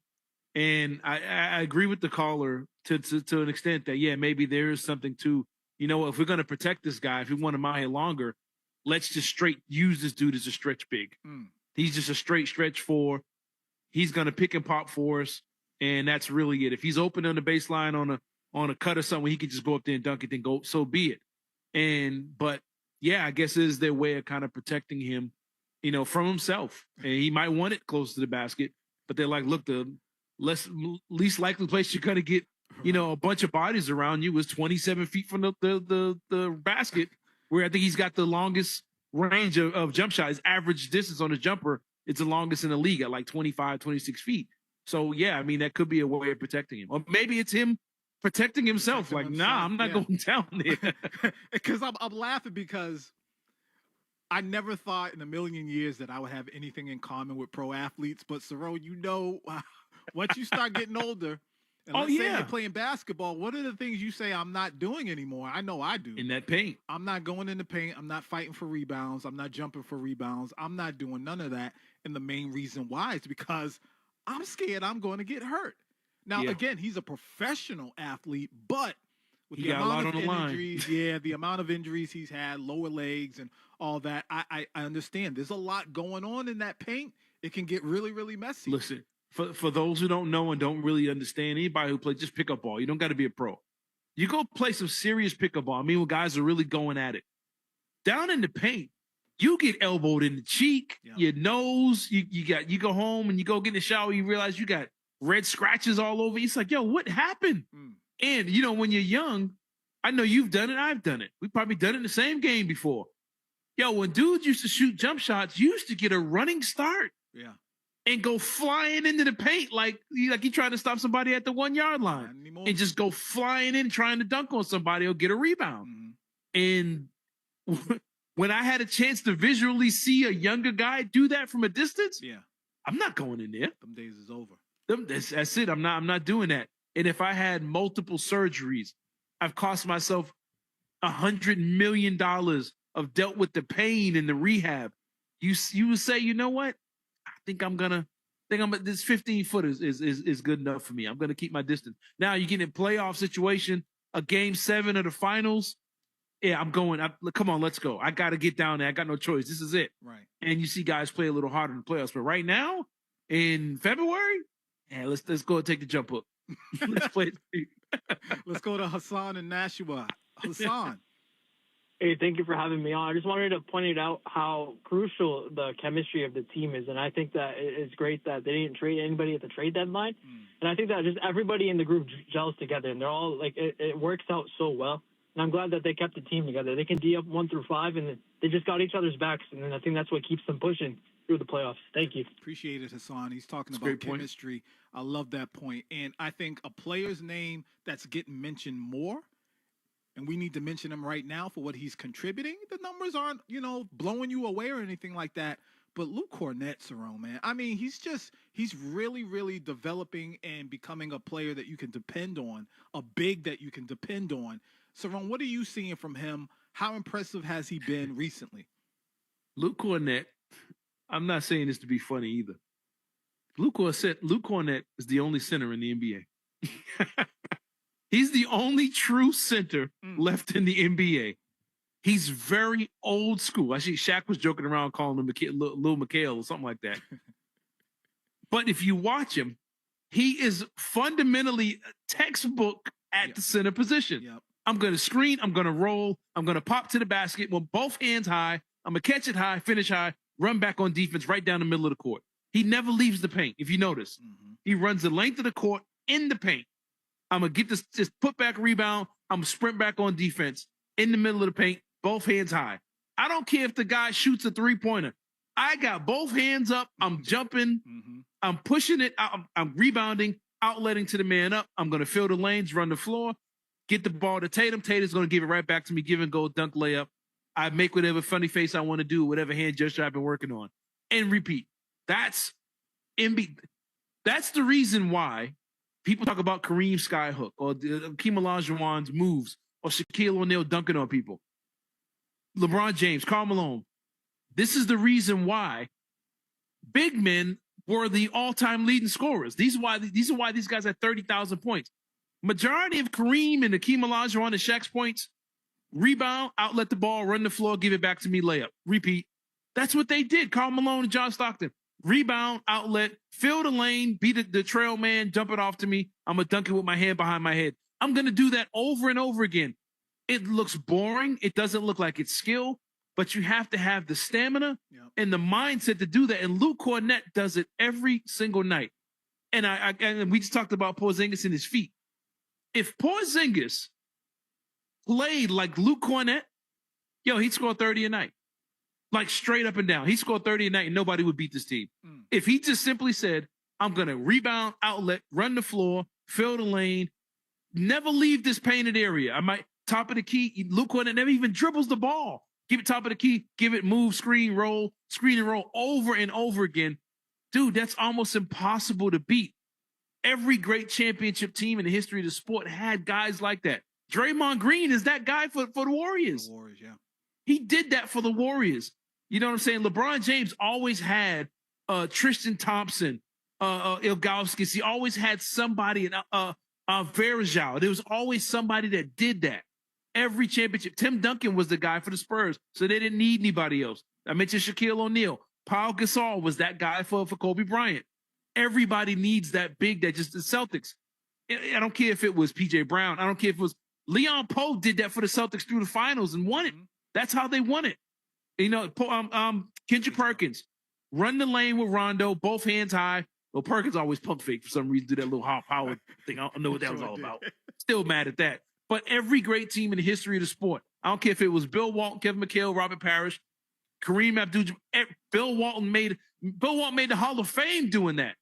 And I agree with the caller to an extent that, yeah, maybe there is something to, if we're going to protect this guy, if we want him out here longer, let's just straight use this dude as a stretch big. He's just a straight stretch 4. He's going to pick and pop for us, and that's really it. If he's open on the baseline on a cut or something, he could just go up there and dunk it, then go, so be it. But, yeah, I guess it is their way of kind of protecting him, from himself. And he might want it close to the basket, but they're like, look, the least likely place you're going to get, a bunch of bodies around you is 27 feet from the basket, where I think he's got the longest range of jump shot. His average distance on his jumper is the longest in the league at like 25, 26 feet. So, yeah, I mean, that could be a way of protecting him. Or maybe it's him protecting himself. Nah, I'm not going down there. Because I'm laughing because I never thought in a million years that I would have anything in common with pro athletes. But, Saron, once you start getting older, and let's say you're playing basketball, what are the things you say I'm not doing anymore? I know I do. In that paint. I'm not going in the paint. I'm not fighting for rebounds. I'm not jumping for rebounds. I'm not doing none of that. And the main reason why is because I'm scared I'm going to get hurt. Now, again, he's a professional athlete, but with the amount of injuries, the amount of injuries he's had, lower legs and all that, I understand. There's a lot going on in that paint. It can get really, really messy. Listen. For those who don't know and don't really understand, anybody who plays just pickup ball, you don't got to be a pro. You go play some serious pickup ball. I mean, when guys are really going at it. Down in the paint, you get elbowed in the cheek, your nose. You go home and you go get in the shower. You realize you got red scratches all over. It's like, yo, what happened? And when you're young, I know you've done it. I've done it. We probably done it in the same game before. Yo, when dudes used to shoot jump shots, you used to get a running start. Yeah. And go flying into the paint like you trying to stop somebody at the 1 yard line, and just go flying in trying to dunk on somebody or get a rebound. And when I had a chance to visually see a younger guy do that from a distance, I'm not going in there. Them days is over. That's it. I'm not doing that. And if I had multiple surgeries, I've cost myself $100 million of dealt with the pain and the rehab. You would say, you know what? This 15 foot is good enough for me. I'm going to keep my distance. Now you get in a playoff situation, a game 7 of the finals. Yeah, I'm going. Come on, let's go. I got to get down there. I got no choice. This is it. Right. And you see guys play a little harder in the playoffs. But right now, in February, let's go and take the jump up. Let's play. Let's go to Hassan in Nashua. Hassan. Hey, thank you for having me on. I just wanted to point it out how crucial the chemistry of the team is, and I think that it's great that they didn't trade anybody at the trade deadline. And I think that just everybody in the group gels together, and they're all like it works out so well. And I'm glad that they kept the team together. They can D up 1 through 5, and they just got each other's backs, and then I think that's what keeps them pushing through the playoffs. Thank you. Appreciate it, Hassan. He's talking about chemistry. I love that point, and I think a player's name that's getting mentioned more. And we need to mention him right now for what he's contributing. The numbers aren't, blowing you away or anything like that. But Luke Cornett, Cerrone, man, I mean, he's really, really developing and becoming a player that you can depend on, a big that you can depend on. Cerrone, what are you seeing from him? How impressive has he been recently? Luke Cornett, I'm not saying this to be funny either. Luke Cornett is the only center in the NBA. He's the only true center left in the NBA. He's very old school. Actually, Shaq was joking around calling him Lil McHale or something like that. But if you watch him, he is fundamentally a textbook at the center position. Yep. I'm going to screen. I'm going to roll. I'm going to pop to the basket with both hands high. I'm going to catch it high, finish high, run back on defense right down the middle of the court. He never leaves the paint, if you notice. He runs the length of the court in the paint. I'm going to get this put back rebound. I'm going to sprint back on defense in the middle of the paint, both hands high. I don't care if the guy shoots a three-pointer. I got both hands up. I'm jumping. I'm pushing it. I'm rebounding, outletting to the man up. I'm going to fill the lanes, run the floor, get the ball to Tatum. Tatum's going to give it right back to me, give and go, dunk, layup. I make whatever funny face I want to do, whatever hand gesture I've been working on, and repeat. That's the reason why people talk about Kareem Skyhook or Hakeem Olajuwon's moves or Shaquille O'Neal dunking on people. LeBron James, Karl Malone. This is the reason why big men were the all-time leading scorers. These are why these guys had 30,000 points. Majority of Kareem and Hakeem Olajuwon and Shaq's points, rebound, outlet the ball, run the floor, give it back to me, layup, repeat. That's what they did. Karl Malone and John Stockton. Rebound, outlet, fill the lane, beat the trail man, dump it off to me. I'm going to dunk it with my hand behind my head. I'm going to do that over and over again. It looks boring. It doesn't look like it's skill, but you have to have the stamina and the mindset to do that. And Luke Cornett does it every single night. And and we just talked about Porzingis and his feet. If Porzingis played like Luke Cornett, he'd score 30 a night. Like straight up and down. He scored 30 a night and nobody would beat this team. If he just simply said, I'm going to rebound, outlet, run the floor, fill the lane, never leave this painted area. I might top of the key. Luke Cornett never even dribbles the ball. Give it top of the key, give it move, screen and roll over and over again. Dude, that's almost impossible to beat. Every great championship team in the history of the sport had guys like that. Draymond Green is that guy for the Warriors. The Warriors, yeah. He did that for the Warriors. You know what I'm saying? LeBron James always had Tristan Thompson, Ilgauskas. He always had somebody, Verjao. There was always somebody that did that. Every championship. Tim Duncan was the guy for the Spurs, so they didn't need anybody else. I mentioned Shaquille O'Neal. Paul Gasol was that guy for Kobe Bryant. Everybody needs that big, that just the Celtics. I don't care if it was P.J. Brown. I don't care if it was Leon Poe did that for the Celtics through the finals and won it. That's how they won it. Kendrick Perkins, run the lane with Rondo, both hands high. Well, Perkins always pump fake for some reason, do that little Hop Howard thing. I don't know what that was all about. Still mad at that. But every great team in the history of the sport, I don't care if it was Bill Walton, Kevin McHale, Robert Parrish, Kareem Abdul-Jabbar, Bill Walton made the Hall of Fame doing that.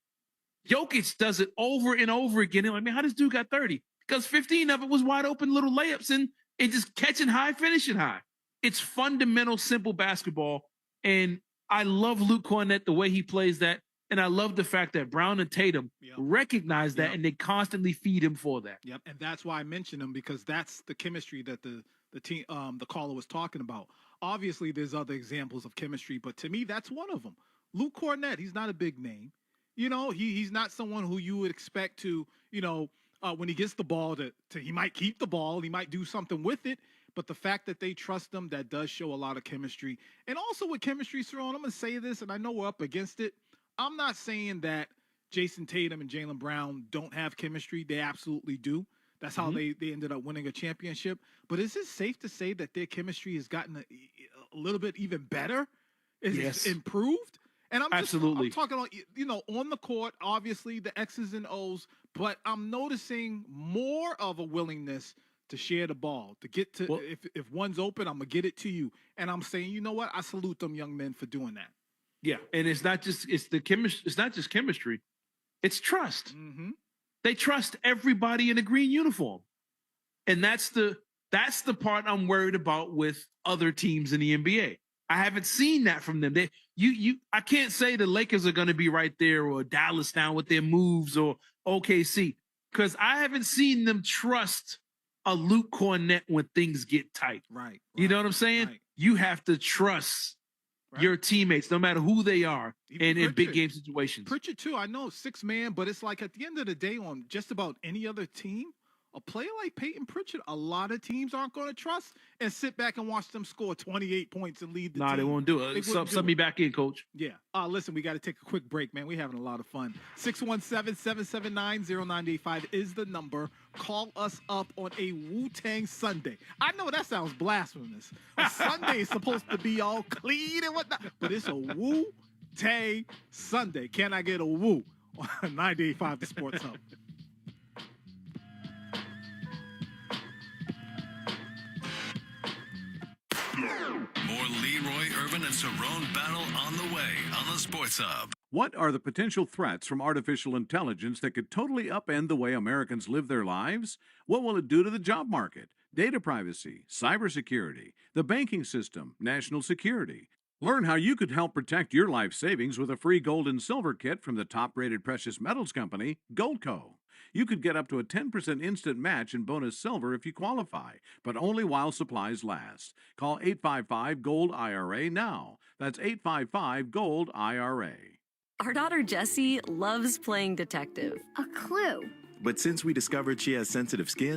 Jokic does it over and over again. And how this dude got 30? Because 15 of it was wide open little layups and just catching high, finishing high. It's fundamental, simple basketball. And I love Luke Cornett, the way he plays that. And I love the fact that Brown and Tatum recognize that and they constantly feed him for that. Yep, and that's why I mentioned him, because that's the chemistry that the team, the caller was talking about. Obviously, there's other examples of chemistry, but to me, that's one of them. Luke Cornett, he's not a big name. He's not someone who you would expect to, when he gets the ball, he might keep the ball, he might do something with it. But the fact that they trust him, that does show a lot of chemistry. And also with chemistry, Cerrone, I'm going to say this, and I know we're up against it. I'm not saying that Jason Tatum and Jaylen Brown don't have chemistry. They absolutely do. That's how they ended up winning a championship. But is it safe to say that their chemistry has gotten a little bit even better? It's improved? And I'm talking about, on the court, obviously the X's and O's, but I'm noticing more of a willingness to share the ball, to get to, if one's open, I'm going to get it to you. And I'm saying, you know what? I salute them young men for doing that. Yeah, and it's not just chemistry. It's trust. They trust everybody in a green uniform. And that's the part I'm worried about with other teams in the NBA. I haven't seen that from them. I can't say the Lakers are going to be right there or Dallas now with their moves or OKC because I haven't seen them trust a Luke Cornett when things get tight. Right. You know what I'm saying? Right. You have to trust your teammates, no matter who they are, and in big game situations. Pritchard, too, I know 6-man, but it's like at the end of the day on just about any other team, a player like Peyton Pritchard, a lot of teams aren't going to trust and sit back and watch them score 28 points and lead the team. They won't do it. Sub me back in, Coach. Yeah. Listen, we got to take a quick break, man. We're having a lot of fun. 617-779-0985 is the number. Call us up on a Wu-Tang Sunday. I know that sounds blasphemous. A Sunday is supposed to be all clean and whatnot, but it's a Wu-Tang Sunday. Can I get a woo on 98.5 The Sports Hub? More Leroy Irvin and Cerrone battle on the way on the Sports Hub. What are the potential threats from artificial intelligence that could totally upend the way Americans live their lives? What will it do to the job market, data privacy, cybersecurity, the banking system, national security? Learn how you could help protect your life savings with a free gold and silver kit from the top-rated precious metals company, Goldco. You could get up to a 10% instant match in bonus silver if you qualify, but only while supplies last. Call 855-GOLD-IRA now. That's 855-GOLD-IRA. Our daughter Jessie loves playing detective. A clue. But since we discovered she has sensitive skin,